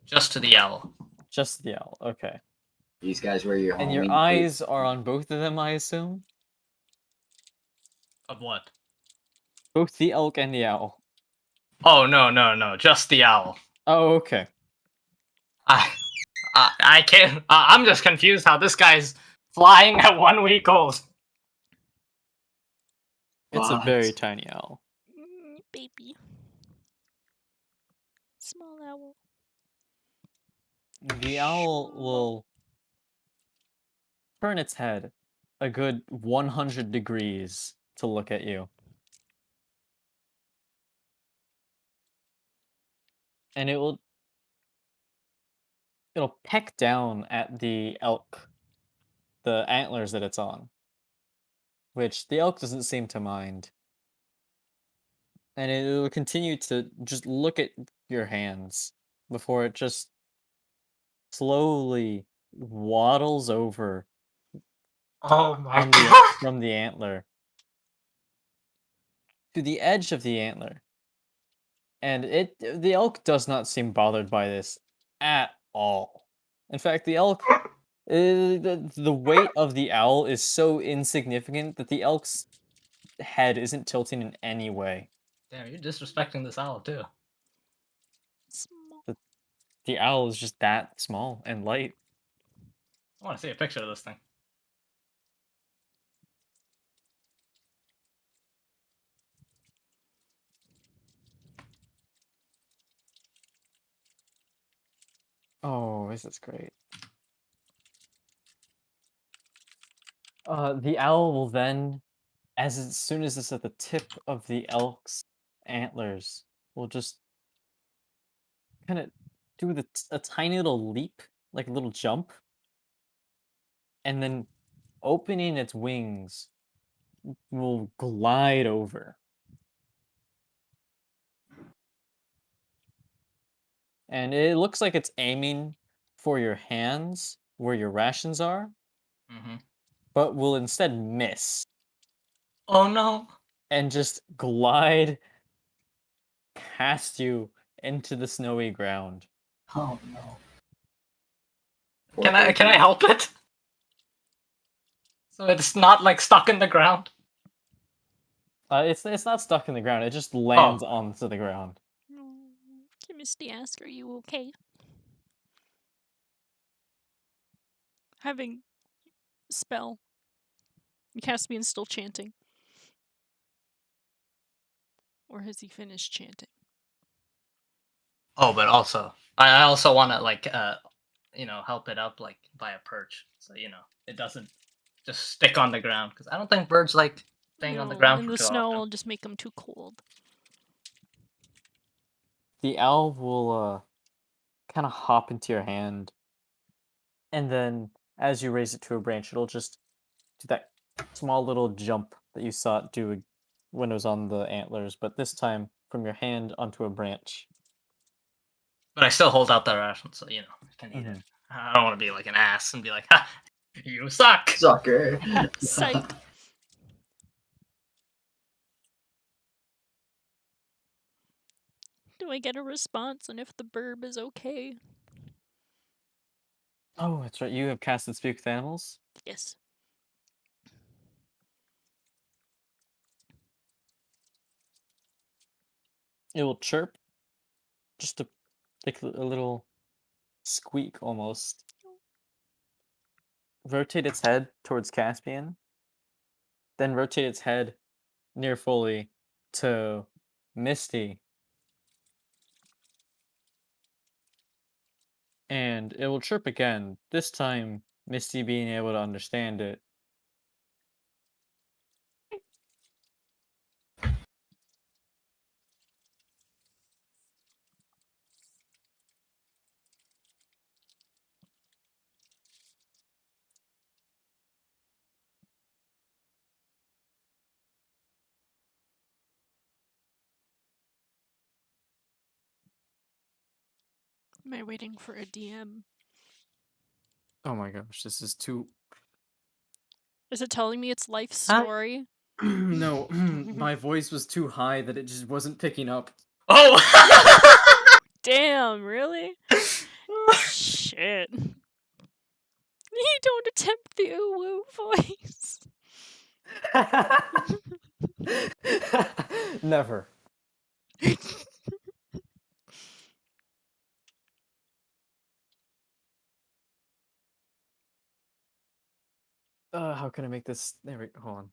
Just to the owl.
Just the owl. Okay.
These guys were your
And your
Halloween
eyes are on both of them, I assume?
Of what?
Both the elk and the owl.
Oh no! Just the owl.
Oh, okay.
I can't. I'm just confused how this guy's flying at 1 week old.
It's a very
What?
tiny owl.
Baby. Small owl.
The owl will turn its head a good 100 degrees to look at you. And it'll peck down at the elk, the antlers that it's on, which the elk doesn't seem to mind. And it will continue to just look at your hands before it just slowly waddles over
Oh my
from the
god!
from the antler to the edge of the antler. And the elk does not seem bothered by this at all. In fact, the elk, the weight of the owl is so insignificant that the elk's head isn't tilting in any way.
Damn, you're disrespecting this owl too.
Small.
The owl is just that small and light.
I want to see a picture of this thing.
Oh, this is great. The owl will then, as soon as it's at the tip of the elk's antlers, will just kind of do a tiny little leap, like a little jump, and then opening its wings will glide over. And it looks like it's aiming for your hands where your rations are,
Mm-hmm.
but will instead miss
Oh no!
and just glide past you into the snowy ground.
Oh no.
Can I help it? So it's not like stuck in the ground.
It's not stuck in the ground. It just lands onto the ground.
Can Misty ask, are you okay? Having spell. Caspian's still chanting. Or has he finished chanting?
Oh, but also I also want to like help it up like by a perch, so it doesn't just stick on the ground. Because I don't think birds like staying on the
No,
ground
and
for
the
too
snow
often.
will just make them too cold.
The owl will kind of hop into your hand, and then as you raise it to a branch, it'll just do that small little jump that you saw it do when it was on the antlers, but this time from your hand onto a branch.
But I still hold out the ration, so I can eat it.
Mhm.
I don't want to be like an ass and be like, "Ha, you suck."
Sucker.
Psych. Do I get a response on if the burb is okay?
Oh, that's right. You have casted Speak with Animals?
Yes.
It will chirp, just like a little squeak almost. Rotate its head towards Caspian, then rotate its head near fully to Misty, and it will chirp again, this time Misty being able to understand it.
Am I waiting for a DM?
Oh my gosh, this is too.
Is it telling me its life
Hi.
story?
No, my voice was too high that it just wasn't picking up.
Oh.
Damn, really? Shit. You don't attempt the ooh voice.
Never. How can I make this? There we go. Hold on.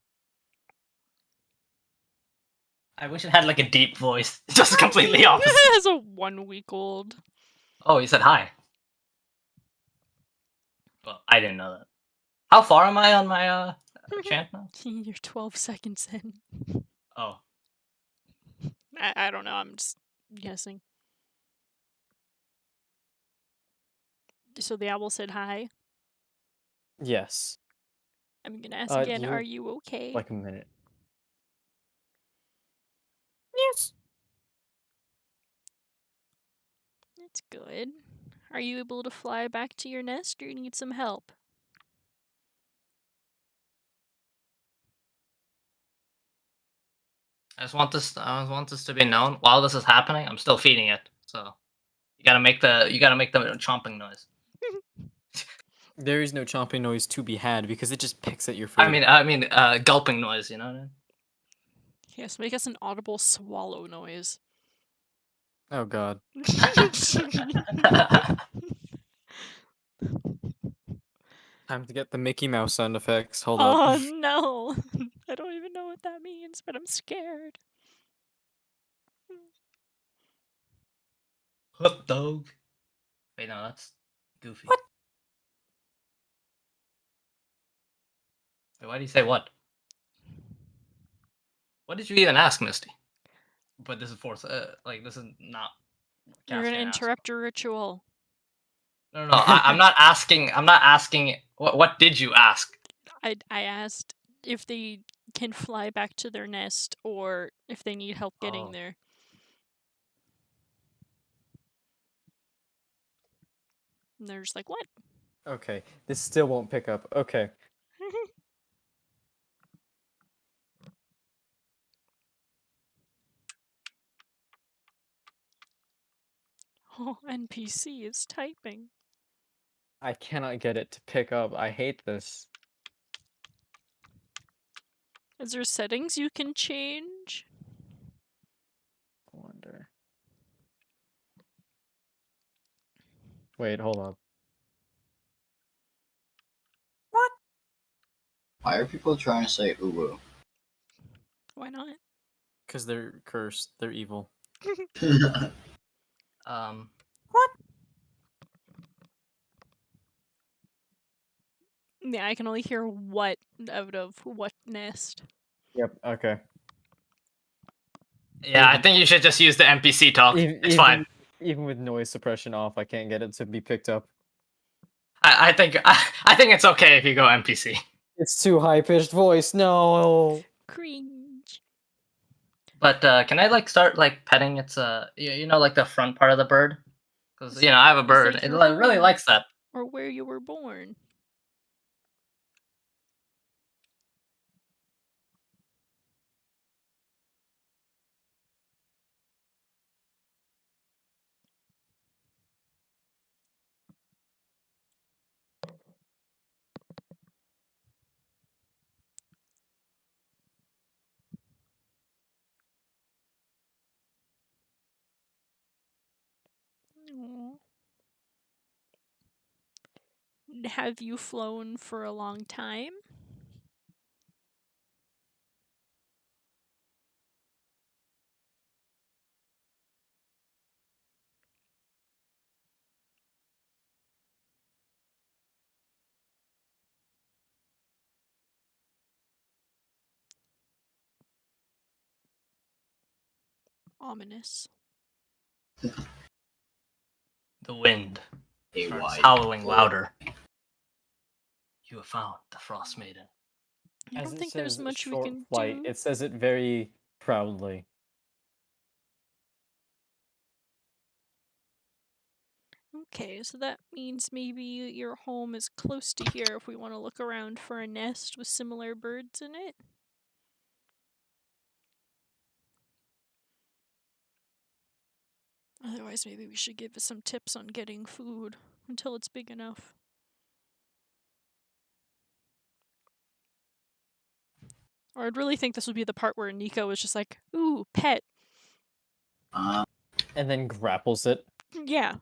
I wish it had like a deep voice, just completely opposite.
It has a 1 week old.
Oh, you said hi. Well, I didn't know that. How far am I on my chant now?
You're 12 seconds in.
Oh,
I don't know, I'm just guessing. So the owl said hi.
Yes.
I'm gonna ask again,
You
are
have
you okay?
like a minute. Yes.
That's good. Are you able to fly back to your nest or you need some help?
I just want this. I just want this to be known. While this is happening, I'm still feeding it. So you gotta make the chomping noise.
There is no chomping noise to be had because it just picks at your food.
I mean, gulping noise. You know what I mean?
Yes, make us an audible swallow noise.
Oh god. Time to get the Mickey Mouse sound effects. Hold up.
Oh no! I don't even know what that means, but I'm scared.
Hot dog. Wait, no, that's Goofy.
What?
Wait, why do you say what? What did you even ask, Misty? But this is fourth. This is not.
You're gonna
Caspian asked.
interrupt your ritual.
No, I'm not asking. I'm not asking. What did you ask?
I asked if they can fly back to their nest or if they need help getting
Oh.
there. And they're just like, what?
Okay, this still won't pick up. Okay.
Oh, NPC is typing.
I cannot get it to pick up. I hate this.
Is there settings you can change?
I wonder. Wait, hold up.
Why are people trying to say uwu?
Why not?
Because they're cursed. They're evil.
Um.
Yeah, I can only hear what out of what nest.
Yep. Okay.
Yeah, I
Even-
think you should just use the NPC talk. It's fine.
Even with noise suppression off, I can't get it to be picked up.
I think I think it's okay if you go NPC.
It's too high pitched voice. No.
Cringe.
But can I like start like petting its you know like the front part of the bird? Because you know I have a
It's
bird.
like
It
your
really
home.
likes that.
Or where you were born. Aw. Have you flown for a long time? Ominous.
The wind
AY.
starts howling louder. You have found the Frost Maiden.
I
As
don't
it
think there's
says
much we
short
can
flight,
do.
it says it very proudly.
Okay, so that means maybe your home is close to here if we want to look around for a nest with similar birds in it. Otherwise, maybe we should give it some tips on getting food until it's big enough. Or I'd really think this would be the part where Nico is just like, ooh, pet.
And then grapples it.
Yeah.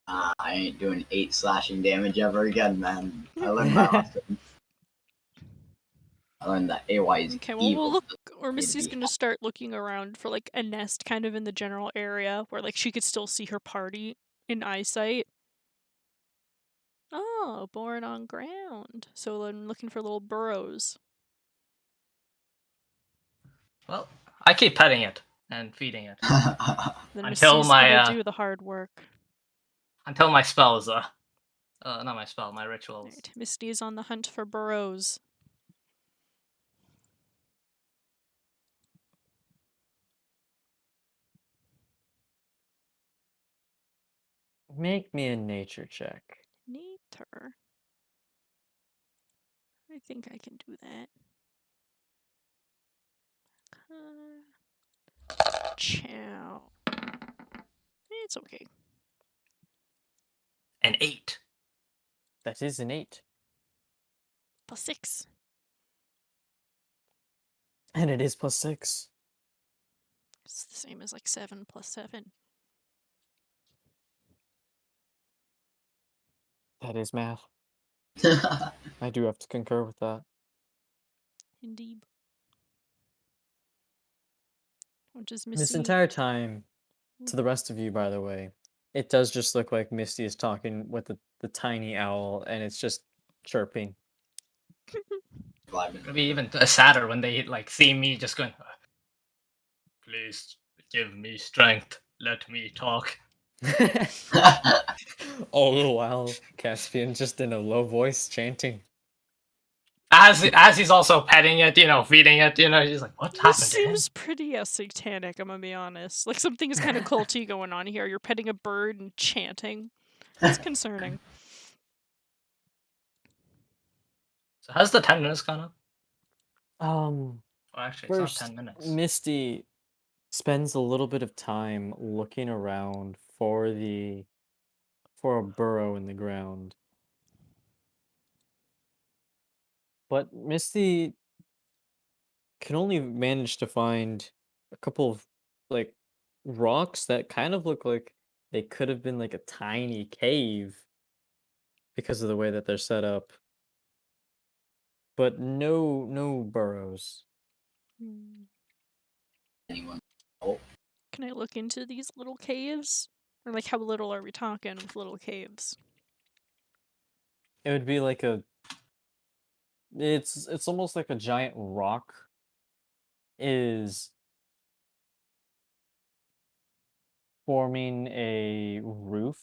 I ain't doing 8 slashing damage ever again, man. I learned my lesson. I learned that AY is
Okay, well,
evil.
we'll look, or
need to
Misty's
be
gonna start looking around for like a nest kind of in the general area where like she could still see her party in eyesight. Oh, born on ground. So I'm looking for little burrows.
Well, I keep petting it and feeding it
Then
until
Misty's
my
gonna do the hard work.
until my spell is not my spell, my rituals.
Right, Misty is on the hunt for burrows.
Make me a nature check.
Nature. I think I can do that. Chow. It's okay.
An 8.
That is an 8.
+6.
And it is +6.
It's the same as like 7 + 7.
That is math. I do have to concur with that.
Indeed. Which is
This
Misty.
entire time, to the rest of you, by the way, it does just look like Misty is talking with the tiny owl, and it's just chirping.
It'll be even sadder when they like see me just going. Please give me strength. Let me talk.
All the while, Caspian just in a low voice chanting.
As he's also petting it, you know, feeding it, you know, he's like, "What
This
happened to him?"
seems pretty satanic, I'm gonna be honest. Like something is kind of culty going on here. You're petting a bird and chanting. It's concerning.
So has the 10 minutes gone up?
Um,
Well, actually, it's not
First,
10 minutes.
Misty spends a little bit of time looking around for a burrow in the ground. But Misty can only manage to find a couple of like rocks that kind of look like they could have been like a tiny cave because of the way that they're set up. But no burrows.
Hmm.
Anyone? Oh,
Can I look into these little caves? Or like how little are we talking with little caves?
It would be like a. It's almost like a giant rock is forming a roof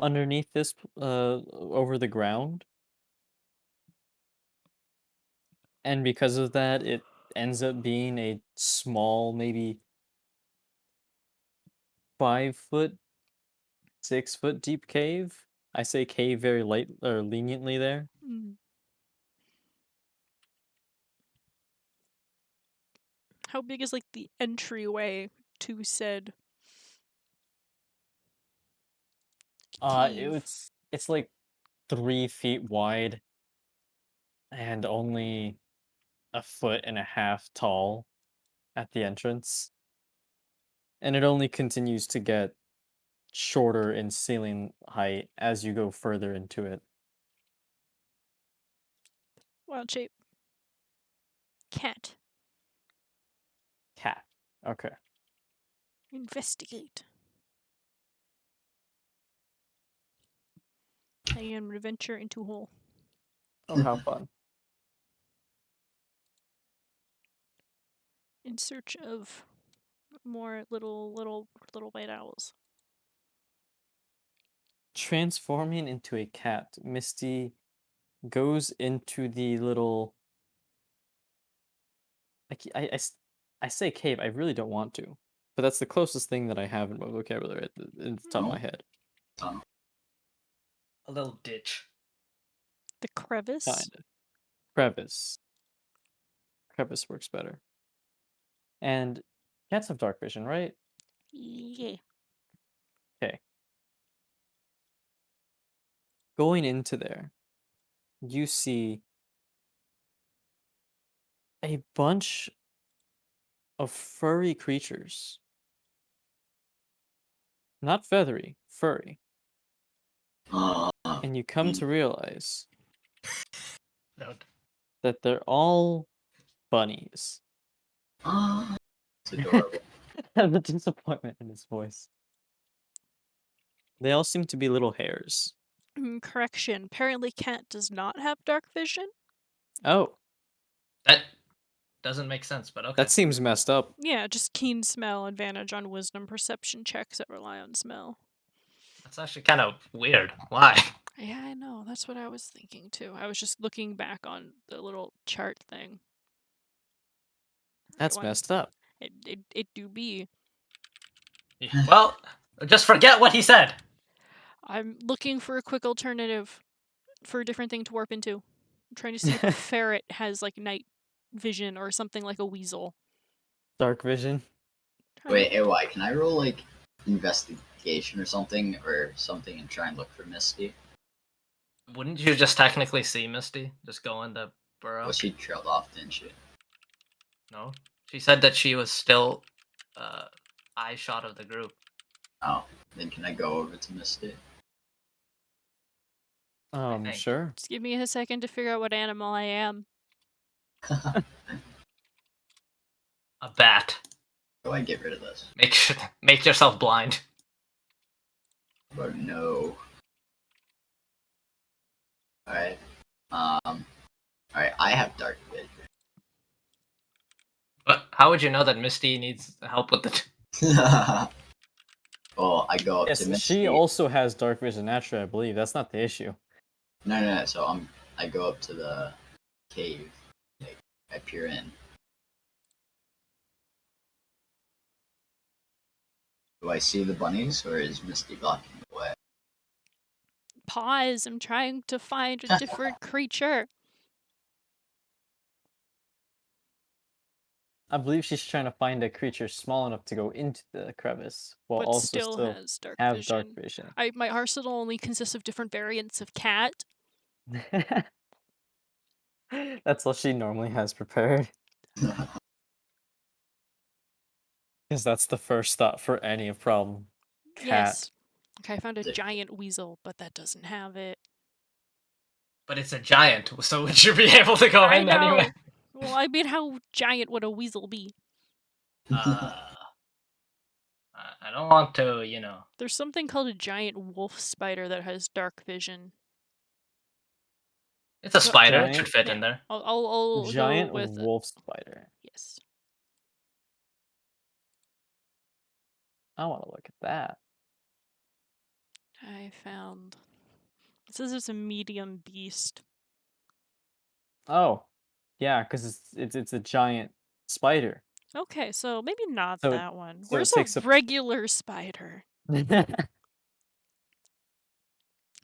underneath this over the ground, and because of that it ends up being a small, maybe 5 foot, 6 foot deep cave. I say cave very light or leniently there.
Mm. How big is like the entryway to said cave?
It's like 3 feet wide and only a foot and a half tall at the entrance, and it only continues to get shorter in ceiling height as you go further into it.
Wild shape. Cat.
Cat. Okay.
Investigate. I am an adventure into hole.
Oh, how fun.
In search of more little white owls.
Transforming into a cat, Misty goes into the little. I say cave. I really don't want to, but that's the closest thing that I have in my vocabulary in the top of my head.
Tunnel.
A little ditch.
The crevice.
Kind of. Crevice. Crevice works better. And cats have dark vision, right?
Yeah.
Okay. Going into there, you see a bunch of furry creatures. Not feathery, furry. And you come to realize
No.
that they're all bunnies.
It's adorable.
The disappointment in his voice. They all seem to be little hares.
Correction. Apparently, cat does not have dark vision.
Oh,
That doesn't make sense, but okay.
that seems messed up.
Yeah, just keen smell, advantage on wisdom perception checks that rely on smell.
That's actually kind of weird. Why?
Yeah, I know. That's what I was thinking too. I was just looking back on the little chart thing.
That's messed up.
It do be.
Well, just forget what he said.
I'm looking for a quick alternative for a different thing to warp into. I'm trying to see if a ferret has like night vision or something like a weasel.
Dark vision.
Wait, AY, can I roll like investigation or something and try and look for Misty?
Wouldn't you just technically see Misty? Just go in the burrow?
Well, she trailed off, didn't she?
No. She said that she was still eye shot of the group.
Oh, then can I go over to Misty?
think.
Sure.
Just give me a second to figure out what animal I am.
A bat.
How do I get rid of this?
Make yourself blind.
Oh no. Alright. Alright, I have dark vision.
But how would you know that Misty needs help with it?
Well, I go up
Yes,
to Misty.
she also has dark vision naturally, I believe. That's not the issue.
No. So I go up to the cave. Like, I peer in. Do I see the bunnies, or is Misty blocking the way?
Pause. I'm trying to find a different creature.
I believe she's trying to find a creature small enough to go into the crevice, while
But
also
still
still
has dark
have
vision.
dark vision.
My arsenal only consists of different variants of cat.
That's all she normally has prepared. Because that's the first thought for any problem. Cat.
Yes. Okay, I found a giant weasel, but that doesn't have it.
But it's a giant, so would you be able to go
I
in
know.
anyway?
Well, I mean, how giant would a weasel be?
I I don't want to, you know.
There's something called a giant wolf spider that has dark vision.
It's a
So-
spider. It
Giant-
should fit
Yeah.
in there.
I'll
Giant
go with
wolf spider.
yes.
I want to look at that.
I found. It says it's a medium beast.
Oh, yeah, because it's a giant spider.
Okay, so maybe not
So
that one.
so it
Where's
takes
a
up-
regular spider?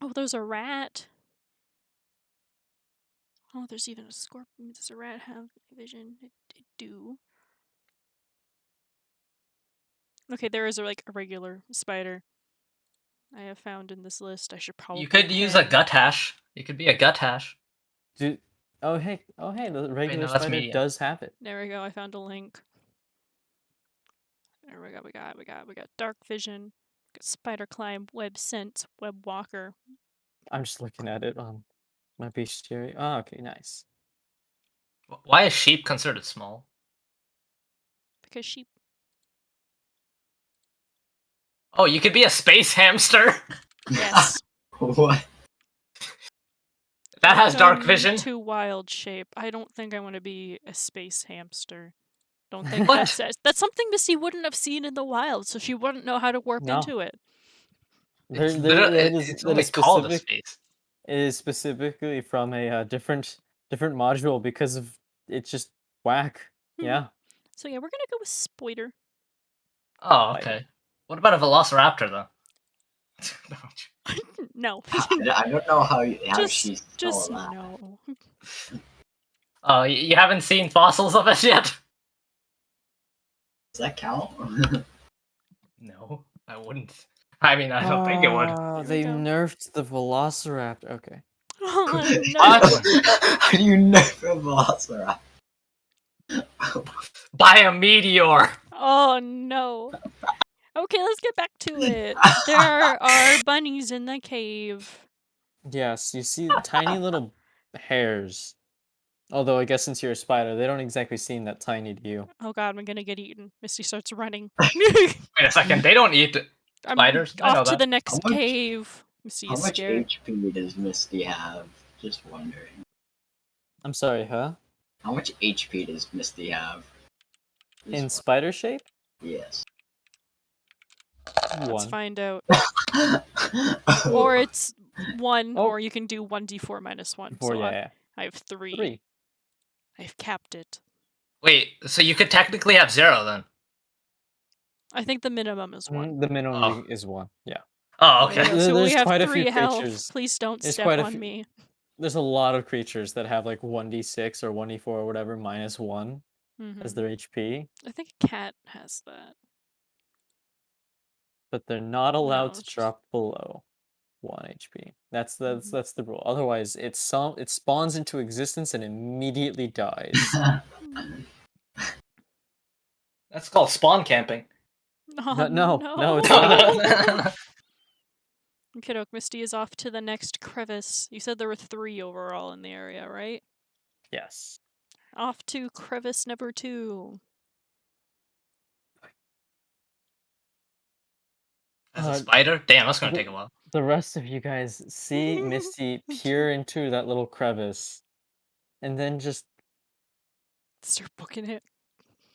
Oh, there's a rat. Oh, there's even a scorpion. Does a rat have vision? It do. Okay, there is like a regular spider. I have found in this list. I should probably.
You could use a
pen.
gut hash. You could be a gut hash.
oh hey, the regular
no, that's
spider
medium.
does have it.
There we go. I found a link. There we go. We got dark vision. Got spider climb, web sense, web walker.
I'm just looking at it on my bestiary. Oh, okay, nice.
Why is sheep considered small?
Because sheep.
Oh, you could be a space hamster.
Yes.
What?
That has dark
Welcome
vision.
To wild shape. I don't think I want to be a space hamster. Don't think
What?
that's something Missy wouldn't have seen in the wild, so she wouldn't know how to warp
No.
into it.
It's, it's
That
only
is
called a
specific.
space.
It is specifically from a different module because of it's just whack.
Mhm.
Yeah.
So yeah, we're gonna go with spider.
Oh,
Spider.
okay. What about a velociraptor, though?
No.
I don't know how
just
she's
just
still alive.
no.
Oh, you haven't seen fossils of it yet?
Does that count?
No, I wouldn't. I mean, I don't think it would.
Oh,
Here we
they
go.
nerfed the velociraptor. Okay.
Oh no.
What?
How do you never velociraptor?
By a meteor!
Oh no. Okay, let's get back to it. There are bunnies in the cave.
Yes, you see tiny little hairs. Although I guess since you're a spider, they don't exactly seem that tiny to you.
Oh god, I'm gonna get eaten. Misty starts running.
Wait a second, they don't eat
I'm
spiders. I know
off to
that.
the next
much-
cave. Misty
How
is
much
scared.
HP does Misty have? Just wondering.
I'm sorry, huh?
How much HP does Misty have? Just
In spider shape?
yes.
Let's
One.
find out.
Oh.
Or it's 1,
Oh.
or you can do 1d4 minus 1.
Four,
So
yeah.
I have 3.
3.
I've capped it.
Wait, so you could technically have 0 then?
I think the minimum is 1.
The minimum
Oh.
is 1. Yeah.
Oh,
There we
okay.
go. So we
There's
have
quite a
3
few
health.
creatures.
Please don't
There's
step
quite a
on
few-
me.
There's a lot of creatures that have like 1d6 or 1d4 or whatever minus 1 as
Mhm.
their HP,
I think a cat has that.
but they're not allowed to
it's just-
drop below 1 HP. That's
Mhm.
that's the rule. Otherwise, it spawns into existence and immediately dies.
That's called spawn camping.
Oh,
no, it's not.
Kiddo Misty is off to the next crevice. You said there were 3 overall in the area, right?
Yes.
Off to crevice number 2.
As a spider? Damn, that's gonna
the-
take a while.
The rest of you guys see Misty peer into that little crevice, and then just
Start booking it.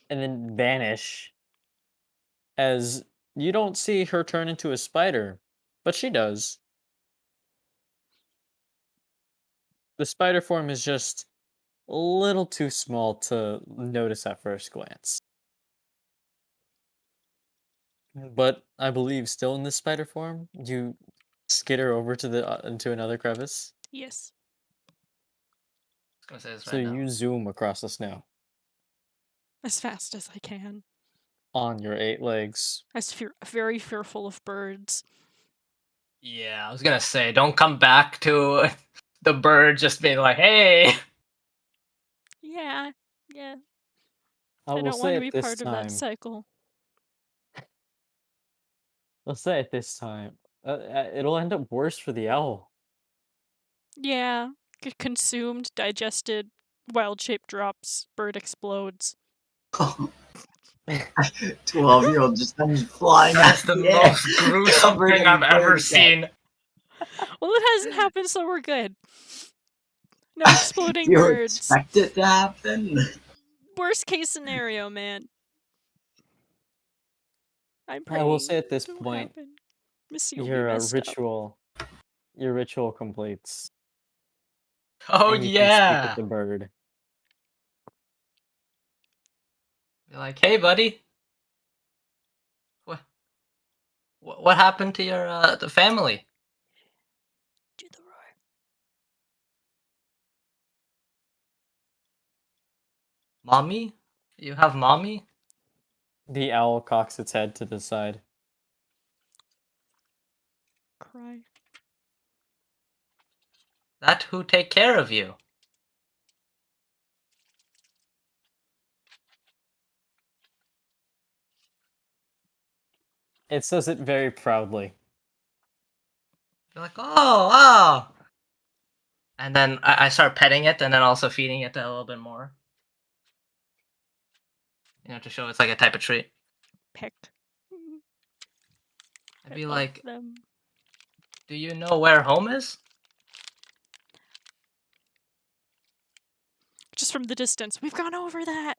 and then vanish. As you don't see her turn into a spider, but she does. The spider form is just a little too small to notice at first glance. But I believe still in this spider form, you skitter over to the into another crevice.
Yes.
I was gonna say this
So
right now.
you zoom across the snow
As fast as I can.
on your 8 legs.
Very fearful of birds.
Yeah, I was gonna say, don't come back to the bird just being like, hey!
Yeah.
I
I
will
don't want
say
to be
at this
part of
time.
that cycle.
I'll say at this time. It'll end up worse for the owl.
Yeah. Get consumed, digested, wild shape drops, bird explodes.
12-year-old just comes flying
That's
out
the
the air,
most gruesome
covered
thing
in
I've ever
bird guts.
seen.
Well, it hasn't happened, so we're good. No exploding
You
birds.
expect it to happen?
Worst case scenario, man. I'm praying
I will say at this
it won't
point,
happen. Missy will be
your
messed up.
ritual completes,
Oh
and you can speak with
yeah.
the bird.
You're like, hey, buddy. What? What happened to your the family?
Do the roar.
Mommy? You have mommy?
The owl cocks its head to the side.
Cry.
That who take care of you?
It says it very proudly.
You're like, oh. And then I start petting it and then also feeding it a little bit more. To show it's like a type of treat.
Pecked.
I'd be
I love
like,
them.
do you know where home is?
Just from the distance. We've gone over that.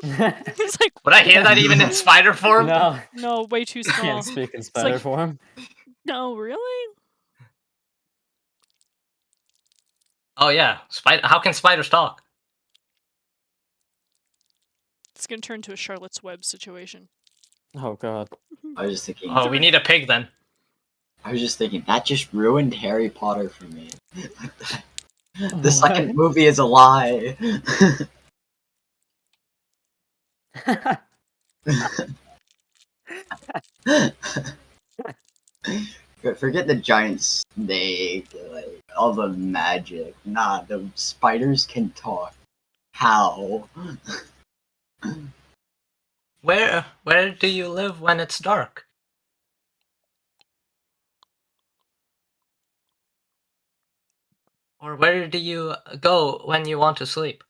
No,
It's like,
Would I hear that even in spider form?
no, way too small.
can't speak in spider
like-
form.
No, really?
Oh yeah, how can spiders talk?
It's gonna turn into a Charlotte's Web situation.
Oh god.
I was just thinking.
Oh, we need a pig then.
I was just thinking that just ruined Harry Potter for me. The
What?
second movie is a lie. Forget the giant snake, like all the magic. Nah, the spiders can talk. How?
Where do you live when it's dark? Or where do you go when you want to sleep?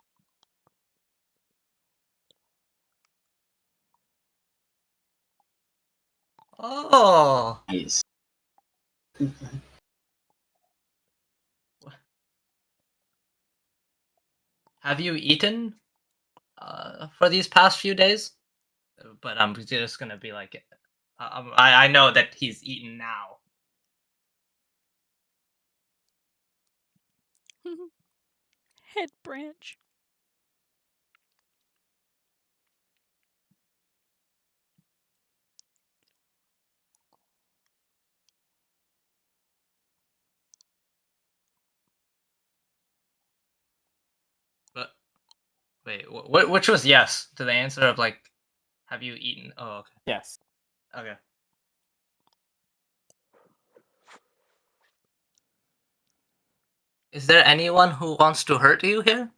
Oh.
Nice.
Have you eaten for these past few days? But I'm just gonna be like, I know that he's eaten now.
Head branch.
But wait, which was yes to the answer of like, have you eaten? Oh, okay.
Yes.
Okay. Is there anyone who wants to hurt you here?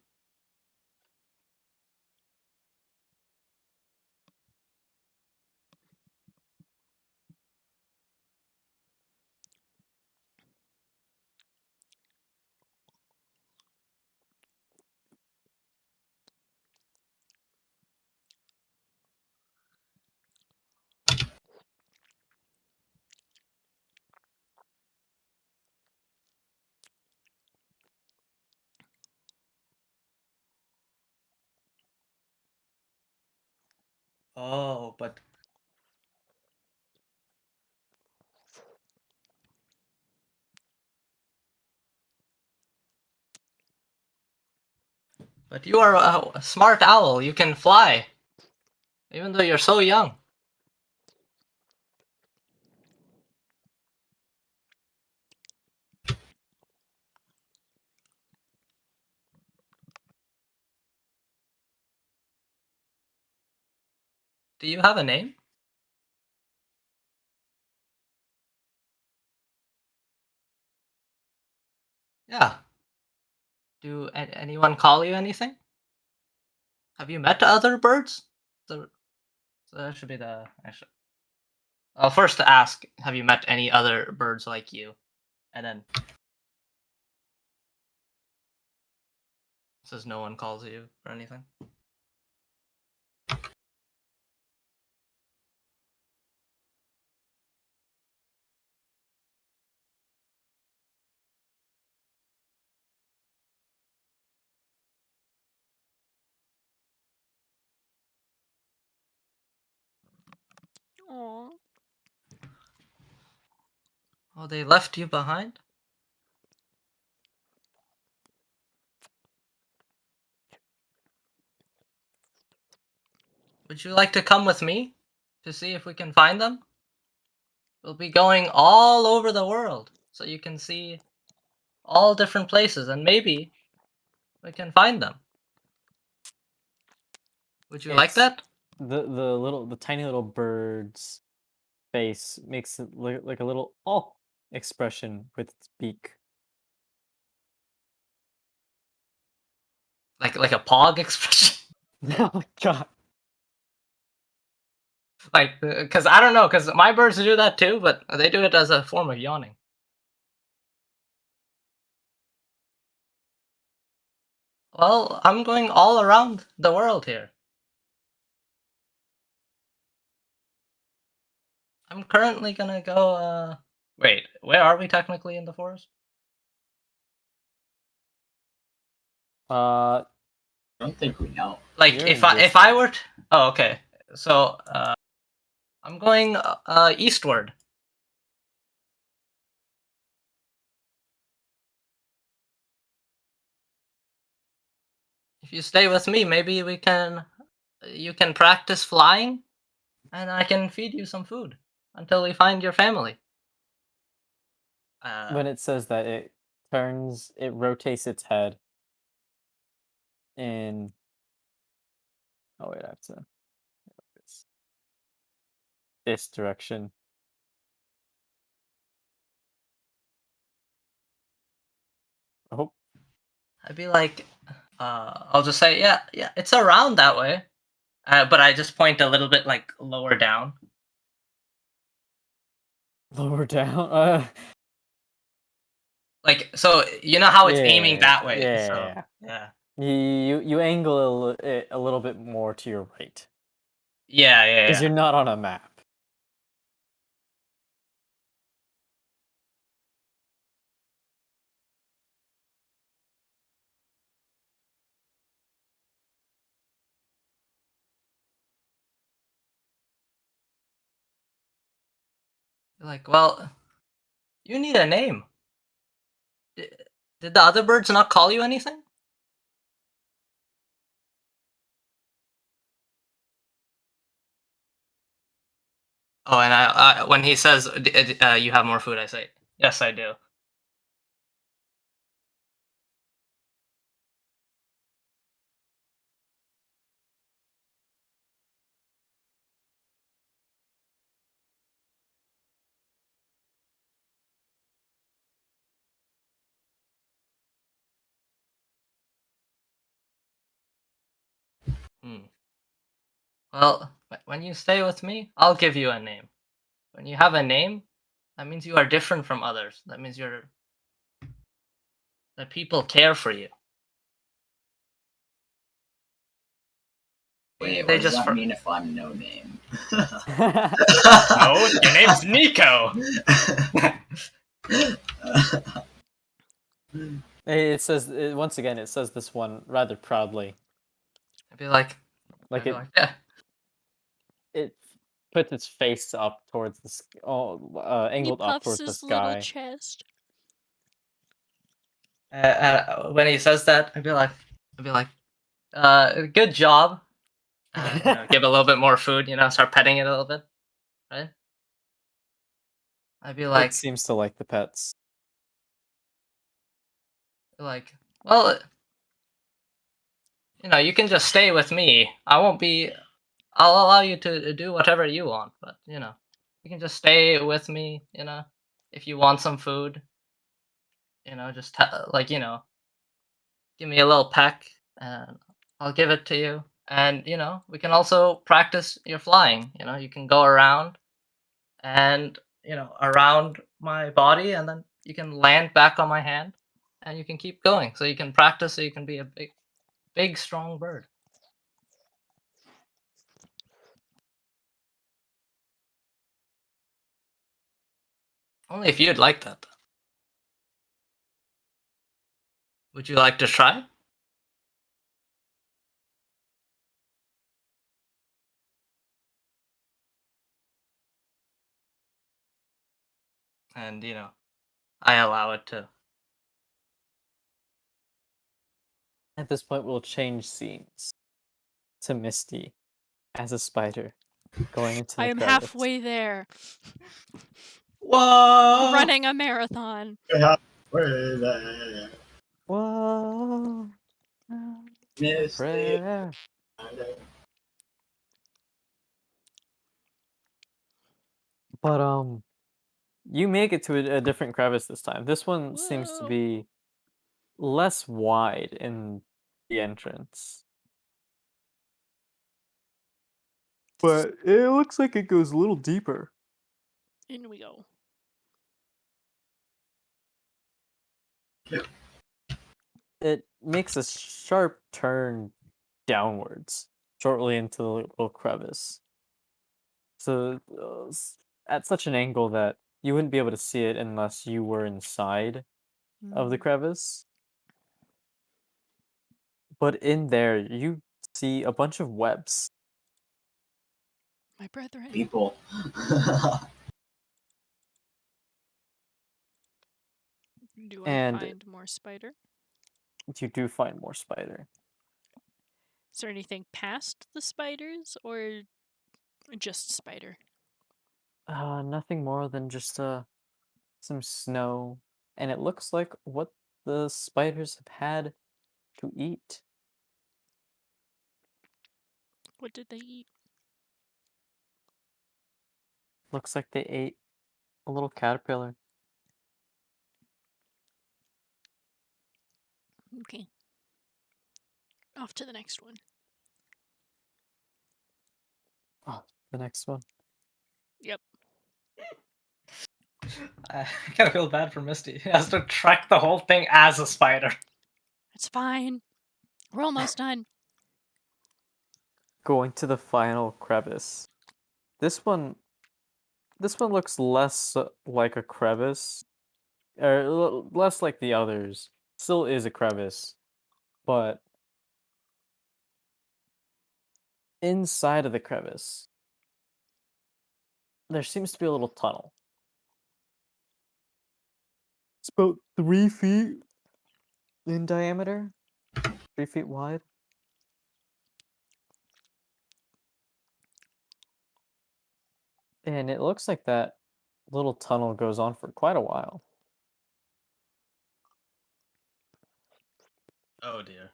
Oh, but you are a smart owl. You can fly, even though you're so young. Do you have a name? Yeah. Do anyone call you anything? Have you met other birds? So that should be the. First to ask, have you met any other birds like you? And then says no one calls you or anything.
Aw.
Oh, they left you behind? Would you like to come with me to see if we can find them? We'll be going all over the world so you can see all different places and maybe we can find them. Would you like
It's
that?
the tiny little bird's face makes it look like a little oh expression with its beak.
Like a pog expression?
Oh my god.
Like, because I don't know, because my birds do that too, but they do it as a form of yawning. Well, I'm going all around the world here. I'm currently gonna go, wait, where are we technically in the forest?
Uh,
I don't think we know.
Like,
you're
if
in this.
I were to... Oh, okay. So, I'm going, eastward. If you stay with me, maybe we can... You can practice flying, and I can feed you some food until we find your family.
When it says that, it rotates its head in. Oh wait, I have to this direction. Oh,
I'd be like, I'll just say, yeah, yeah, it's around that way. But I just point a little bit like lower down.
lower down.
Like, so you know how it's aiming
Yeah,
that way. So
yeah.
yeah,
You angle it a little bit more to your right
yeah, yeah,
because
yeah.
you're not on a map.
Like, well, you need a name. Did the other birds not call you anything? Oh, and when he says, "You have more food," I say, "Yes, I do." Hmm. Well, when you stay with me, I'll give you a name. When you have a name, that means you are different from others. That means that people care for you.
Wait,
They
what does
just
that mean if I'm no name?
No, your name's Nico.
It says once again. It says this one rather proudly.
I'd be like,
Like
yeah.
it puts its face up towards the
He
angled up
puffs
towards the
his little
sky.
chest.
When he says that, I'd be like, good job. Give it a little bit more food. Start petting it a little bit, right? I'd be
It
like,
seems to like the pets.
like, well, you can just stay with me. I'll allow you to do whatever you want, but you can just stay with me. If you want some food, just give me a little peck, and I'll give it to you. And we can also practice your flying. You can go around and around my body, and then you can land back on my hand, and you can keep going. So you can practice, so you can be a big, strong bird. Only if you'd like that. Would you like to try? and I allow it to.
At this point, we'll change scenes to Misty as a spider going into
I
the
am
crevice.
halfway there,
Whoa!
running a marathon.
Where there,
Whoa, a
Misty.
prayer. But you make it to a different crevice this time. This one seems to
Whoa.
be less wide in the entrance. But it looks like it goes a little deeper.
In we go.
It makes a sharp turn downwards shortly into the little crevice. So at such an angle that you wouldn't be able to see it unless you were inside of the
Mm,
crevice. But in there, you see a bunch of webs.
my brethren.
People.
Do I
And
find more spider?
you do find more spider.
Is there anything past the spiders or just spider?
Nothing more than just some snow, and it looks like what the spiders have had to eat.
What did they eat?
Looks like they ate a little caterpillar.
Okay. Off to the next one.
Oh, the next one.
Yep.
I kind of feel bad for Misty. He has to track the whole thing as a spider.
It's fine. We're almost done.
Going to the final crevice. This one looks less like a crevice, or less like the others. Still is a crevice, but inside of the crevice, there seems to be a little tunnel. It's about 3 feet in diameter, 3 feet wide. And it looks like that little tunnel goes on for quite a while.
Oh dear.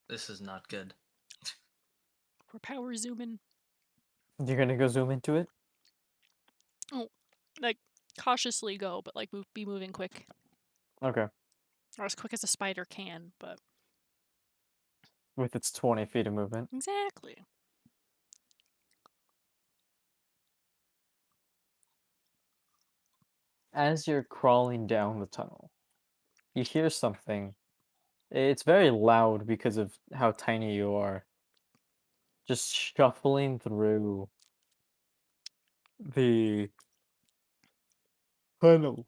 This is not good.
We're power zooming.
You're gonna go zoom into it?
Oh, like cautiously go, but like be moving quick.
Okay.
Or as quick as a spider can, but
With its 20 feet of movement.
exactly.
As you're crawling down the tunnel, you hear something. It's very loud because of how tiny you are. Just shuffling through the tunnel.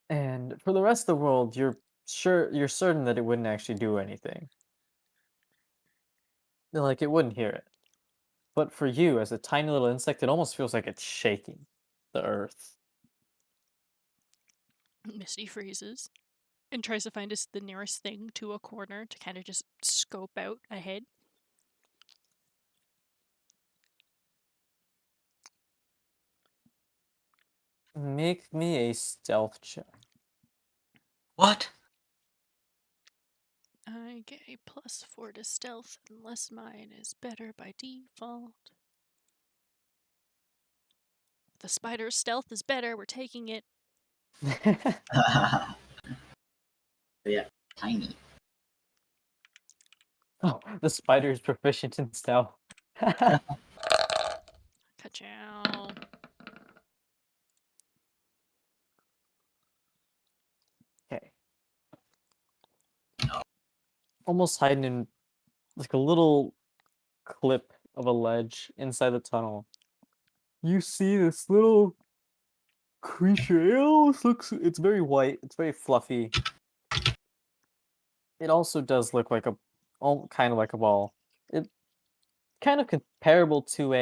And for the rest of the world, you're certain that it wouldn't actually do anything. Like it wouldn't hear it. But for you, as a tiny little insect, it almost feels like it's shaking the earth.
Misty freezes and tries to find the nearest thing to a corner to kind of just scope out ahead.
Make me a stealth check.
What?
I get a +4 to stealth unless mine is better by default. The spider's stealth is better. We're taking it.
Yeah, tiny.
Oh, the spider is proficient in stealth.
Ka-chow.
Okay. Almost hiding in like a little clip of a ledge inside the tunnel. You see this little creature. It's very white, it's very fluffy. It also does look like kind of like a ball. It kind of comparable to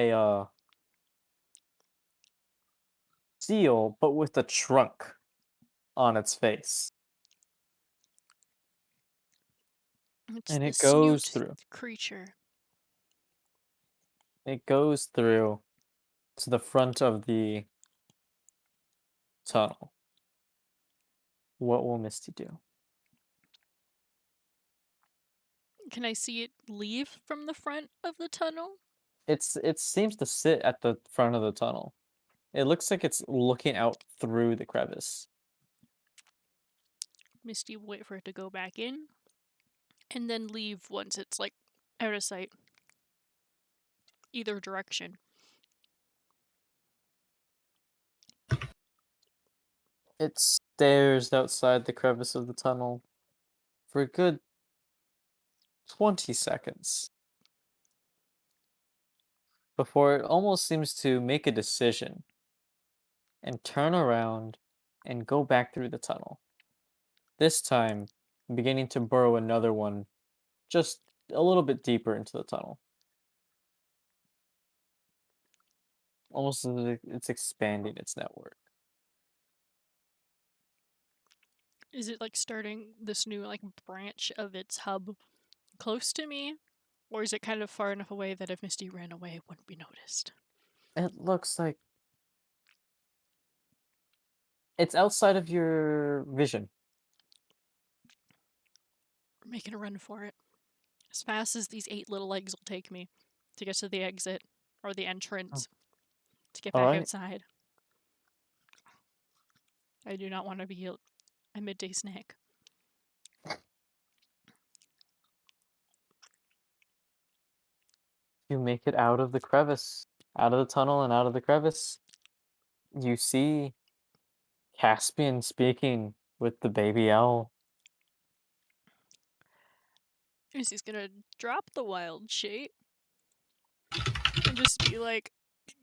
seal, but with a trunk on its face.
It's
And
the
it goes
snoot
through.
creature.
It goes through to the front of the tunnel. What will Misty do?
Can I see it leave from the front of the tunnel?
It seems to sit at the front of the tunnel. It looks like it's looking out through the crevice.
Misty will wait for it to go back in, and then leave once it's like out of sight. Either direction.
It stares outside the crevice of the tunnel for a good 20 seconds before it almost seems to make a decision and turn around and go back through the tunnel. This time, beginning to burrow another one just a little bit deeper into the tunnel. Almost as if it's expanding its network.
Is it like starting this new like branch of its hub close to me? Or is it kind of far enough away that if Misty ran away, it wouldn't be noticed?
It looks like it's outside of your vision.
We're making a run for it. As fast as these 8 little legs will take me to get to the exit or the entrance to get
All
back
right.
outside. I do not want to be a midday snack.
You make it out of the crevice, out of the tunnel and out of the crevice. You see Caspian speaking with the baby owl.
Misty's gonna drop the wild shape and just be like,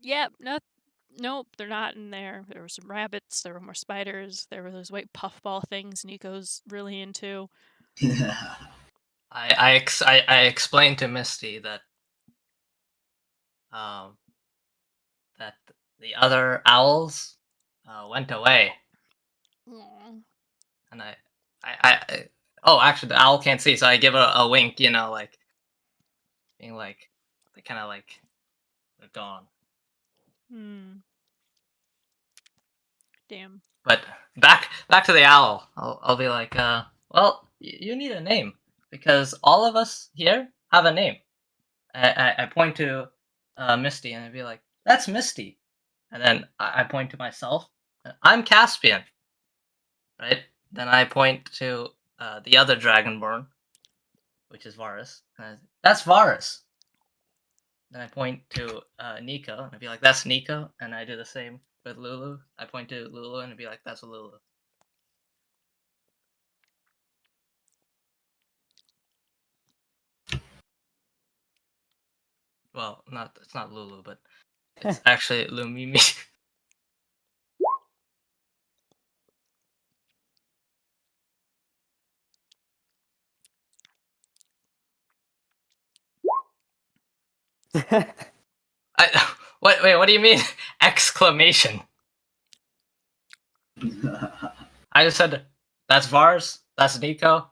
yep, nope, they're not in there. There were some rabbits, there were more spiders, there were those white puffball things Nico's really into.
I explained to Misty that um that the other owls went away,
Aw.
and oh, actually the owl can't see, so I give a wink, like being like they kind of like they're gone.
Damn.
But back to the owl. I'll be like, well, you need a name because all of us here have a name. I point to Misty and I'd be like, that's Misty, and then I point to myself. I'm Caspian, right? Then I point to the other Dragonborn, which is Varus. That's Varus. Then I point to Nico and I'd be like, that's Nico, and I do the same with Lulu. I point to Lulu and I'd be like, that's Lulu. Well, it's not Lulu, but it's actually Lumimi. Wait, what do you mean? Exclamation. I just said that's Vars, that's Nico.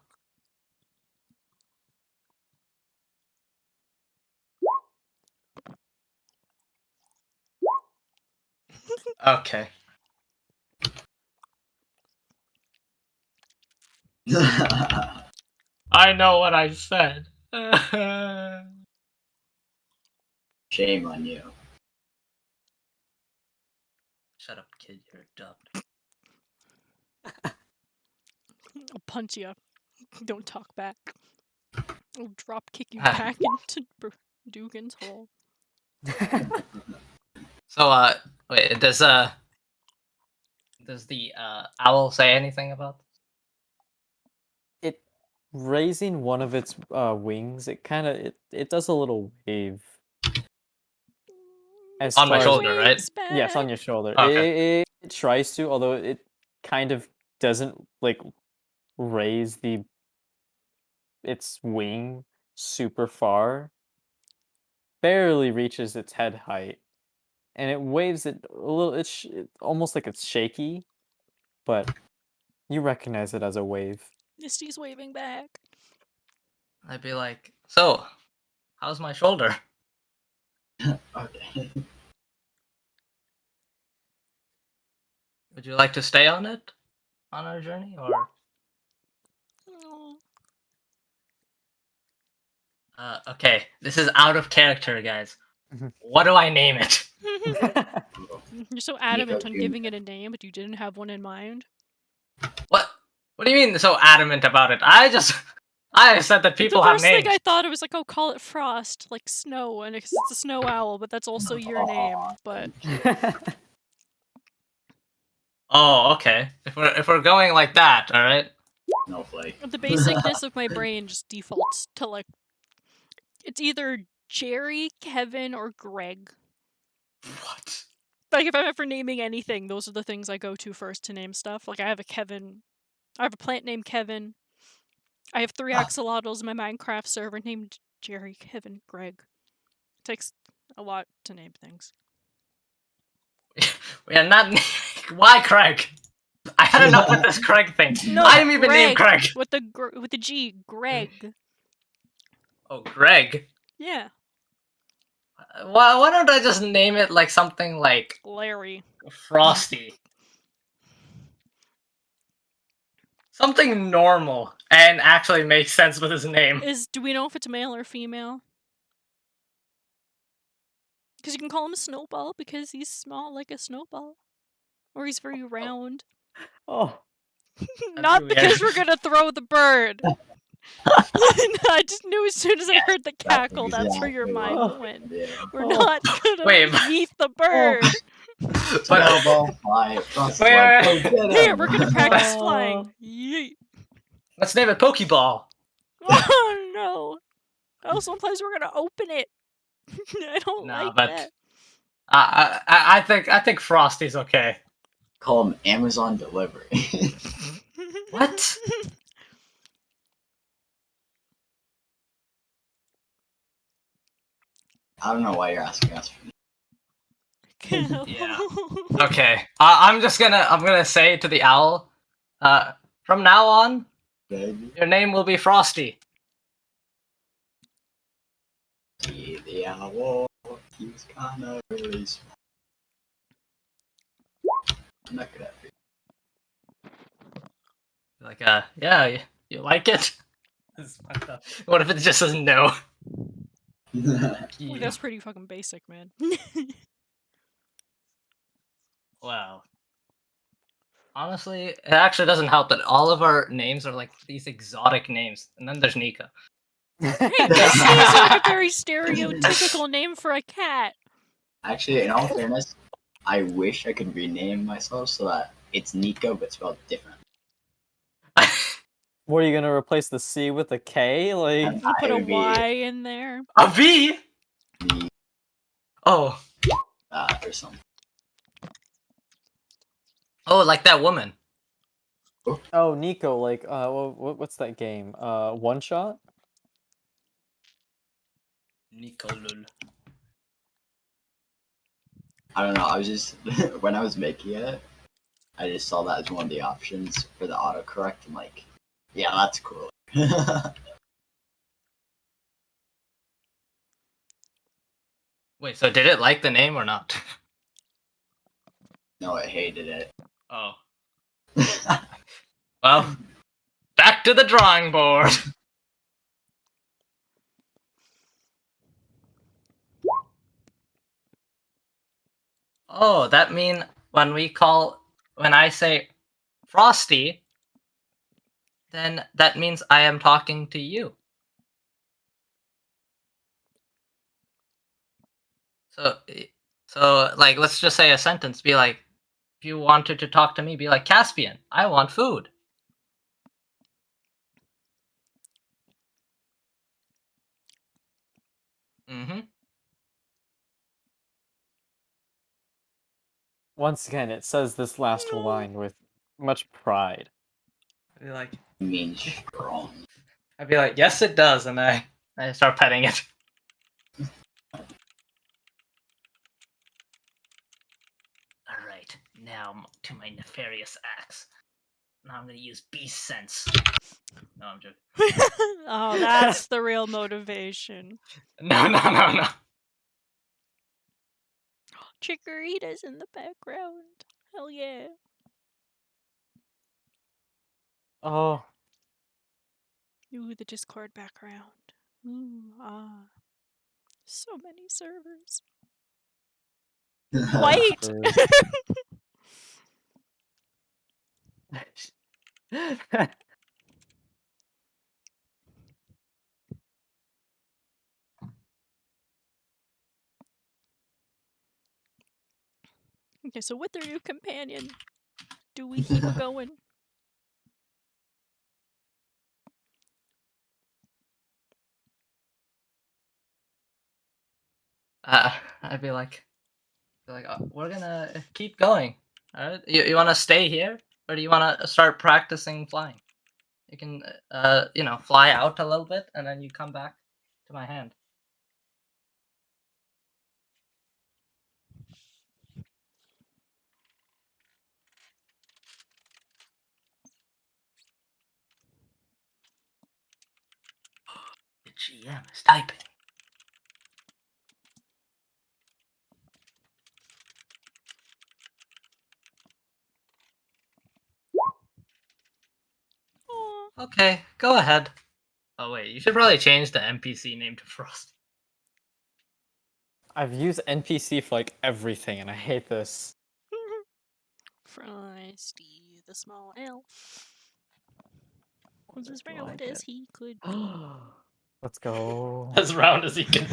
Okay. I know what I said.
Shame on you.
Shut up, kid. You're dubbed.
I'll punch you. Don't talk back. I'll drop kick you back into Dugan's hole.
So, wait, does the owl say anything about this?
It raising one of its wings, it does a little wave. As
On my
far as
shoulder, right?
Waves
yes, on
back.
your shoulder.
Okay.
It tries to, although it kind of doesn't like raise its wing super far. Barely reaches its head height, and it waves it a little. It's almost like it's shaky, but you recognize it as a wave.
Misty's waving back.
I'd be like, so, how's my shoulder?
Okay.
Would you like to stay on it? On our journey? Or
Oh.
okay, this is out of character, guys.
Mhm.
What do I name it?
You're so adamant on giving it a name, but you didn't have one in mind.
What? What do you mean so adamant about it? I said that people
the
have
first
names.
thing I thought it was like, oh, call it Frost, like snow, and it's a snow owl, but that's also your name. But
Oh, okay. If we're going like that, all right.
Snowflake.
the basicness of my brain just defaults to like, it's either Jerry, Kevin, or Greg.
What?
Like if I'm ever naming anything, those are the things I go to first to name stuff. Like I have a plant named Kevin. I have 3 axolotls in my Minecraft server named Jerry, Kevin, Greg. It takes a lot to name things.
We are not. Why Craig? I had enough with this Craig thing.
No,
I am even named
Greg,
Craig.
with the G, Greg.
Oh, Greg.
Yeah,
Why don't I just name it like something like
Larry.
Frosty? Something normal and actually makes sense with his name.
Do we know if it's male or female? Because you can call him a snowball because he's small like a snowball. Or he's very round.
Oh,
Not
weird.
because we're gonna throw the bird. I just knew as soon as I heard the cackle, that's where your mind
exactly
went.
Yeah.
We're not gonna
Wait,
yeet the bird.
but
Snowball, fly, Frost,
Wait,
fly,
wait,
go get
Here,
him.
we're gonna practice
Oh.
flying. Yeet.
let's name it Pokeball.
Oh no. Also implies we're gonna open it. I don't
Nah,
like
but
that.
I think Frosty's okay.
Call him Amazon Delivery.
What?
I don't know why you're asking us for
Yeah. Okay. I'm gonna say to the owl, from now on,
that.
your name will be Frosty.
The owl, he's kinda really small. I'm not good at it.
Like, yeah, you like it? This is fucked up. What if it just says no?
Ooh, that's pretty fucking basic, man.
Wow. Honestly, it actually doesn't help that all of our names are like these exotic names, and then there's Nika.
Hey, this seems like a very stereotypical name for a cat.
Actually, in all fairness, I wish I could rename myself so that it's Nico but spelled different.
what are you gonna replace the C with a K? Like,
And
You put
it
a
would be
Y in there.
A V?
the
Oh,
or something.
oh, like that woman.
oh, Nico, like, what's that game? One Shot?
Nicolul.
I don't know. I was just when I was making it, I just saw that as one of the options for the autocorrect. I'm like, yeah, that's cool.
Wait, so did it like the name or not?
No, I hated it.
Oh. Well, back to the drawing board. Oh, that mean when I say Frosty, then that means I am talking to you. So like let's just say a sentence be like if you wanted to talk to me be like Caspian, I want food. Mhm.
Once again, it says this last
No.
line with much pride.
I'd be like
Means strong.
yes it does, and I start petting it. Right, now to my nefarious acts. Now I'm gonna use beast sense. No, I'm joking.
Oh, that's the real motivation.
No.
Chikorita's in the background. Hell yeah.
Oh,
Ooh, the Discord background. Ooh, ah. So many servers. White!
servers.
Okay, so with their new companion, do we keep it going?
I'd be like, we're gonna keep going. Alright, you want to stay here, or do you want to start practicing flying? You can, fly out a little bit, and then you come back to my hand. The GM is typing.
Aw.
Okay, go ahead. Oh wait, you should probably change the NPC name to Frost.
I've used NPC for like everything, and I hate this.
Frosty the small elf
What
was as
do I
round
get?
as he could be.
Let's go.
As round as he can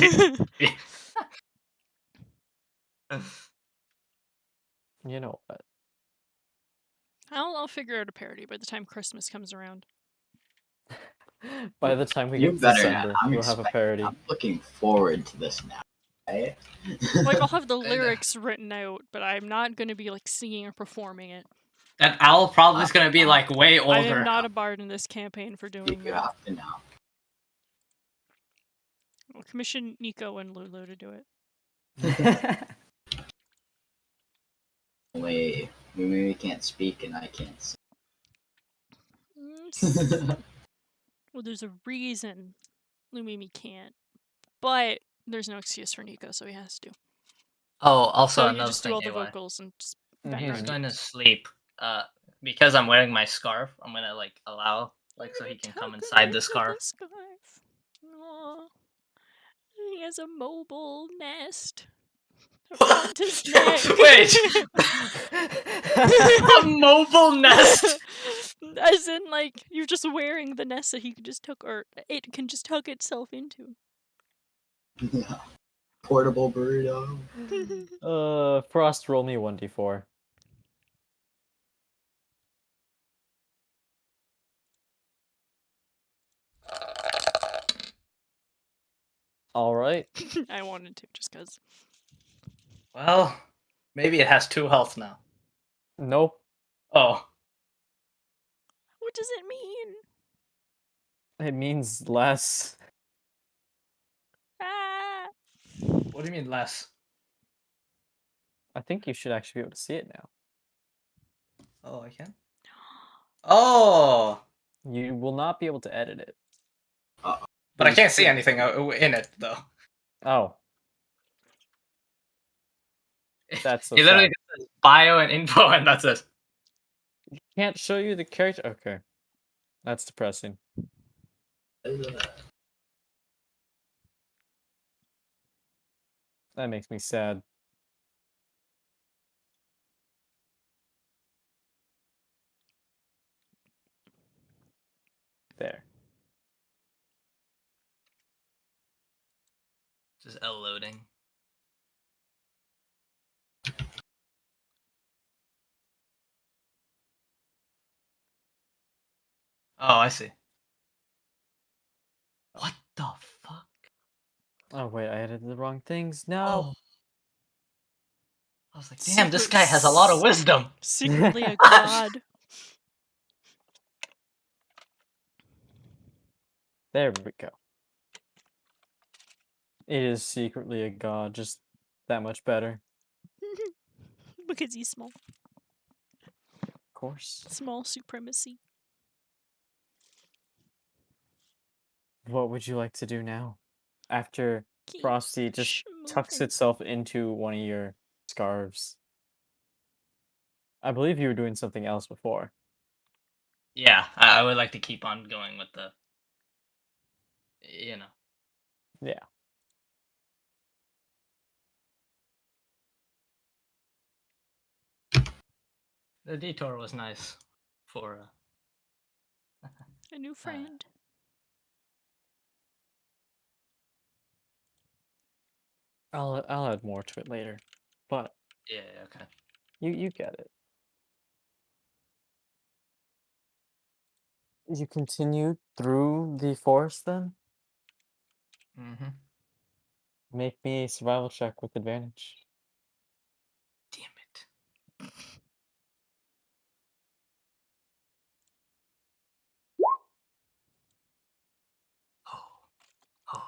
be.
You know what?
I'll figure out a parody by the time Christmas comes around.
By the time we
You
get to
better
December,
not.
we'll have a parody.
I'm looking forward to this now. Right?
Like, I'll have the
Kinda.
lyrics written out, but I'm not going to be, like, singing or performing it.
That owl probably is gonna be like way
I am
older.
not a bard in this campaign for doing
You
that.
have to know.
I'll commission Nico and Lulu to do it.
Wait, we can't speak and I can't sing.
Well, there's a reason Lumimi can't, but there's no excuse for Nico, so he has to.
Oh, also
So you
another
just do
thing,
all the
AY.
vocals and just
Mhm.
background
He's going to
tunes.
sleep. Because I'm wearing my scarf, I'm gonna allow so he can come inside the scarf.
Aw. He has a mobile nest around his neck.
Wait, a mobile nest.
As in, like, you're just wearing the nest that he can just tuck, or it can just tuck itself into.
Yeah. Portable burrito.
Frost, roll me 1d4. All right.
I wanted to, just cause.
Well, maybe it has 2 health now.
Nope.
Oh,
What does it mean?
It means less.
Ah!
what do you mean less?
I think you should actually be able to see it now.
Oh, I can. Oh,
You will not be able to edit it.
but I can't see anything in it though.
Oh. That's so
It literally
sad.
just says bio and info, and that's it.
Can't show you the character. Okay. That's depressing. That makes me sad. There.
Just L loading. Oh, I see. What the fuck?
Oh wait, I edited the wrong things. No.
Oh. I was like, damn, this guy has a lot of wisdom.
Secretly a god.
There we go. It is secretly a god, just that much better.
Because he's small.
Of course.
Small supremacy.
What would you like to do now? After
Keep
Frosty just tucks
moving.
itself into one of your scarves. I believe you were doing something else before.
Yeah, I would like to keep on going with the, you know.
Yeah.
The detour was nice for
A new friend.
I'll add more to it later. But
yeah, okay.
you get it. You continue through the forest then?
Mm-hmm.
Make me a survival check with advantage.
Damn it. Oh,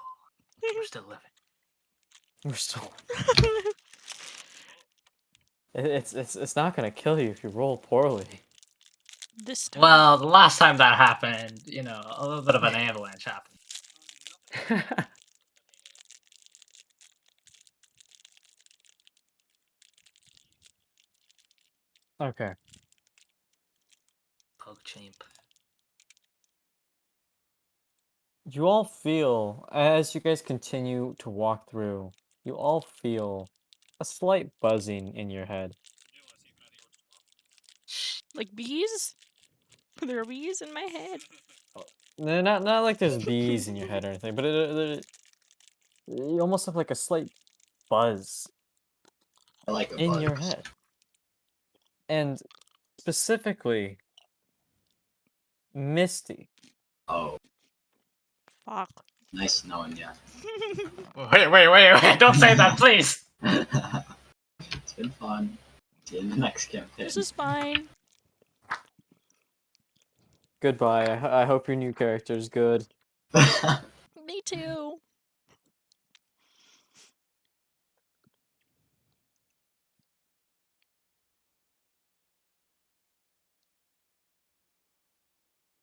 we're still living.
We're still. It's not gonna kill you if you roll poorly.
This time.
Well, the last time that happened, a little bit of an avalanche happened.
Okay.
PogChamp.
You all feel, as you guys continue to walk through, you all feel a slight buzzing in your head.
Like bees? There are bees in my head.
Not like there's bees in your head or anything, but you almost have like a slight buzz
I like a
in
buzz.
your head. And specifically, Misty.
Oh,
Fuck.
nice knowing ya.
Wait, don't say that, please!
It's been fun. See you in the next campaign.
This is fine.
Goodbye. I hope your new character is good.
Me too.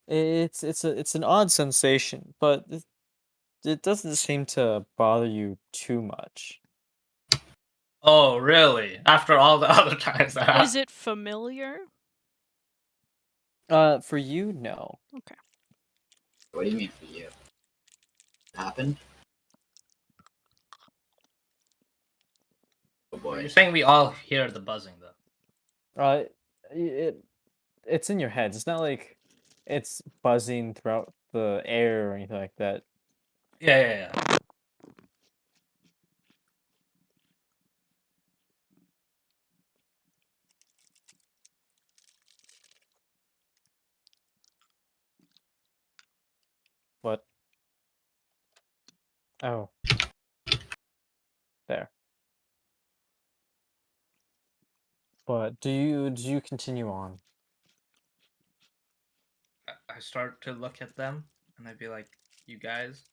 It's an odd sensation, but it doesn't seem to bother you too much.
Oh, really? After all the other times that happened?
Is it familiar?
For you, no.
Okay.
What do you mean for you? Happened? Oh
Well,
boy.
you're saying we all hear the buzzing, though.
It's in your head. It's not like it's buzzing throughout the air or anything like that.
Yeah.
What? Oh. There. But do you continue on?
I start to look at them, and I'd be like, you guys,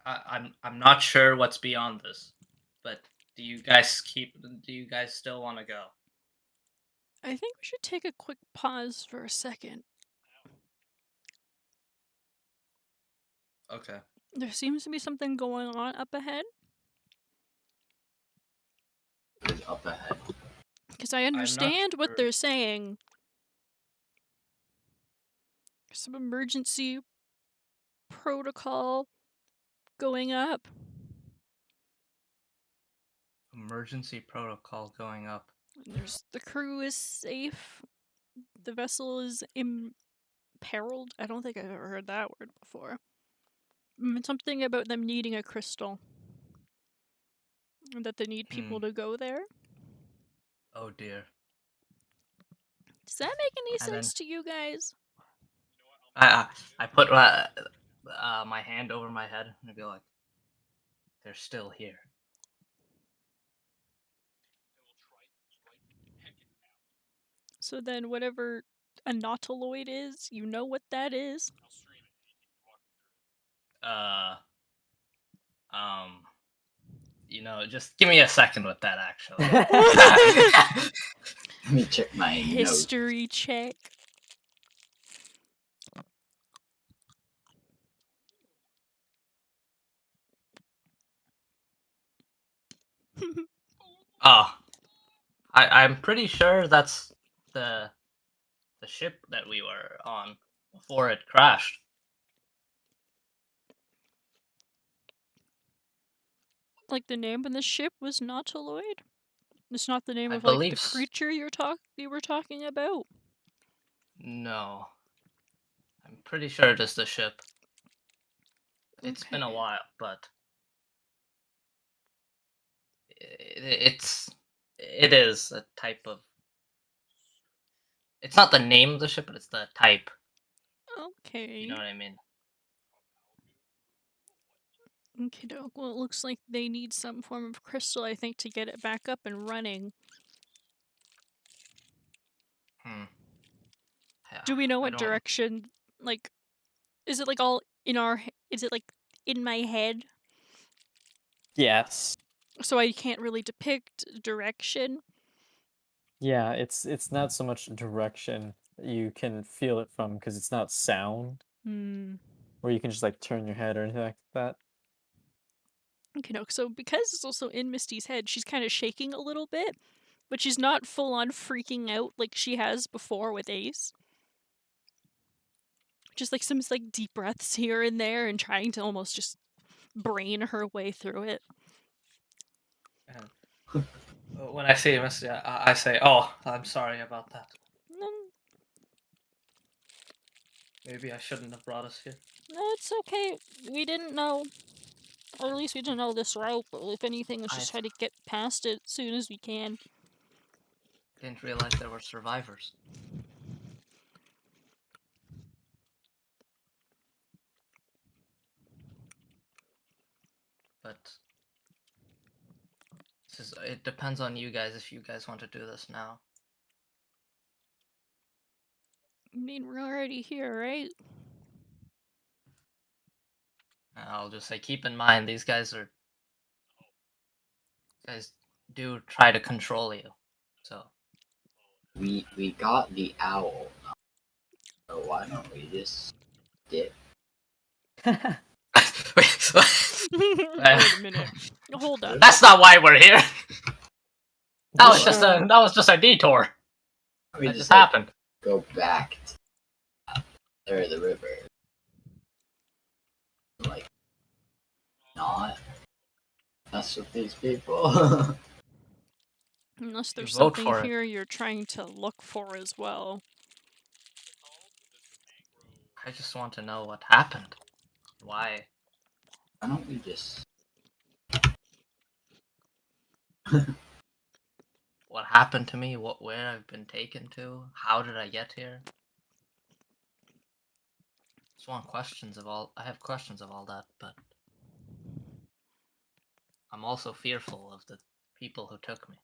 I'm not sure what's beyond this, but do you guys still want to go?
I think we should take a quick pause for a second.
Okay.
There seems to be something going on up ahead.
What is up ahead?
Because I
not
understand what
sure.
they're saying. Some emergency protocol going up.
Emergency protocol going up.
The crew is safe. The vessel is imperiled. I don't think I've ever heard that word before. Something about them needing a crystal. And that they need people to go there.
Oh dear.
Does that make any
And then
sense to you guys?
I put my hand over my head and I'd be like, they're still here.
So then whatever a nautiloid is, you know what that is?
Uh, um, just give me a second with that, actually.
Let me check my notes.
History check.
Oh, I'm pretty sure that's the ship that we were on before it crashed.
Like the name of the ship was Nautiloid? It's not the name
I
of like the
believe
creature you were talking about.
No. I'm pretty sure it is the ship. It's been a
Okay.
while, but it is a type of. It's not the name of the ship, but it's the type.
Okay.
You know what I mean?
Okay, doke. Well, it looks like they need some form of crystal, I think, to get it back up and running.
Hmm. Yeah,
Do we know
I
what
don't.
direction? Like, is it like all in our? Is it like in my head?
Yes.
So I can't really depict direction.
Yeah, it's not so much direction that you can feel it from because it's not sound
Hmm.
where you can just like turn your head or anything like that.
Okay, no. So because it's also in Misty's head, she's kind of shaking a little bit, but she's not full on freaking out like she has before with Ace. Just like some like deep breaths here and there, and trying to almost just brain her way through it.
And when I see Misty, I say, "Oh, I'm sorry about that.
Mm,
Maybe I shouldn't have brought us here."
it's okay. We didn't know, or at least we didn't know this route. But if anything, let's
I
just try to get past it as soon as we can.
didn't realize there were survivors. But it depends on you guys if you guys want to do this now.
I mean, we're already here, right?
And I'll just say, keep in mind, these guys do try to control you. So
We got the owl. So why don't we just dip?
Wait,
Wait a minute. Hold up.
that's not why we're here. That was
Just,
just a detour.
We
That
just
just
like,
happened.
go back to there, the river. Like, not mess with these people.
Unless there's
vote
something
for it.
here you're trying to look for as well.
I just want to know what happened. Why?
Why don't we just?
What happened to me? Where I've been taken to? How did I get here? Just want questions of all. I have questions of all that, but I'm also fearful of the people who took me.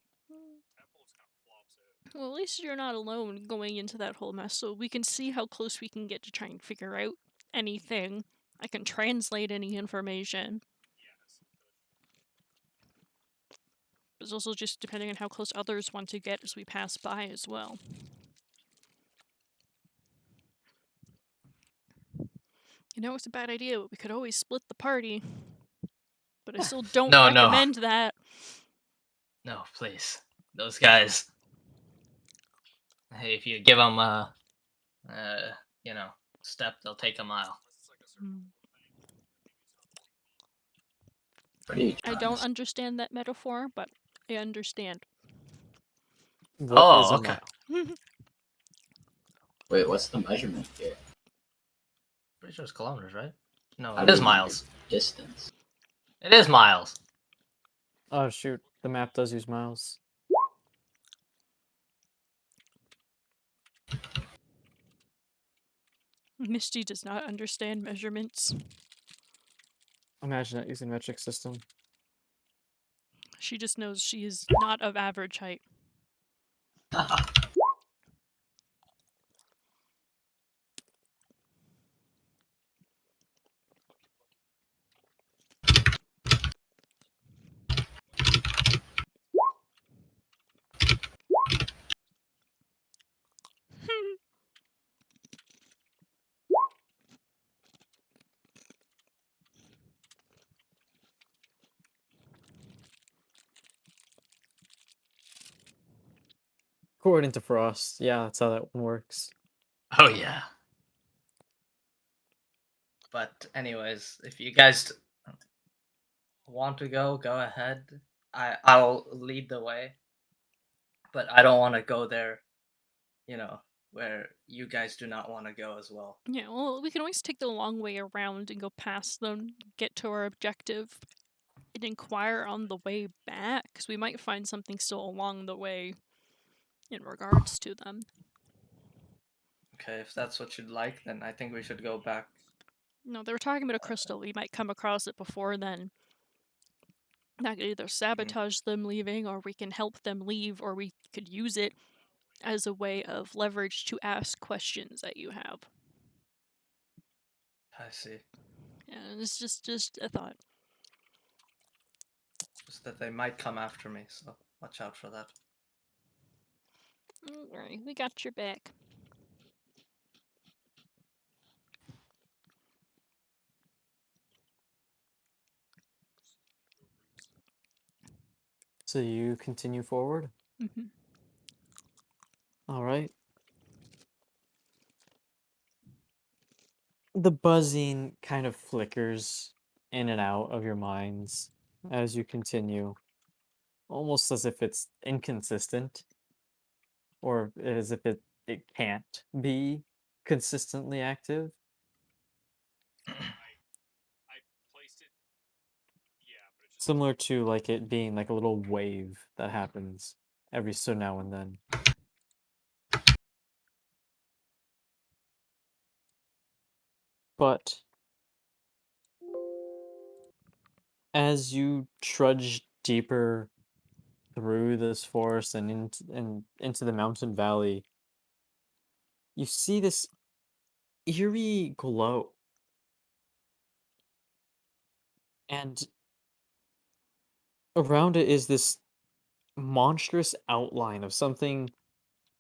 Well, at least you're not alone going into that whole mess, so we can see how close we can get to try and figure out anything. I can translate any information. It's also just depending on how close others want to get as we pass by as well. You know, it's a bad idea, but we could always split the party. But I still don't
No,
recommend that.
no, please. Those guys. Hey, if you give them step, they'll take a mile.
What are you
I
trying
don't
to say?
understand that metaphor, but I understand.
what is
Oh,
a
okay.
mile?
Wait, what's the measurement here?
Pretty sure it's kilometers, right? No,
How
it
do
is
we
miles.
measure distance?
It is miles.
Oh shoot, the map does use miles.
Misty does not understand measurements.
Imagine not using metric system.
She just knows she is not of average height.
According to Frost, yeah, that's how that one works.
Oh yeah. But anyways, if you guys want to go ahead. I'll lead the way. But I don't want to go there, where you guys do not want to go as well.
Yeah, well, we can always take the long way around and go past them, get to our objective, and inquire on the way back, because we might find something still along the way in regards to them.
Okay, if that's what you'd like, then I think we should go back.
No, they were talking about a crystal. We might come across it before then. That could either sabotage them leaving, or we can help them leave, or we could use it as a way of leverage to ask questions that you have.
I see.
And it's just a thought.
Just that they might come after me, so watch out for that.
Alright, we got your back.
So you continue forward?
Mm-hmm.
All right. The buzzing kind of flickers in and out of your minds as you continue, almost as if it's inconsistent or as if it can't be consistently active. Similar to like it being like a little wave that happens every so now and then. But as you trudge deeper through this forest and into the mountain valley, you see this eerie glow. And around it is this monstrous outline of something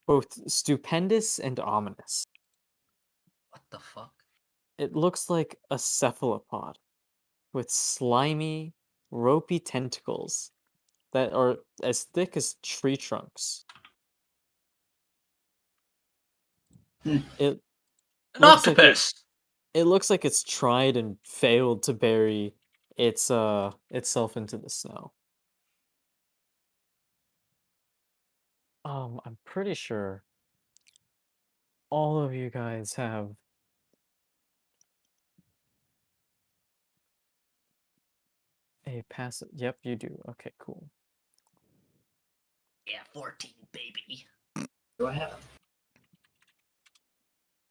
both stupendous and ominous.
What the fuck?
It looks like a cephalopod with slimy, ropey tentacles that are as thick as tree trunks.
Hmm.
It
An
looks like
octopus!
it looks like it's tried and failed to bury itself into the snow. I'm pretty sure all of you guys have a passive. Yep, you do. Okay, cool.
Yeah, 14, baby.
Do I have?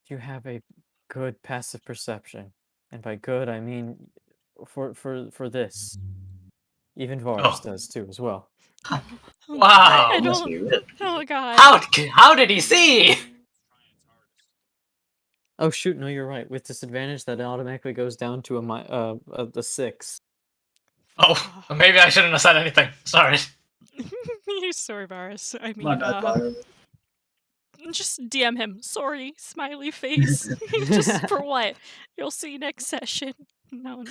You have a good passive perception, and by good I mean for this. Even Varus
Oh.
does too as well.
Wow!
I
It must
don't.
be really
Oh
good.
god.
How did he see?
Oh shoot, no, you're right. With disadvantage, that automatically goes down to a 6.
Oh, maybe I shouldn't have said anything. Sorry.
Sorry, Varus. I
My
mean,
bad, Byron.
just DM him. Sorry, smiley face. Just for what? You'll see next session. No.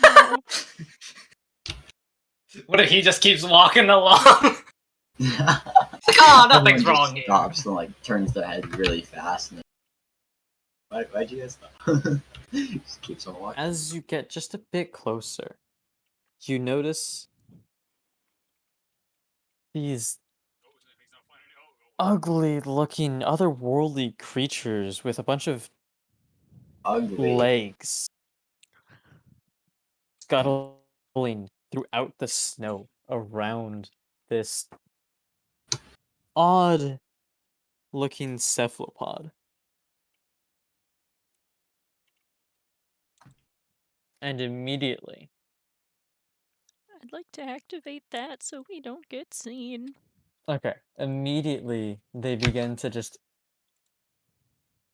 What if he just keeps walking along? It's like,
Everyone
nothing's
just
wrong here.
stops and like turns their head really fast. And why'd you guys stop? Just keeps on walking.
As you get just a bit closer, you notice these ugly looking otherworldly creatures with a bunch of
Ugly.
legs scuttling throughout the snow around this odd looking cephalopod. And immediately,
I'd like to activate that so we don't get seen.
immediately they begin to just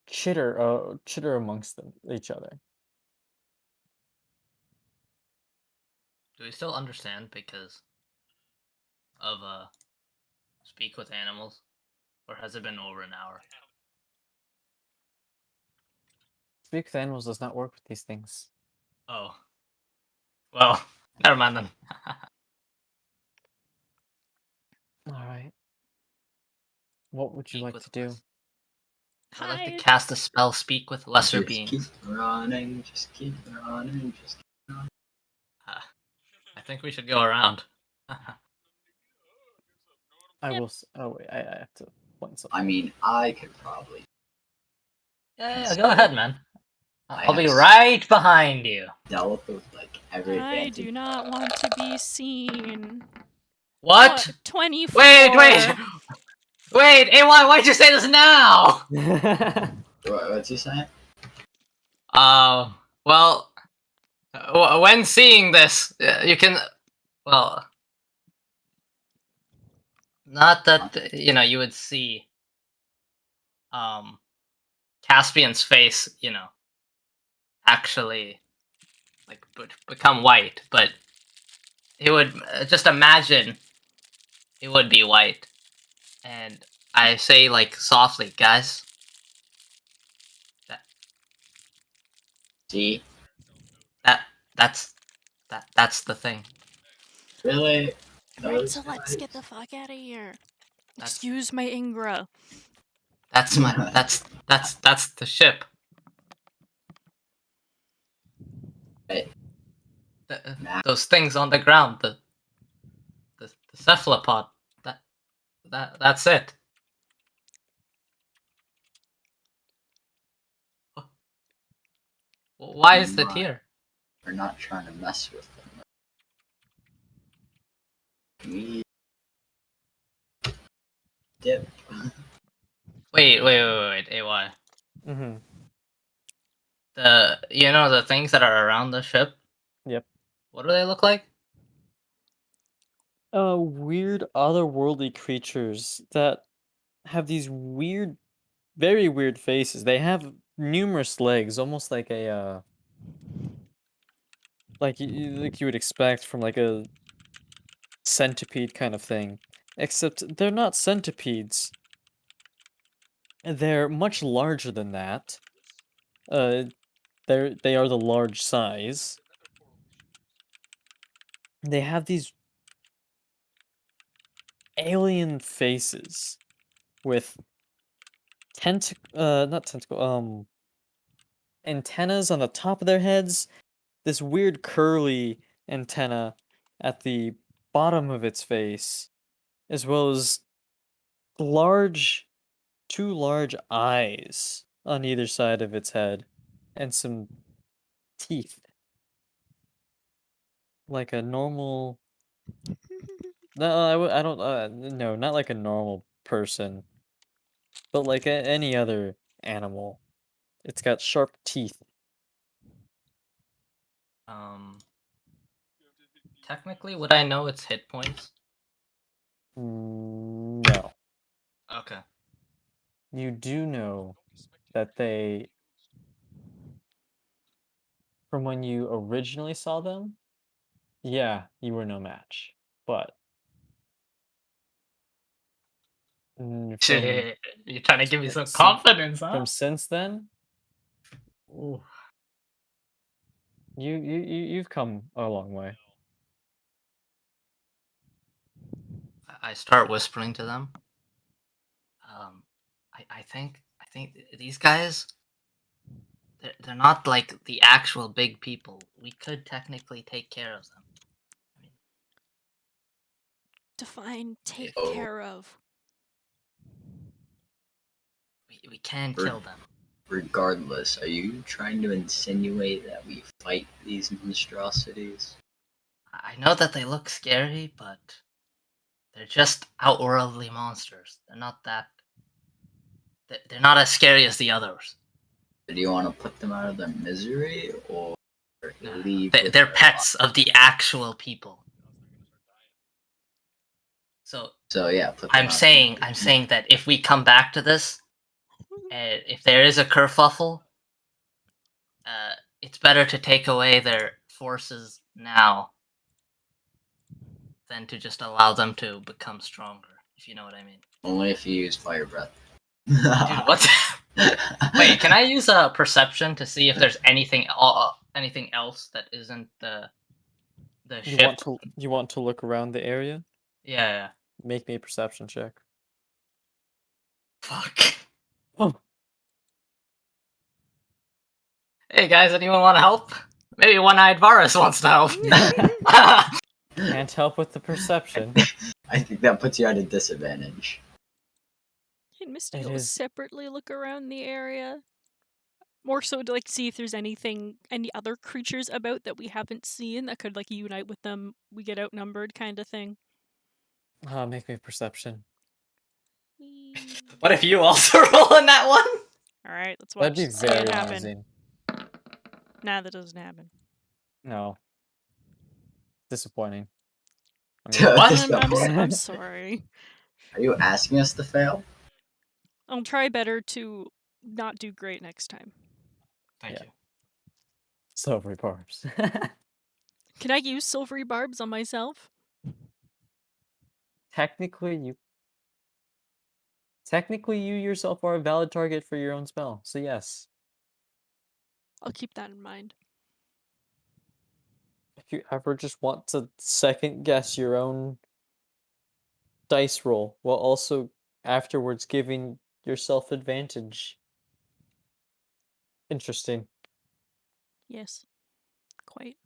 chitter amongst each other.
Do we still understand because of speak with animals? Or has it been over an hour?
Speak with animals does not work with these things.
Oh. Well, never mind then.
All right. What would you
Speak
like
with
to do?
less. I'd like to
Hide.
cast a spell, Speak with Lesser
Just
Beings.
keep running, just keep running, just keep running.
I think we should go around.
I
Yep.
will. Oh wait, I have to point something.
I mean, I could probably
Yeah, go ahead, man.
I
I'll be
have
right behind you.
stealth with like every
I
advantage.
do not want to be seen.
What?
24.
Wait! Wait, AY, why'd you say this now?
What's he saying?
Well, when seeing this, you can, well, not that, you would see, Caspian's face, actually, like, become white, but he would, just imagine it would be white. And I say, like, softly, guys,
See?
that's the thing.
Really?
Right,
Those
so let's
guys?
get the fuck out of here.
That's-
Excuse my Ingra.
That's the ship.
Hey,
Those things on the ground, the cephalopod. That's it. Why is it here?
we're not trying to mess with them. We dip.
Wait, AY.
Mm-hmm.
The things that are around the ship.
Yep.
What do they look like?
Weird otherworldly creatures that have these weird, very weird faces. They have numerous legs, almost like a like you would expect from like a centipede kind of thing. Except they're not centipedes. They're much larger than that. Uh, they are the large size. They have these alien faces with not tentacle, antennas on the top of their heads, this weird curly antenna at the bottom of its face, as well as large, two large eyes on either side of its head, and some teeth. Like a normal. No, I don't. No, not like a normal person, but like any other animal. It's got sharp teeth.
Technically, would I know its hit points?
No.
Okay.
You do know that they, from when you originally saw them, yeah, you were no match. But from
Shit, you're trying to give me some
sin-
confidence, huh?
from since then,
Ooh.
you've come a long way.
I start whispering to them. I think these guys, they're not like the actual big people. We could technically take care of them.
Define take
Oh.
care of.
We can
Or-
kill them.
Regardless, are you trying to insinuate that we fight these monstrosities?
I know that they look scary, but they're just outworldly monsters. They're not that. They're not as scary as the others.
Do you want to put them out of their misery or leave?
They're
with their
pets of the actual people. So
yeah, put them
I'm
out
saying
of
that if we come back to this, if there is a kerfuffle, it's better to take away their forces now than to just allow them to become stronger. If you know what I mean.
Only if you use fire breath.
Dude, what? Wait, can I use a perception to see if there's anything else that isn't the ship?
You want to look around the area?
Yeah.
Make me a perception check.
Fuck.
Oh,
Hey guys, anyone want to help? Maybe One-Eyed Varus wants to help.
can't help with the perception.
I think that puts you at a disadvantage.
Can Misty
It
go
is-
separately look around the area? More so to like see if there's any other creatures about that we haven't seen that could like unite with them. We get outnumbered, kind of thing.
Make me perception.
What if you also roll in that one?
All right, let's watch.
That'd be
See
very
it happen.
amusing.
Nah, that doesn't happen.
No. Disappointing.
What?
I'm sorry.
Are you asking us to fail?
I'll try better to not do great next time.
Thank
Yeah.
you.
Silvery barbs.
Can I use silvery barbs on myself?
Technically, you yourself are a valid target for your own spell. So yes.
I'll keep that in mind.
If you ever just want to second guess your own dice roll while also afterwards giving yourself advantage. Interesting.
Yes, quite.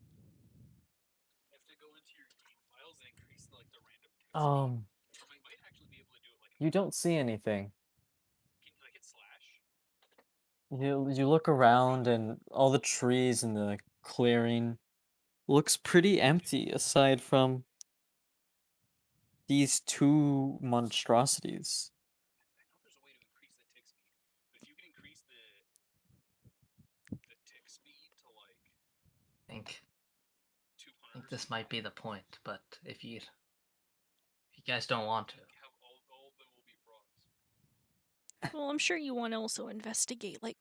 You don't see anything. You look around and all the trees in the clearing looks pretty empty aside from these two monstrosities.
I think this might be the point, but if you guys don't want to.
Well, I'm sure you want to also investigate like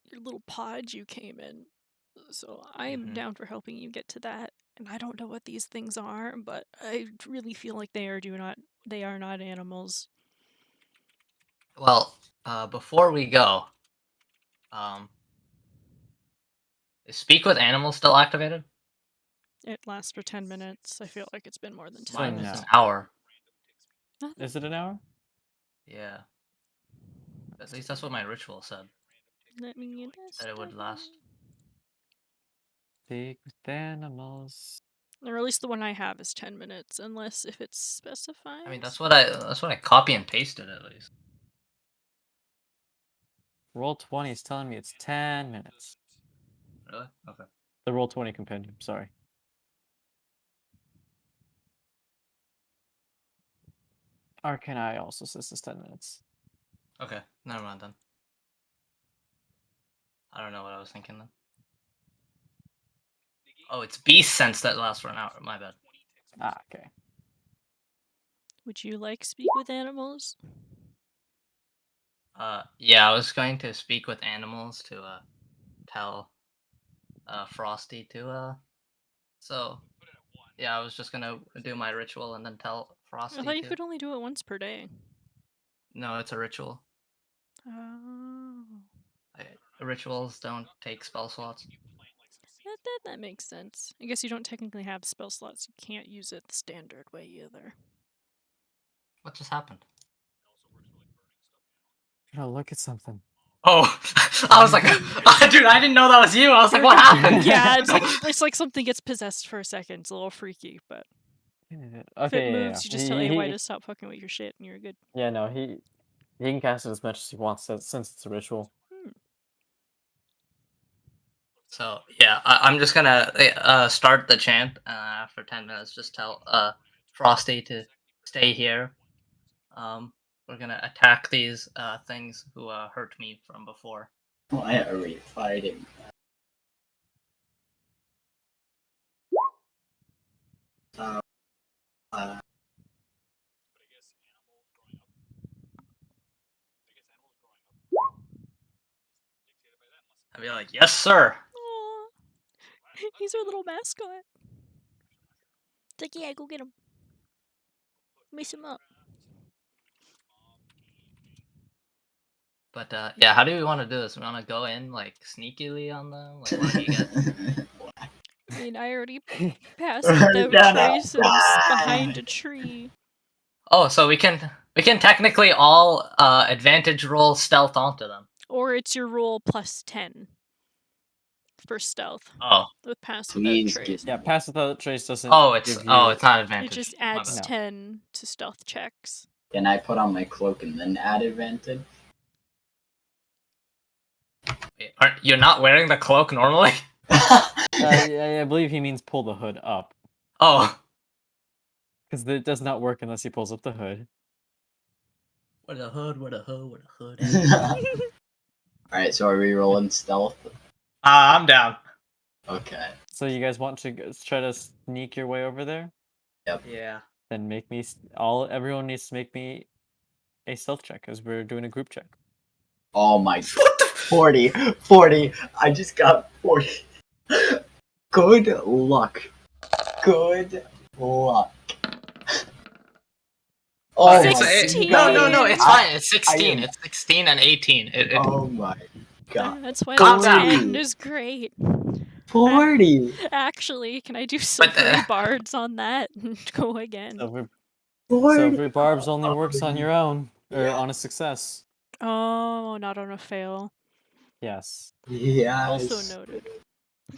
your little pod you came in. So I'm
Mhm.
down for helping you get to that. And I don't know what these things are, but I really feel like they are not animals.
Well, before we go, is Speak with Animals still activated?
It lasts for 10 minutes. I feel like it's been more than 10
Mine
minutes.
is an
now.
hour.
Is it an hour?
Yeah. At least that's what my ritual said.
Let me
That it would last.
Speak with animals.
Or at least the one I have is 10 minutes, unless if it's specified.
I mean, that's what I copy and pasted at least.
Roll20 is telling me it's 10 minutes.
Really? Okay.
The Roll20 compendium, sorry. Arcana also says it's 10 minutes.
Okay. Never mind then. I don't know what I was thinking then. Oh, it's Beast Sense that lasts for an hour. My bad.
Ah, okay.
Would you like speak with animals?
Yeah, I was going to speak with animals to tell Frosty to so yeah, I was just gonna do my ritual and then tell Frosty
I thought you
to.
could only do it once per day.
No, it's a ritual.
Oh.
Rituals don't take spell slots.
That makes sense. I guess you don't technically have spell slots. You can't use it the standard way either.
What just happened?
Oh, look at something.
Oh, I was like, dude, I didn't know that was you. I was like, what happened?
Yeah, it's like something gets possessed for a second. It's a little freaky, but
Okay,
if it
yeah,
moves,
yeah.
you just tell AY to stop fucking with your shit, and you're good.
Yeah, no, he can cast it as much as he wants since it's a ritual.
So yeah, I'm just gonna start the chant after 10 minutes. Just tell Frosty to stay here. We're gonna attack these things who hurt me from before.
Why are we fighting? Uh,
I'd be like, yes, sir.
Aww. He's our little mascot. It's like, yeah, go get him. Mess him up.
But yeah, how do we want to do this? We want to go in like sneakily on them. Like, what do you get?
I mean, I already passed without trace and I'm behind a tree.
Oh, so we can We can technically all advantage roll stealth onto them.
Or it's your roll plus 10 for stealth
Oh.
with pass
Please
without
give
trace.
Yeah, pass without trace doesn't
It's
give you...
it's not
It
advantage.
just
My
adds
bad.
No.
10 to stealth checks.
Can I put on my cloak and then add advantage?
Wait, you're not wearing the cloak normally?
I believe he means pull the hood up.
Oh.
Because it does not work unless he pulls up the hood.
What a hood, what a hood, what a hood.
Alright, so are we rolling stealth?
I'm down.
Okay.
So you guys want to try to sneak your way over there?
Yeah.
Then make me... Everyone needs to make me a stealth check, because we're doing a group check.
Oh my... 40! 40! I just got 40. Good luck. Good luck. Oh my
16!
No, it's fine. It's 16.
am-
It's 16 and 18.
Oh my god.
That's why
Calm
the
down.
10 is great.
40!
Actually, can I do silvery bards on that and go again?
Silvery
40!
barbs only works on your own, or
Yeah.
on a success.
Oh, not on a fail.
Yes.
Yes.
Also noted.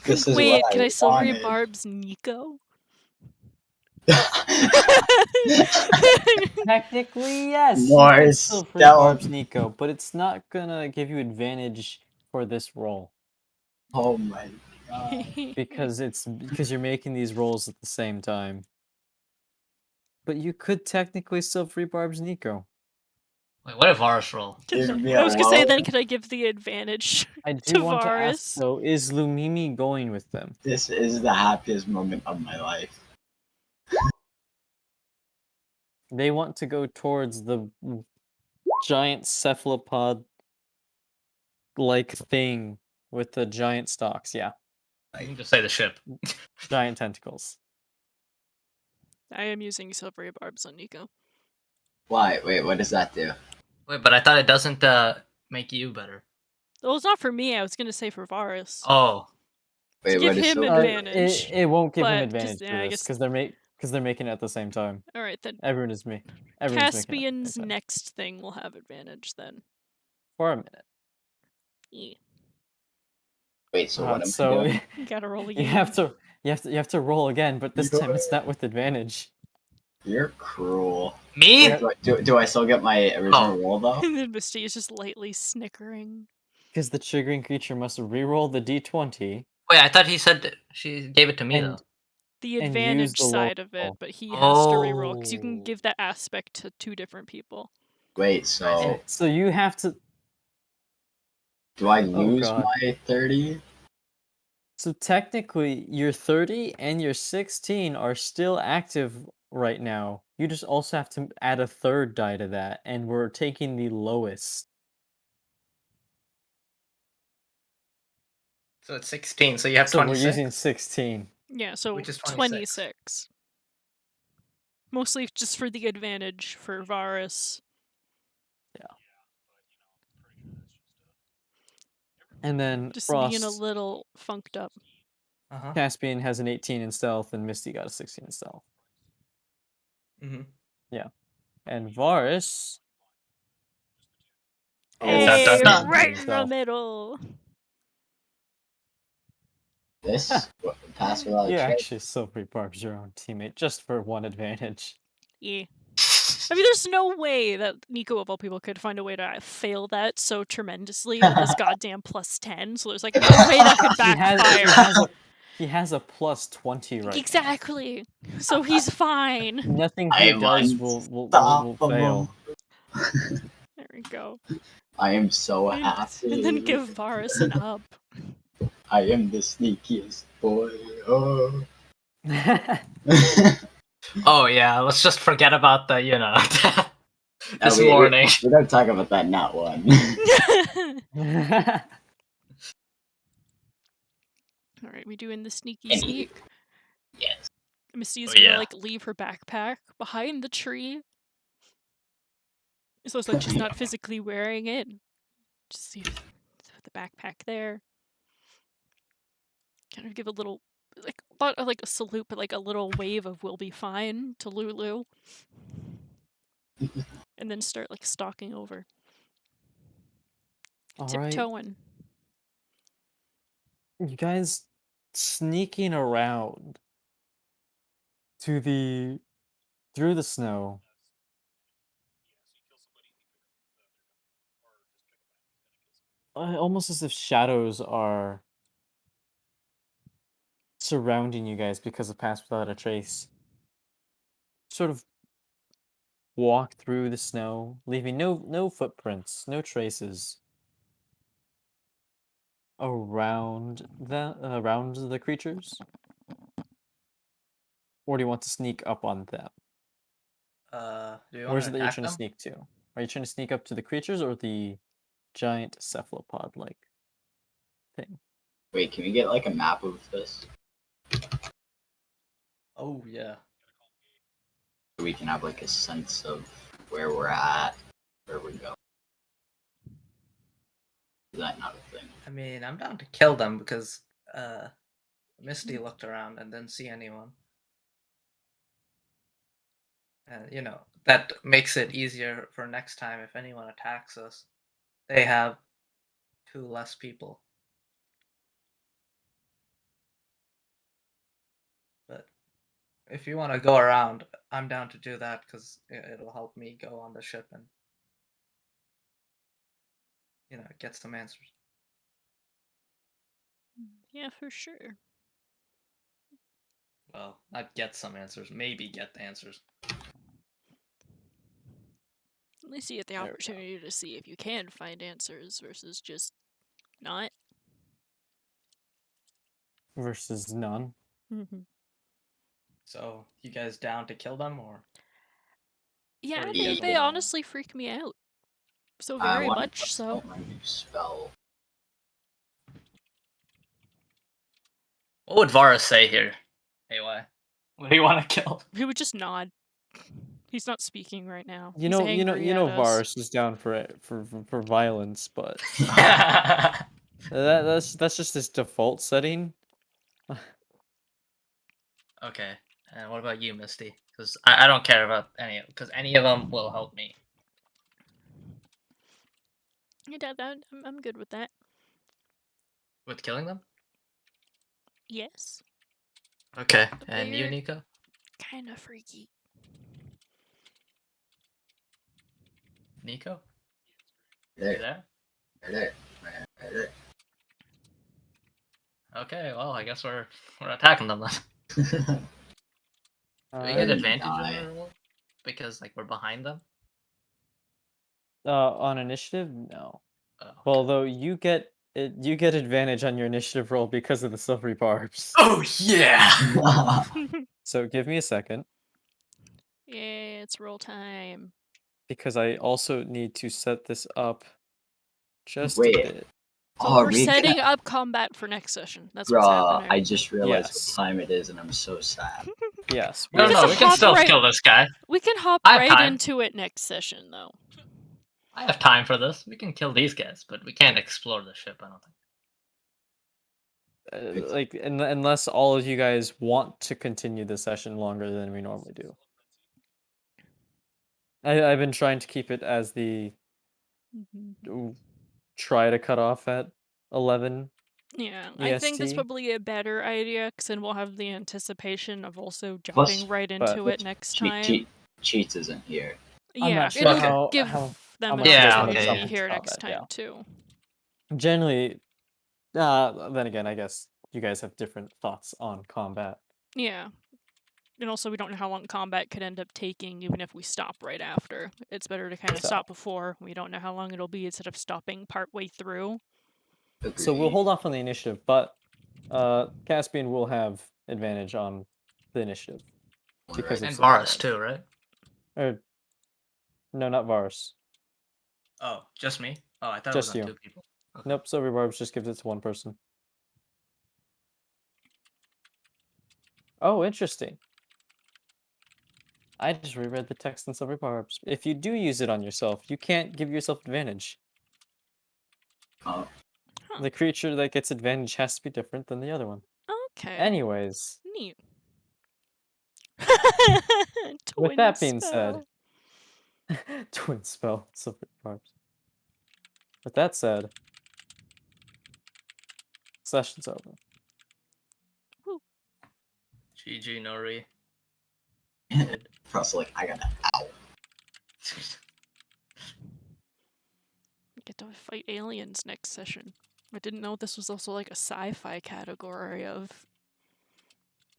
This is
Wait,
what
can I silvery
wanted.
barbs Nico?
Technically, yes.
More
You can still free
stealth.
barbs Nico, but it's not gonna give you advantage for this roll
Oh my god.
because you're making these rolls at the same time. But you could technically still free barbs Nico.
Wait, what if Varus roll?
Give me
I
a
was gonna say, then
low.
can I give the advantage
I
to
do want to ask
Varus?
though: is Lumimi going with them?
This is the happiest moment of my life.
They want to go towards the giant cephalopod-like thing with the giant stalks. Yeah,
You can just say the ship.
giant tentacles.
I am using silvery barbs on Nico.
Why? Wait, what does that do?
Wait, but I thought it doesn't make you better.
Well, it's not for me. I was gonna say for Varus.
Oh.
Wait,
To give
what is
him
so
advantage.
It won't give him
but
advantage
yeah,
for
I
this
guess-
because they're making it at the same time.
All right, then.
Everyone's making it at the
Caspian's
same time.
next thing will have advantage then.
For a minute.
Yeah.
Wait, so what am I
So
doing?
You gotta roll
you
again.
have to roll again, but this time it's not with advantage.
You're cruel.
Me?
Wait, do I still get my original roll though?
And then Misty is just lightly snickering.
Because the triggering creature must re-roll the d20
Wait, I thought he said that she gave it to me,
and
though.
The
And use
advantage
the low
side of it,
roll.
but he has to reroll because you
Oh.
can give that aspect to 2 different people.
Wait, so
so you have to.
do I lose
God.
my 30?
So technically, your 30 and your 16 are still active right now. You just also have to add a third die to that, and we're taking the lowest.
So it's 16, so you have
So
26?
we're using 16.
Yeah, so
Which is
26. Mostly just for the advantage for Varus.
And then
Just
Frost,
being a little funked up.
Uh-huh.
Caspian has an 18 in stealth, and Misty got a 16 in stealth.
Mm-hmm.
Yeah. And Varus.
Hey,
Dun, dun, dun.
right in the
Stealth.
middle.
This? What, pass without
You
check?
actually still barbs your own teammate just for one advantage.
Yeah. I mean, there's no way that Nico, of all people, could find a way to fail that so tremendously with his goddamn plus 10. So there's like no way that could backfire.
He has a plus 20 right now.
Exactly. So he's fine.
Nothing
I
he
am
does will
unstoppable.
fail.
There we go.
I am so
And
happy.
then give Varus an up.
I am the sneakiest boy. Oh.
Oh, yeah, let's just forget about the, this
we,
morning.
We don't talk about that, not one.
Alright, we doing the sneaky sneak.
Yes.
Misty's
Oh,
gonna
yeah.
like leave her backpack behind the tree. So it's like she's not physically wearing it. Just see the backpack there. Kind of give a little not like a salute, but like a little wave of "we'll be fine" to Lulu. and then start like stalking over,
All right,
tiptoeing.
you guys sneaking around to the through the snow. Almost as if shadows are surrounding you guys because of Pass Without a Trace. Sort of walk through the snow, leaving no footprints, no traces around the creatures. Or do you want to sneak up on them?
Do you want
Where is
to
it that you're
attack
trying to
them?
sneak to? Are you trying to sneak up to the creatures or the giant cephalopod-like thing?
Wait, can we get like a map of this?
Oh yeah.
So we can have like a sense of where we're at, where we're going. Is that not a thing?
I mean, I'm down to kill them because Misty looked around and didn't see anyone. And that makes it easier for next time if anyone attacks us. They have 2 less people. But if you want to go around, I'm down to do that because it'll help me go on the ship and get some answers.
Yeah, for sure.
Well, not get some answers, maybe get the answers.
At least you get the
There we go.
opportunity to see if you can find answers versus just not.
Versus none.
So, you guys down to kill them or?
Yeah,
Or do you guys
they
wanna-
honestly freak me out. So
I
very
want to
much
test
so.
out my new spell.
What would Varus say here? AY. What do you want to kill?
He would just nod. He's not speaking right now.
You
He's
know,
angry at us.
Varus is down for violence, but that's just his default setting.
Okay. And what about you, Misty? Because I don't care about because any of them will help me.
Yeah, I'm good with that.
With killing them?
Yes.
Okay.
But
And you,
they're
Nico?
kind of freaky.
Nico? You
There,
there?
there, right there.
Okay, well, I guess we're attacking them then. Do we get
Alright.
advantage on
Die.
our roll? Because we're behind them?
On initiative, no.
Oh,
Well,
okay.
though you get advantage on your initiative roll because of the silvery barbs.
Oh yeah!
So give me a second
Yeah, it's roll time.
because I also need to set this up just a
Wait.
bit.
So
Oh,
we're
we
setting
can.
up combat for next session. That's what's
Bruh,
happening.
I just realized
Yes.
what time it is and I'm so sad.
Yes.
No,
We
no,
can
we can
hop
still
right-
kill this guy.
We can hop
I have
right
time.
into it next session, though.
I have time for this. We can kill these guys, but we can't explore the ship, I don't think.
Unless all of you guys want to continue the session longer than we normally do. I've been trying to keep it as the try to cut off at 11.
Yeah, I think that's
EST.
probably a better idea, because then we'll have the anticipation of also
Plus-
jumping right into it next time.
Cheats isn't here.
I'm
Yeah,
not sure
it'll
how-
give
how
them
much
an
you guys
opportunity
wanna
to
jump
be
into
here next
combat,
time, too.
Generally, then again, I guess you guys have different thoughts on combat.
Yeah. And also, we don't know how long combat could end up taking, even if we stop right after. It's better to kind of
So-
stop before. We don't know how long it'll be instead of stopping partway through.
So we'll
Agreed.
hold off on the initiative, but Caspian will have advantage on the initiative because of
And
silver
Varus
barbs.
too, right?
Or no, not Varus.
Oh, just me? Oh, I thought
Just
it was on
you.
2 people. Okay.
Nope, silver barbs just gives it to one person. Oh, interesting. I just reread the text in silver barbs. If you do use it on yourself, you can't give yourself advantage.
Oh,
The creature that gets advantage has to be different than the other one.
Okay.
Anyways,
Neat.
with
Twin
that being said,
spell.
Twin spell, silver barbs. With that said, session's over.
GG Nori.
Plus, like, I gotta ow.
Get to fight aliens next session. I didn't know this was also like a sci-fi category of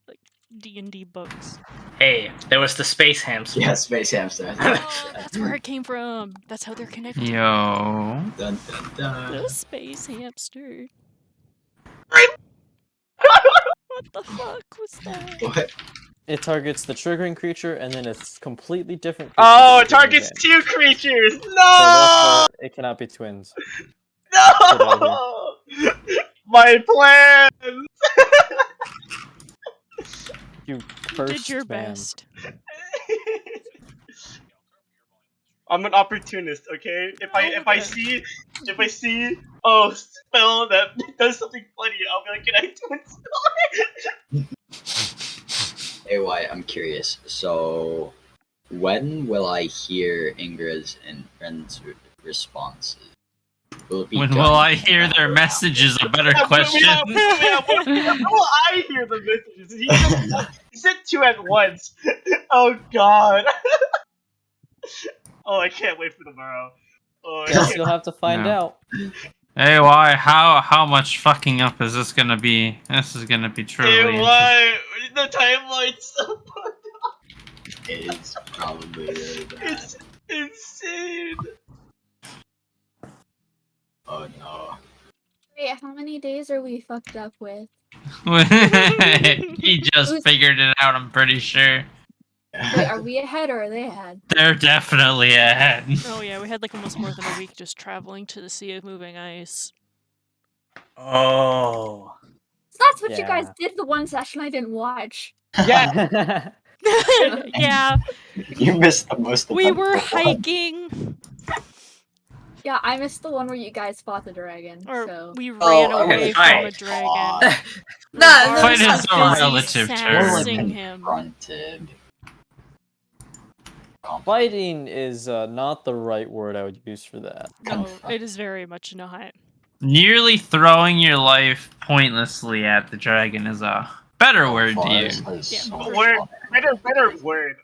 like D&D books.
Hey, there was the space hamster.
Yeah, space hamster.
Oh, that's where it came from. That's how they're connected.
Yo.
Dun, dun, dun.
The space hamster. What the fuck was that?
What?
It targets the triggering creature, and then it's completely different.
Oh,
creature
it
that you
targets
move in.
2 creatures!
So
No!
therefore, it cannot be twins.
No! My plans!
You
You
cursed
did your
man.
best.
I'm an opportunist, okay? If I
Okay.
see a spell that does something funny, I'll be like, can I do it?
Hey, Wyatt, I'm curious. So, when will I hear Ingra's and friends' responses? Will it be
When
done
will I hear
now
their
or
message is a better
When
question.
will I hear the messages? He said 2 at once. Oh god. Oh, I can't wait for tomorrow. Oh, I
Guess
can't.
you'll have to find
No.
out.
Hey, why? How much fucking up is this gonna be? This is gonna be truly
Hey,
interesting.
why? The timeline's so fucked up.
It's probably really bad.
It's insane.
Oh no.
Wait, how many days are we fucked up with?
He just
Who's-
figured it out, I'm pretty sure.
Wait, are we ahead or are they ahead?
They're definitely ahead.
Oh yeah, we had like almost more than a week just traveling to the Sea of Moving Ice.
Oh.
So that's what you guys
Yeah.
did the one session I didn't watch.
Yeah.
Yeah,
You missed the most
we were
eventful one.
hiking,
Yeah, I missed the one where you guys fought the dragon,
or
so...
we ran
Oh,
away
okay,
from
fine.
a dragon.
Nah,
Mars
Fight
was
is a
busy
relative term.
More like
sassing him.
confronted.
Fighting is not the right word I would use for that.
No, it is very much not.
Nearly throwing your life pointlessly at the dragon is a better word to
Forest
use.
is
Yeah,
so
for
Word.
fun.
Better word.